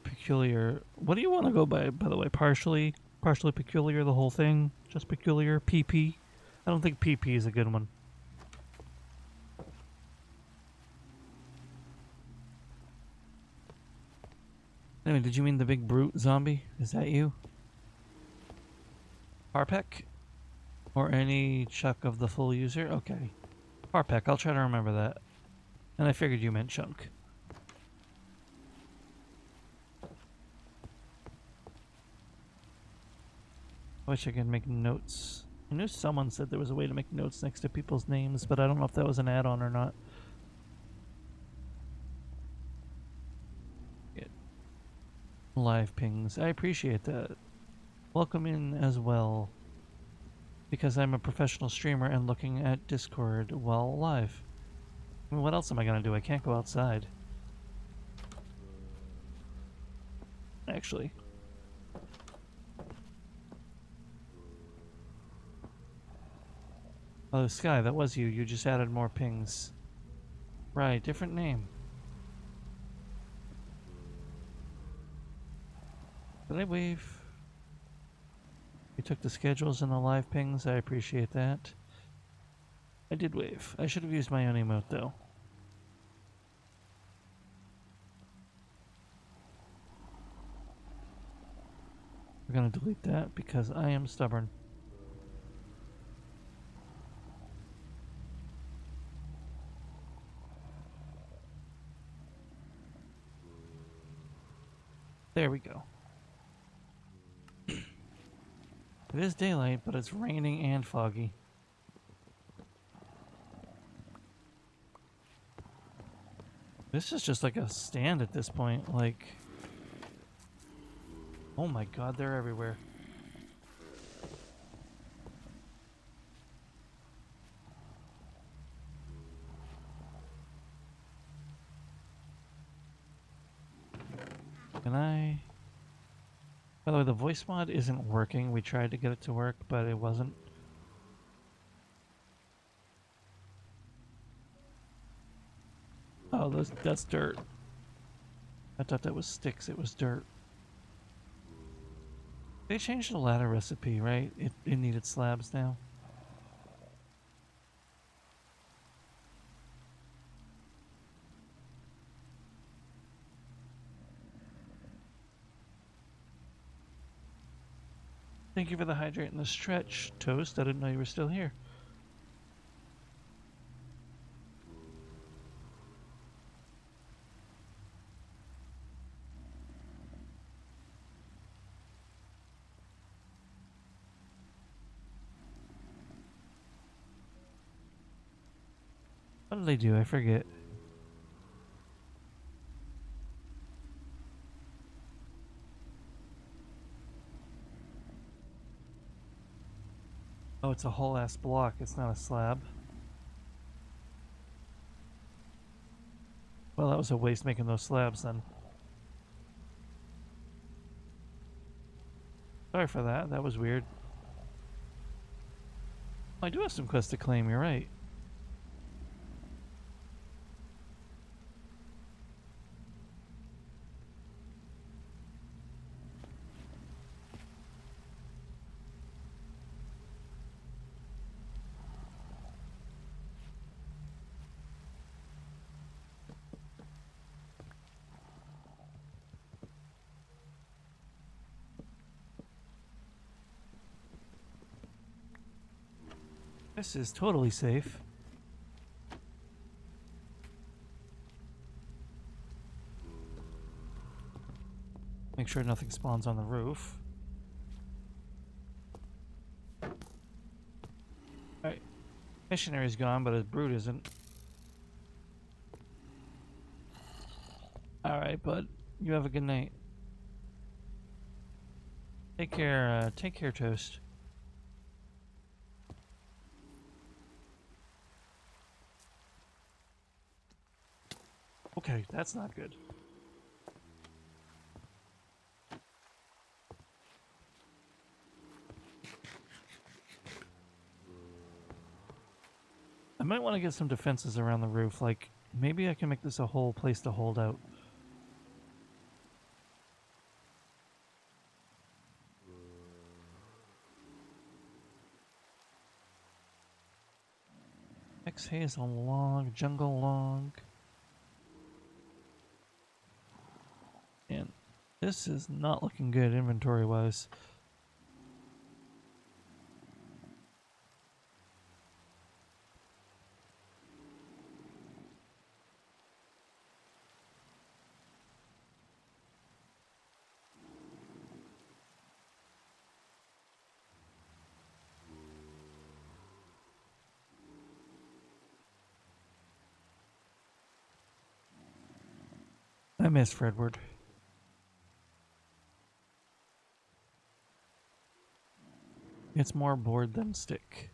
Peculiar. What do you want to go by the way? Partially peculiar, the whole thing? Just peculiar? PP? I don't think PP is a good one. Anyway, did you mean the big brute zombie? Is that you? Harpek? Or any Chuck of the full user? Okay. Harpek, I'll try to remember that. And I figured you meant Chunk. I wish I could make notes. I knew someone said there was a way to make notes next to people's names, but I don't know if that was an add-on or not. live pings. I appreciate that. Welcome in as well. Because I'm a professional streamer and looking at Discord while live. I mean, what else am I gonna do? I can't go outside. Actually. Oh, Sky, that was you. You just added more pings. Right, different name. Did I wave? You took the schedules and the live pings. I appreciate that. I did wave. I should have used my own emote, though. We're gonna delete that because I am stubborn. There we go. It is daylight, but it's raining and foggy. This is just like a stand at this point, like... Oh my god, they're everywhere. Can I... By the way, the voice mod isn't working. We tried to get it to work, but it wasn't. Oh, that's dirt. I thought that was sticks. It was dirt. They changed the ladder recipe, right? It needed slabs now. Thank you for the hydrate and the stretch, Toast. I didn't know you were still here. What did they do? I forget. Oh, it's a whole ass block. It's not a slab. Well, that was a waste making those slabs then. Sorry for that. That was weird. I do have some quests to claim. You're right. This is totally safe. Make sure nothing spawns on the roof. Alright. Missionary's gone, but his brood isn't. Alright, bud. You have a good night. Take care, Toast. Okay, that's not good. I might want to get some defenses around the roof, like maybe I can make this a whole place to hold out. X hazel log, jungle log. And this is not looking good inventory wise. I miss Fredward. It's more board than stick.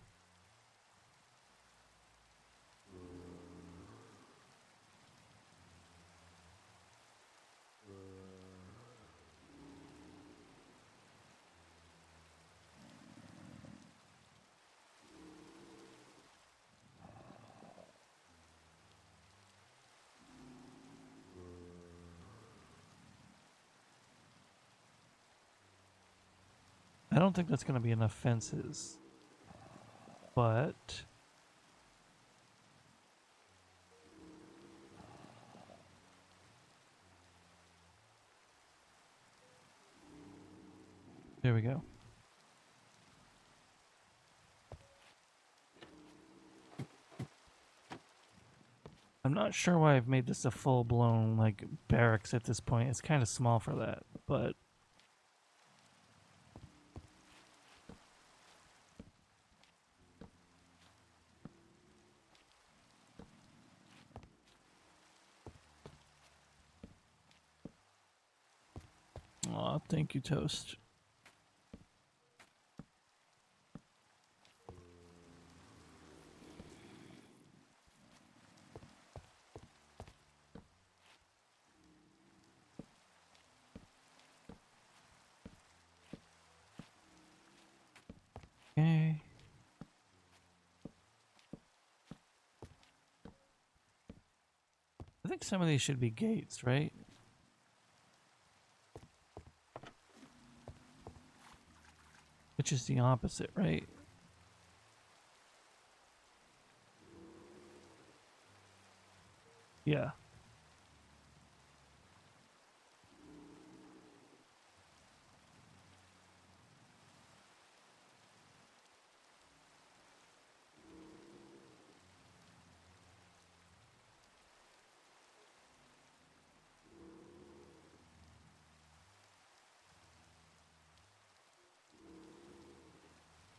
I don't think that's going to be enough fences, but there we go. I'm not sure why I've made this a full-blown like barracks at this point. It's kind of small for that, but aw, thank you, Toast. Okay. I think some of these should be gates, right? Which is the opposite, right? Yeah.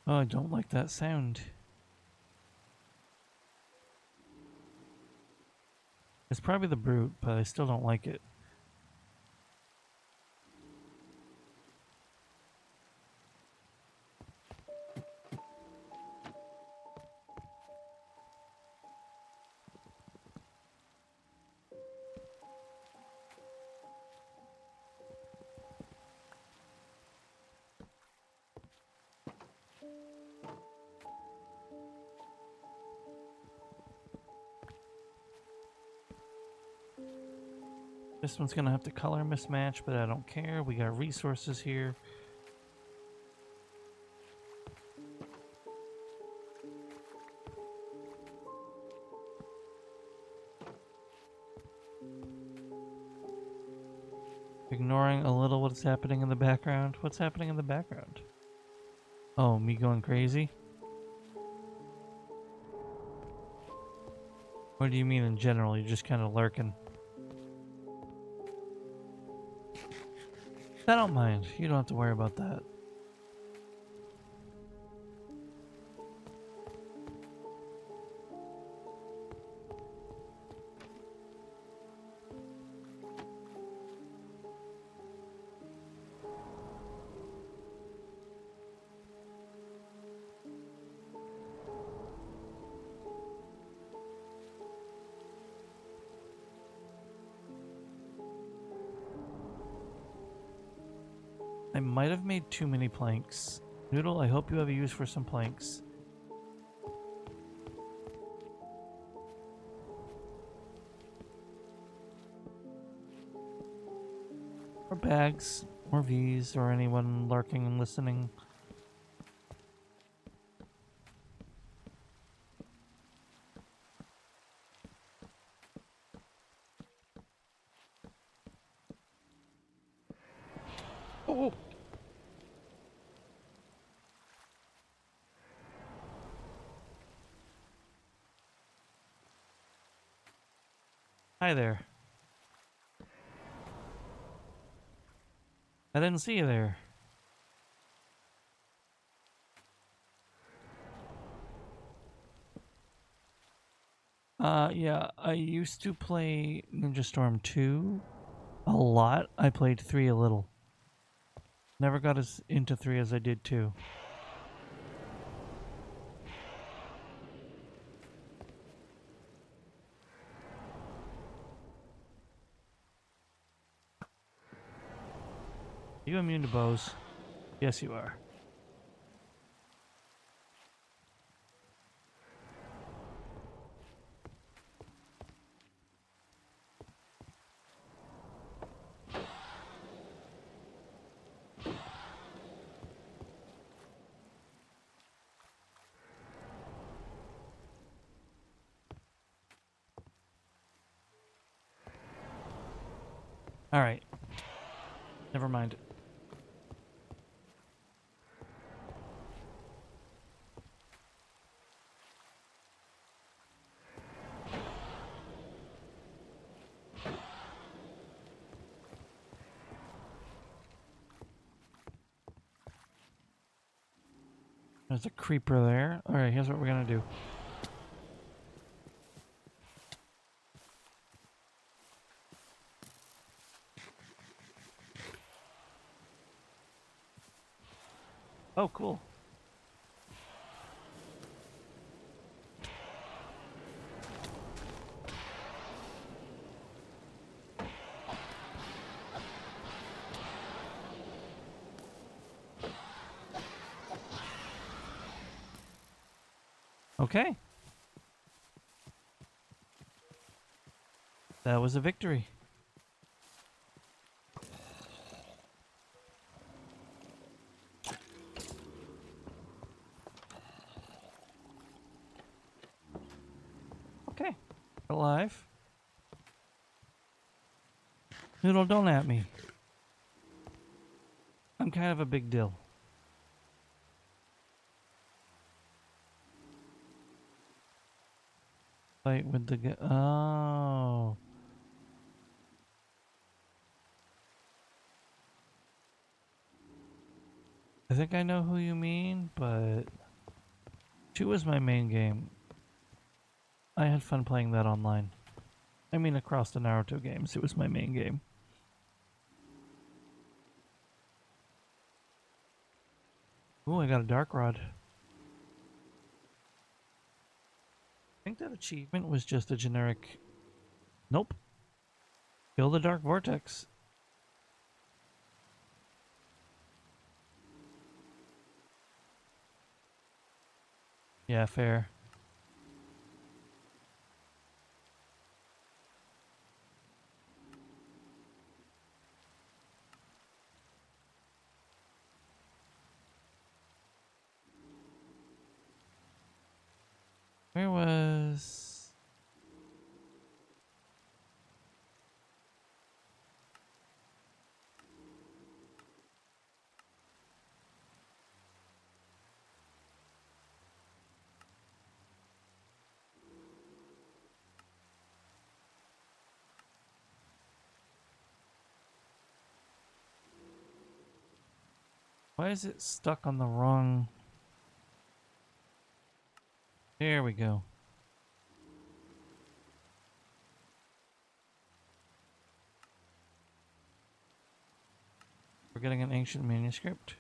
Oh, I don't like that sound. It's probably the brute, but I still don't like it. This one's gonna have to color mismatch, but I don't care. We got resources here. Ignoring a little what's happening in the background. What's happening in the background? Oh, me going crazy? What do you mean in general? You're just kind of lurking. I don't mind. You don't have to worry about that. I might have made too many planks. Noodle, I hope you have a use for some planks. Or bags, or V's, or anyone lurking and listening. Oh! Hi there. I didn't see you there. Yeah, I used to play Ninja Storm 2 a lot. I played 3 a little. Never got as into 3 as I did 2. you immune to bows? Yes, you are. All right. Never mind. There's a creeper there. All right, here's what we're gonna do. Oh, cool. Okay. That was a victory. Okay. Alive. Noodle, don't at me. I'm kind of a big deal. Fight with the guy. Oh. I think I know who you mean, but 2 was my main game. I had fun playing that online. I mean, across the Naruto games, it was my main game. Ooh, I got a dark rod. I think that achievement was just a generic... Nope. Kill the dark vortex. Yeah, fair. Where was... Why is it stuck on the wrong... There we go. We're getting an ancient manuscript.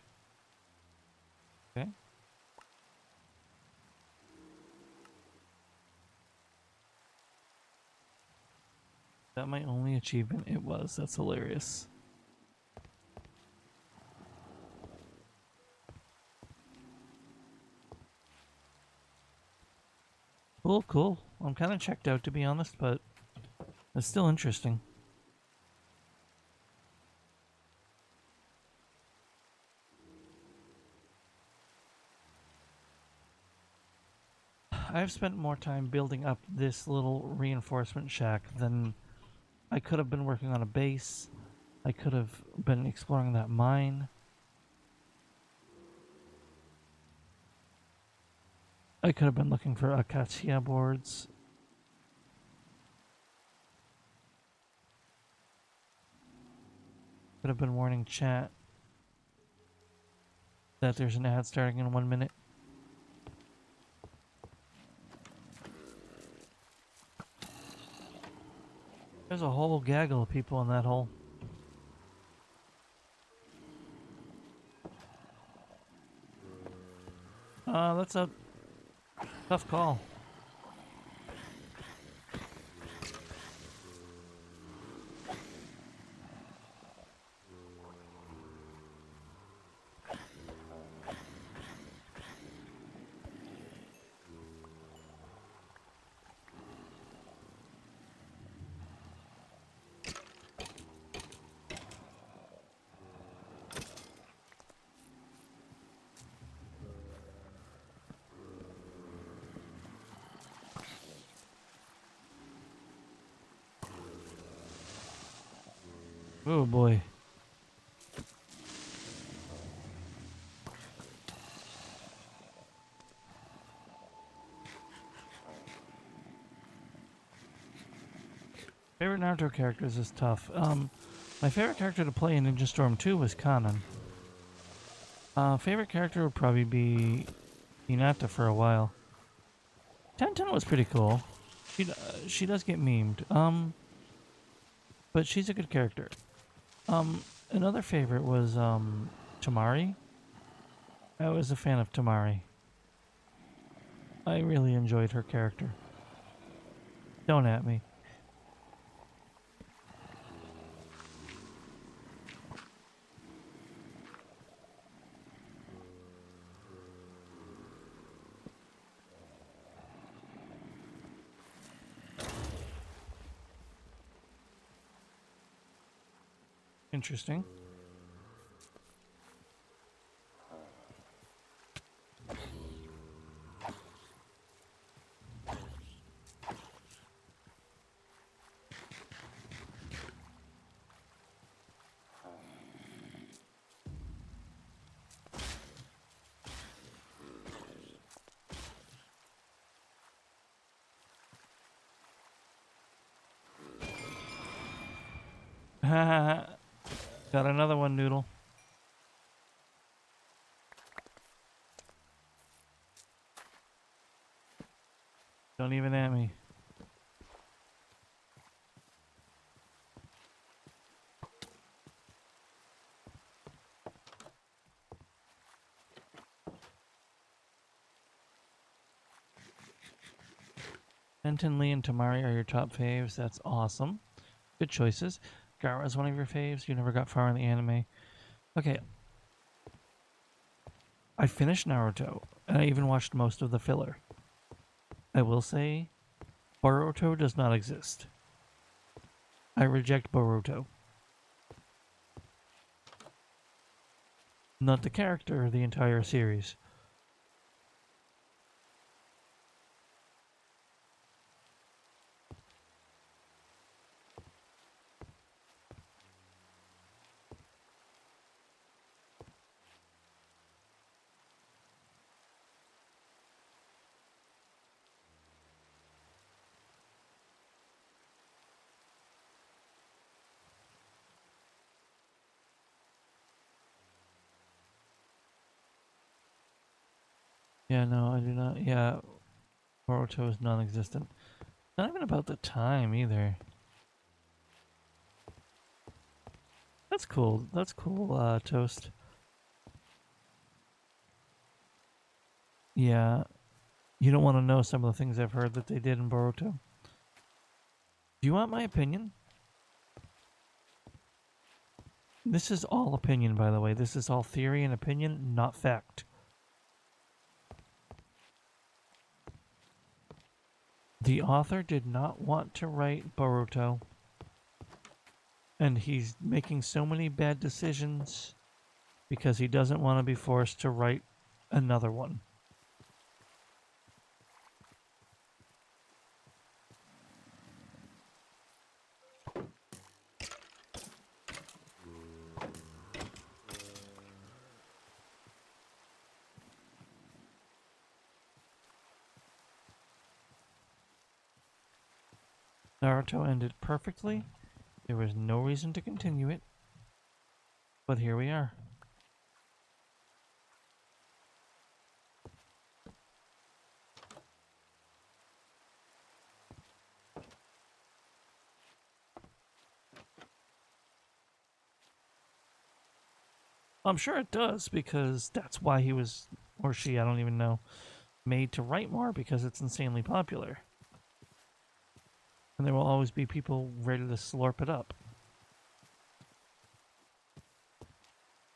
Okay. That my only achievement? It was. That's hilarious. Cool, cool. I'm kind of checked out, to be honest, but it's still interesting. I've spent more time building up this little reinforcement shack than I could have been working on a base. I could have been exploring that mine. I could have been looking for acacia boards. Could have been warning chat that there's an ad starting in 1 minute. There's a whole gaggle of people in that hole. That's a tough call. Oh boy. Favorite Naruto characters is tough. My favorite character to play in Ninja Storm 2 was Kanan. Favorite character would probably be Hinata for a while. Tenten was pretty cool. She does get memed. But she's a good character. Another favorite was Tamari. I was a fan of Tamari. I really enjoyed her character. Don't at me. Interesting. Got another one, Noodle. Don't even at me. Fenton, Lee, and Tamari are your top faves. That's awesome. Good choices. Gaara's one of your faves. You never got far in the anime. Okay. I finished Naruto, and I even watched most of the filler. I will say, Boruto does not exist. I reject Boruto. Not the character, the entire series. Yeah, no, I do not. Yeah, Boruto is non-existent. Not even about the time either. That's cool. That's cool, Toast. Yeah, you don't want to know some of the things I've heard that they did in Boruto. Do you want my opinion? This is all opinion, by the way. This is all theory and opinion, not fact. The author did not want to write Boruto, and he's making so many bad decisions because he doesn't want to be forced to write another one. Naruto ended perfectly. There was no reason to continue it. But here we are. I'm sure it does, because that's why he was, or she, I don't even know, made to write more, because it's insanely popular. And there will always be people ready to slurp it up.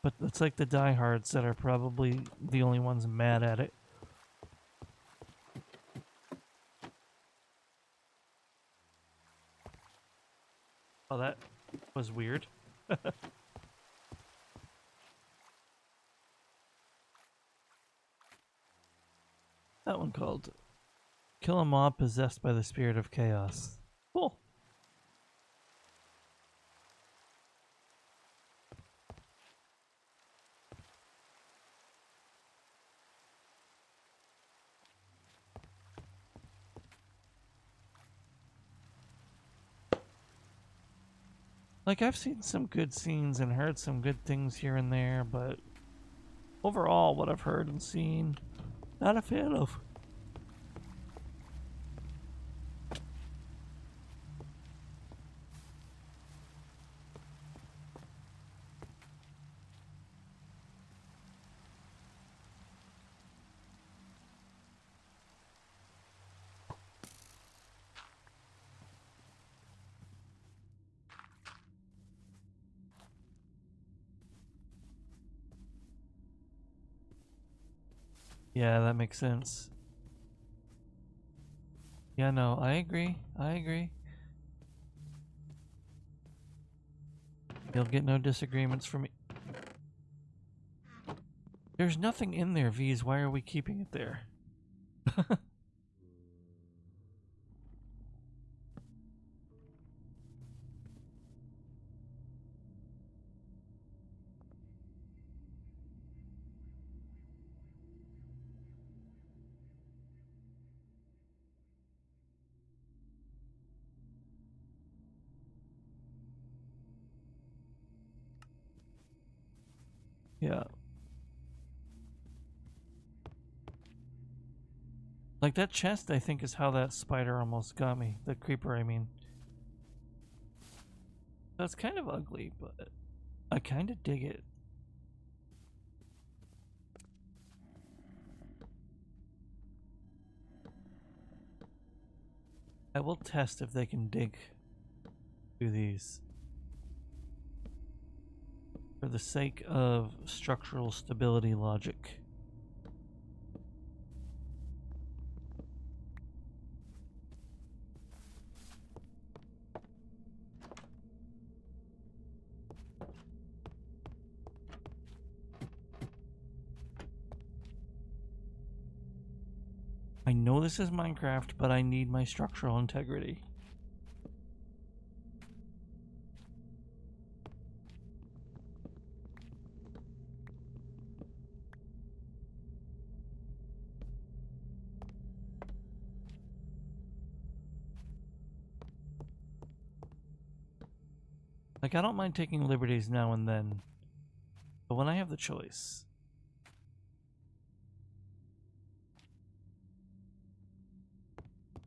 But it's like the diehards that are probably the only ones mad at it. Oh, that was weird. That one called Kill a Mob Possessed by the Spirit of Chaos. Cool. Like, I've seen some good scenes and heard some good things here and there, but overall, what I've heard and seen, not a fan of. Yeah, that makes sense. Yeah, no, I agree. I agree. You'll get no disagreements from me. There's nothing in there, V's. Why are we keeping it there? Yeah. Like, that chest, I think, is how that spider almost got me. The creeper, I mean. That's kind of ugly, but I kind of dig it. I will test if they can dig through these. For the sake of structural stability logic. I know this is Minecraft, but I need my structural integrity. Like, I don't mind taking liberties now and then, but when I have the choice.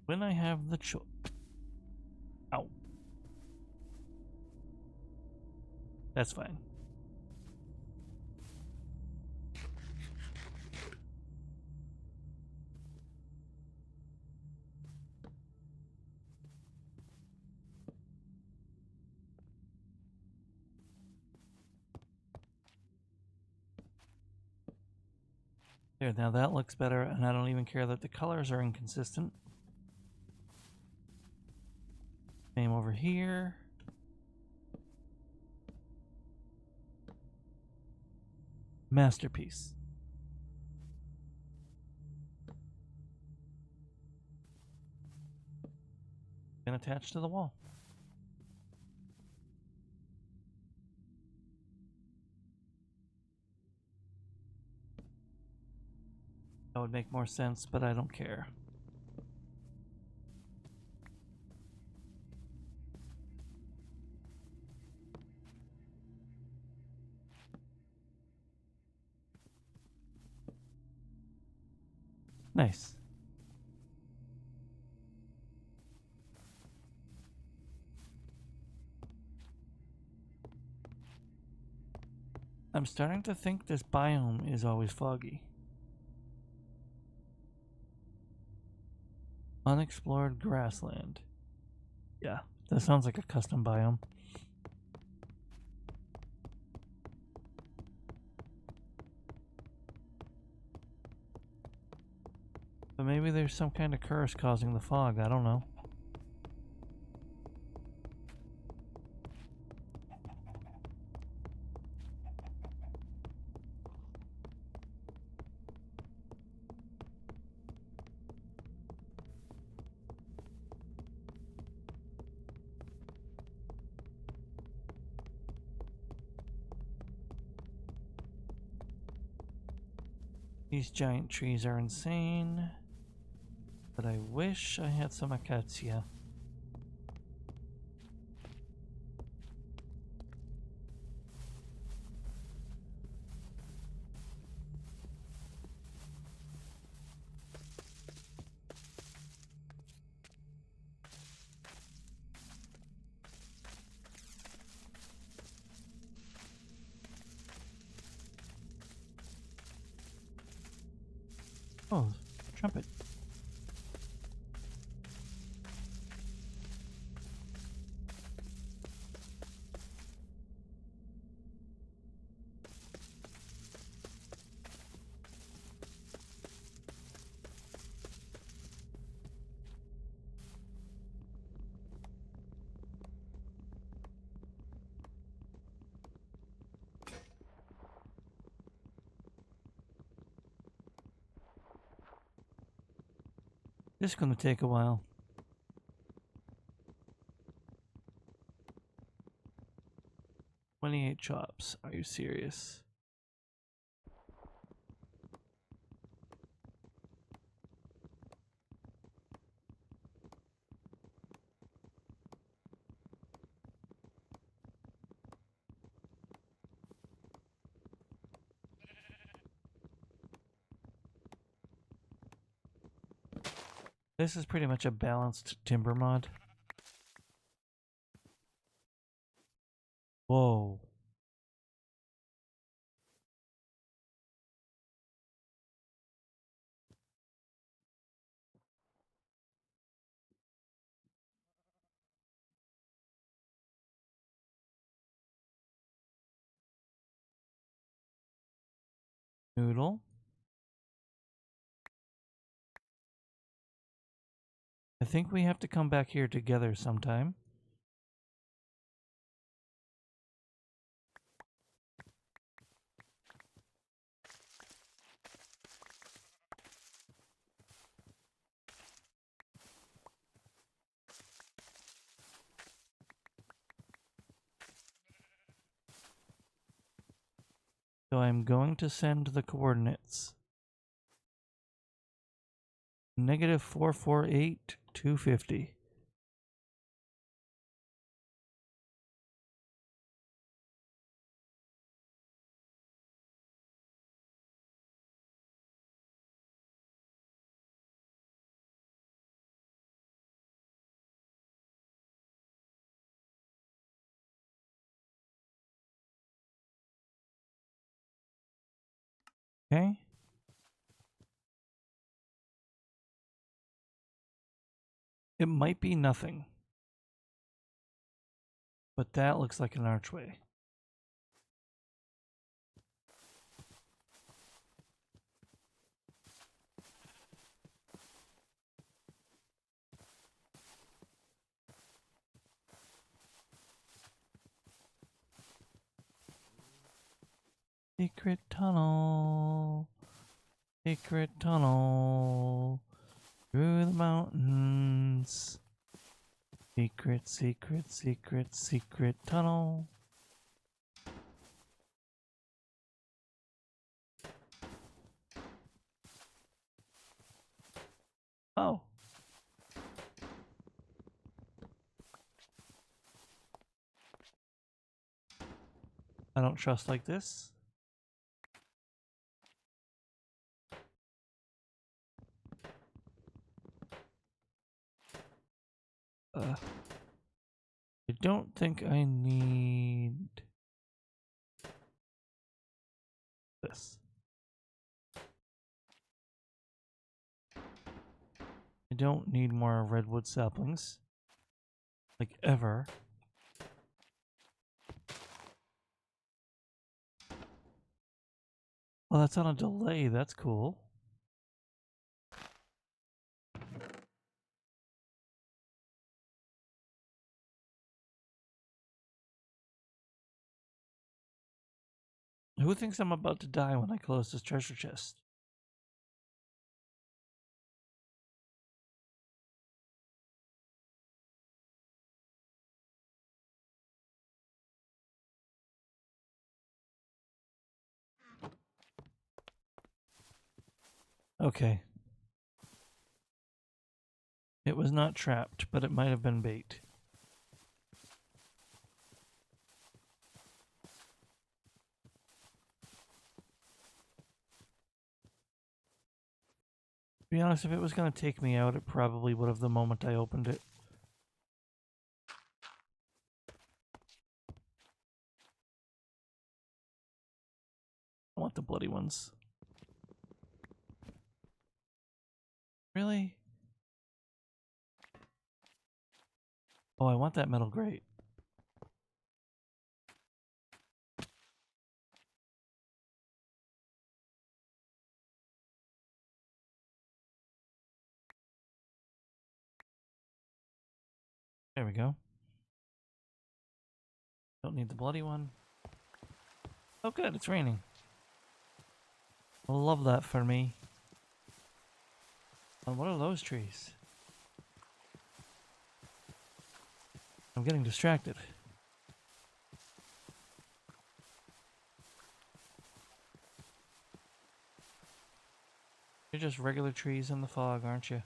When I have the choice. Ow. That's fine. There, now that looks better, and I don't even care that the colors are inconsistent. Same over here. Masterpiece. Been attached to the wall. That would make more sense, but I don't care. Nice. I'm starting to think this biome is always foggy. Unexplored grassland. Yeah, that sounds like a custom biome. But maybe there's some kind of curse causing the fog, I don't know. These giant trees are insane. But I wish I had some acacia. Oh, trumpet. This is gonna take a while. $28 chops. Are you serious? This is pretty much a balanced timber mod. Whoa. Noodle. I think we have to come back here together sometime. So I'm going to send the coordinates. -448, 250. Okay. It might be nothing. But that looks like an archway. Secret tunnel. Secret tunnel. Through the mountains. Secret, secret, secret, secret tunnel. Oh. I don't trust like this. I don't think I need this. I don't need more redwood saplings. Like ever. Well, that's on a delay. That's cool. Who thinks I'm about to die when I close this treasure chest? Okay. It was not trapped, but it might have been bait. To be honest, if it was going to take me out, it probably would have the moment I opened it. I want the bloody ones. Really? Oh, I want that metal grate. There we go. Don't need the bloody one. Oh good, it's raining. I love that for me. And what are those trees? I'm getting distracted. You're just regular trees in the fog, aren't you?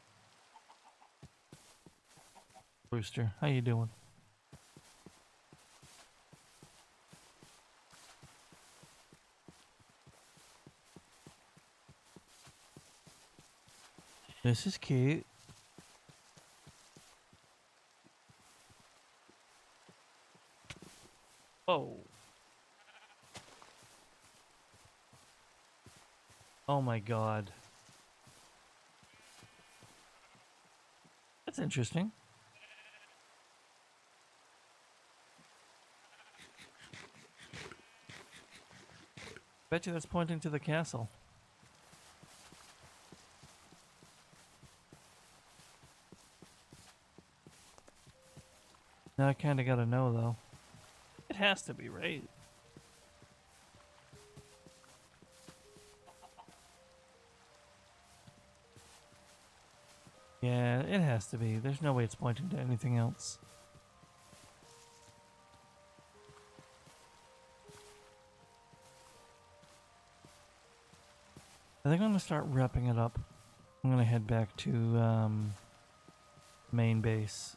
Rooster, how you doing? This is cute. Oh. Oh my god. That's interesting. Bet you that's pointing to the castle. Now I kinda gotta know though. It has to be, right? Yeah, it has to be. There's no way it's pointing to anything else. I think I'm gonna start wrapping it up. I'm gonna head back to main base.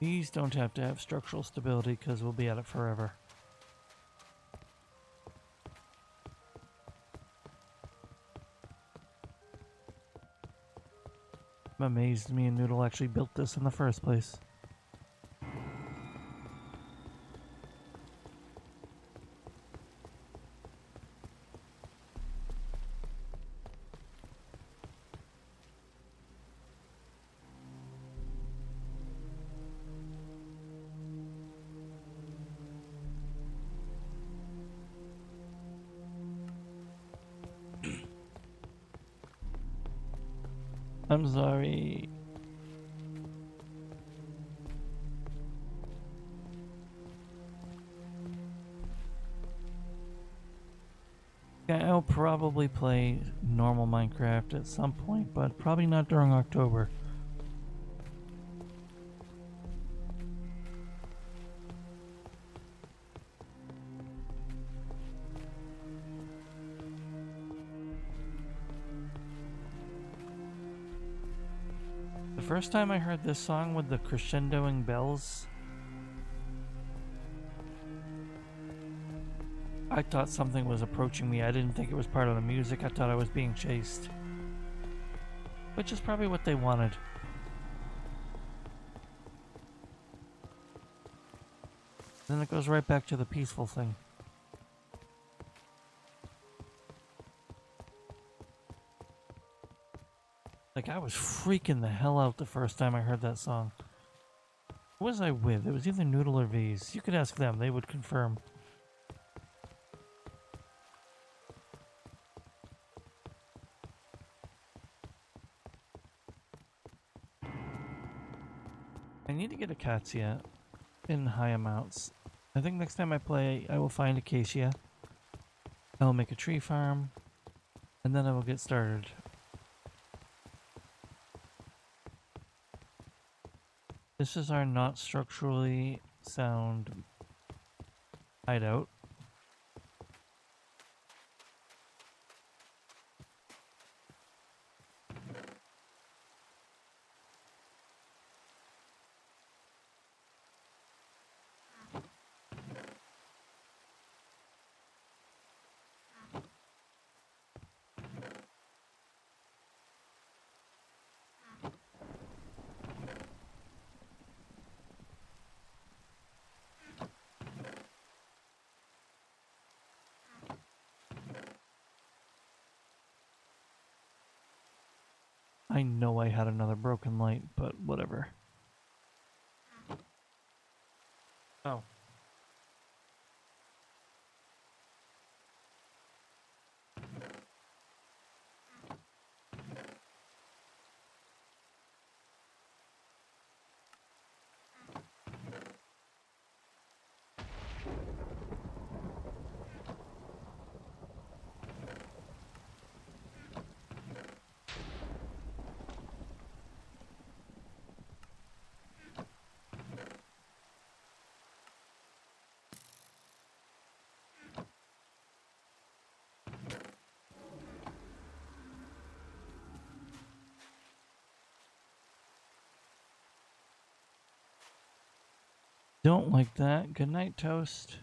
These don't have to have structural stability because we'll be at it forever. I'm amazed me and Noodle actually built this in the first place. I'm sorry. Yeah, I'll probably play normal Minecraft at some point, but probably not during October. The first time I heard this song with the crescendoing bells, I thought something was approaching me. I didn't think it was part of the music. I thought I was being chased. Which is probably what they wanted. Then it goes right back to the peaceful thing. Like, I was freaking the hell out the first time I heard that song. Who was I with? It was either Noodle or V's. You could ask them, they would confirm. I need to get acacia in high amounts. I think next time I play, I will find acacia. I will make a tree farm, and then I will get started. This is our not structurally sound hideout. I know I had another broken light, but whatever. Oh. Don't like that. Good night, Toast.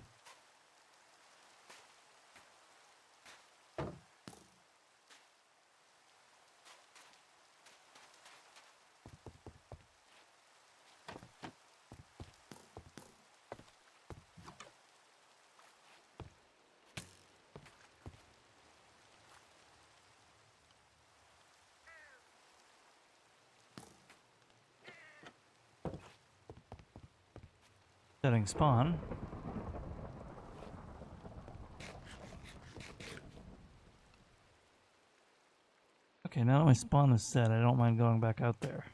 Setting spawn. Okay, now that my spawn is set, I don't mind going back out there.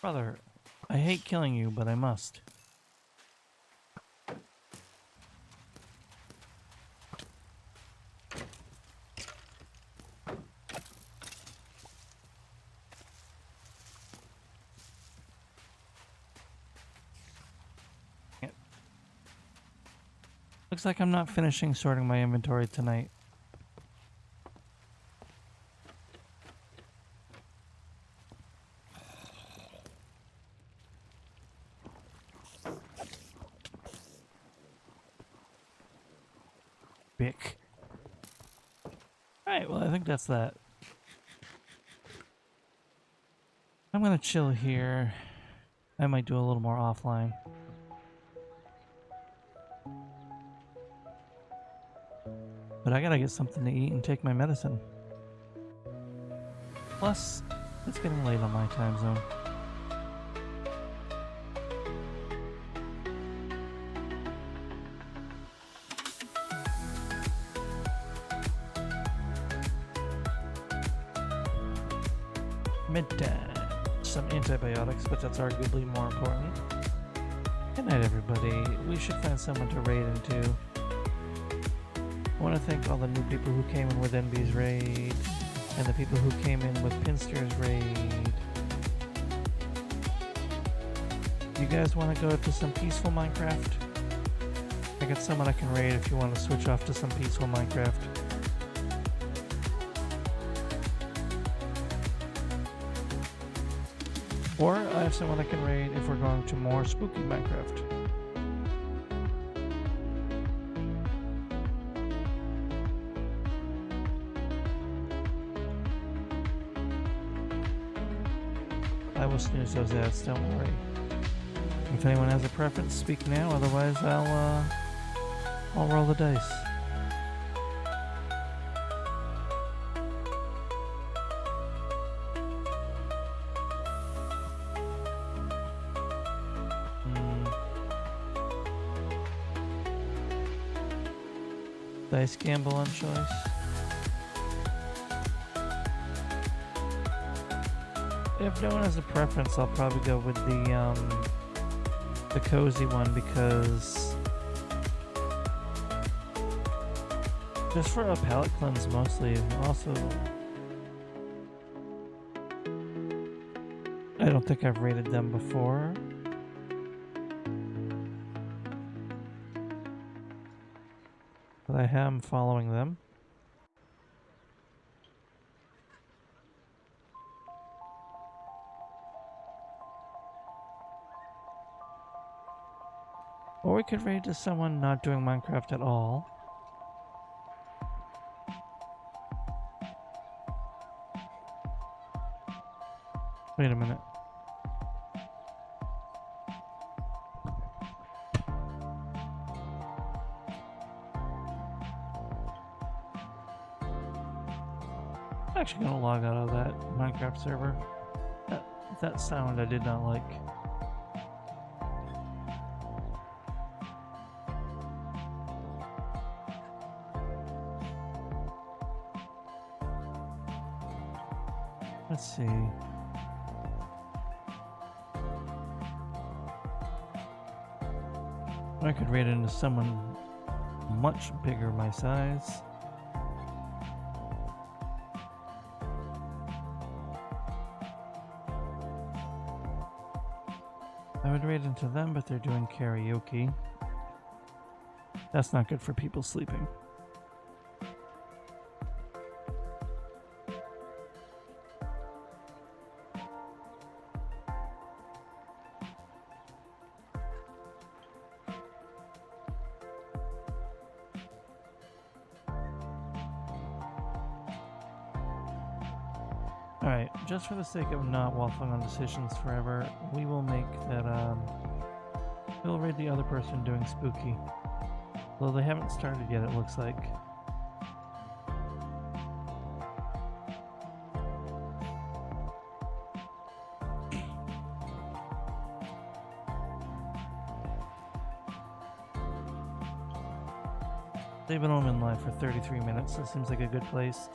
Brother, I hate killing you, but I must. Looks like I'm not finishing sorting my inventory tonight. Bick. Alright, well, I think that's that. I'm gonna chill here. I might do a little more offline. But I gotta get something to eat and take my medicine. Plus, it's getting late on my time zone. Midtime. Some antibiotics, but that's arguably more important. Good night, everybody. We should find someone to raid into. I want to thank all the new people who came in with Envy's raid, and the people who came in with Pinster's raid. You guys want to go to some peaceful Minecraft? I got someone I can raid if you want to switch off to some peaceful Minecraft. Or I have someone I can raid if we're going to more spooky Minecraft. I will snooze those ads, don't worry. If anyone has a preference, speak now, otherwise I'll roll the dice. Dice gamble on choice. If no one has a preference, I'll probably go with the cozy one because just for a palate cleanse mostly. Also, I don't think I've rated them before. But I am following them. Or we could raid to someone not doing Minecraft at all. Wait a minute. I'm actually gonna log out of that Minecraft server. That sound I did not like. Let's see. I could raid into someone much bigger my size. I would raid into them, but they're doing karaoke. That's not good for people sleeping. Alright, just for the sake of not waffling on decisions forever, we will make that, we'll raid the other person doing spooky. Though they haven't started yet, it looks like. They've been home in live for 33 minutes, so it seems like a good place.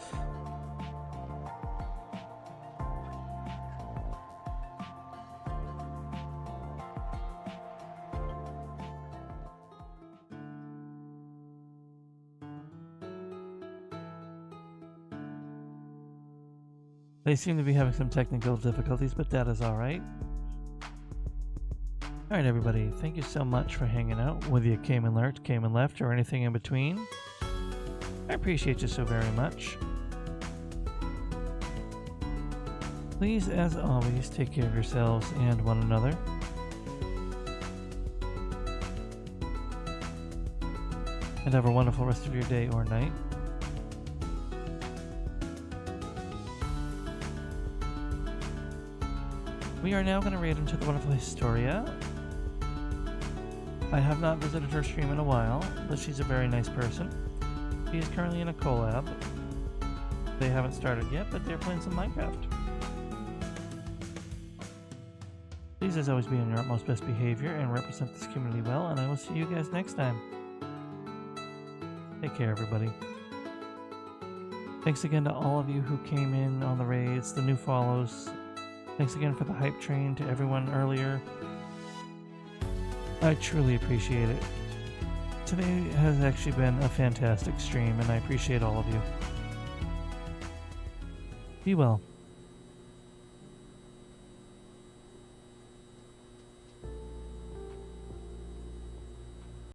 They seem to be having some technical difficulties, but that is alright. Alright everybody, thank you so much for hanging out, whether you came and lurked, came and left, or anything in between. I appreciate you so very much. Please, as always, take care of yourselves and one another. And have a wonderful rest of your day or night. We are now going to raid into the wonderful Historia. I have not visited her stream in a while, but she's a very nice person. She is currently in a collab. They haven't started yet, but they're playing some Minecraft. Please, as always, be on your utmost best behavior and represent this community well, and I will see you guys next time. Take care, everybody. Thanks again to all of you who came in on the raids, the new follows. Thanks again for the hype train to everyone earlier. I truly appreciate it. Today has actually been a fantastic stream, and I appreciate all of you. Be well.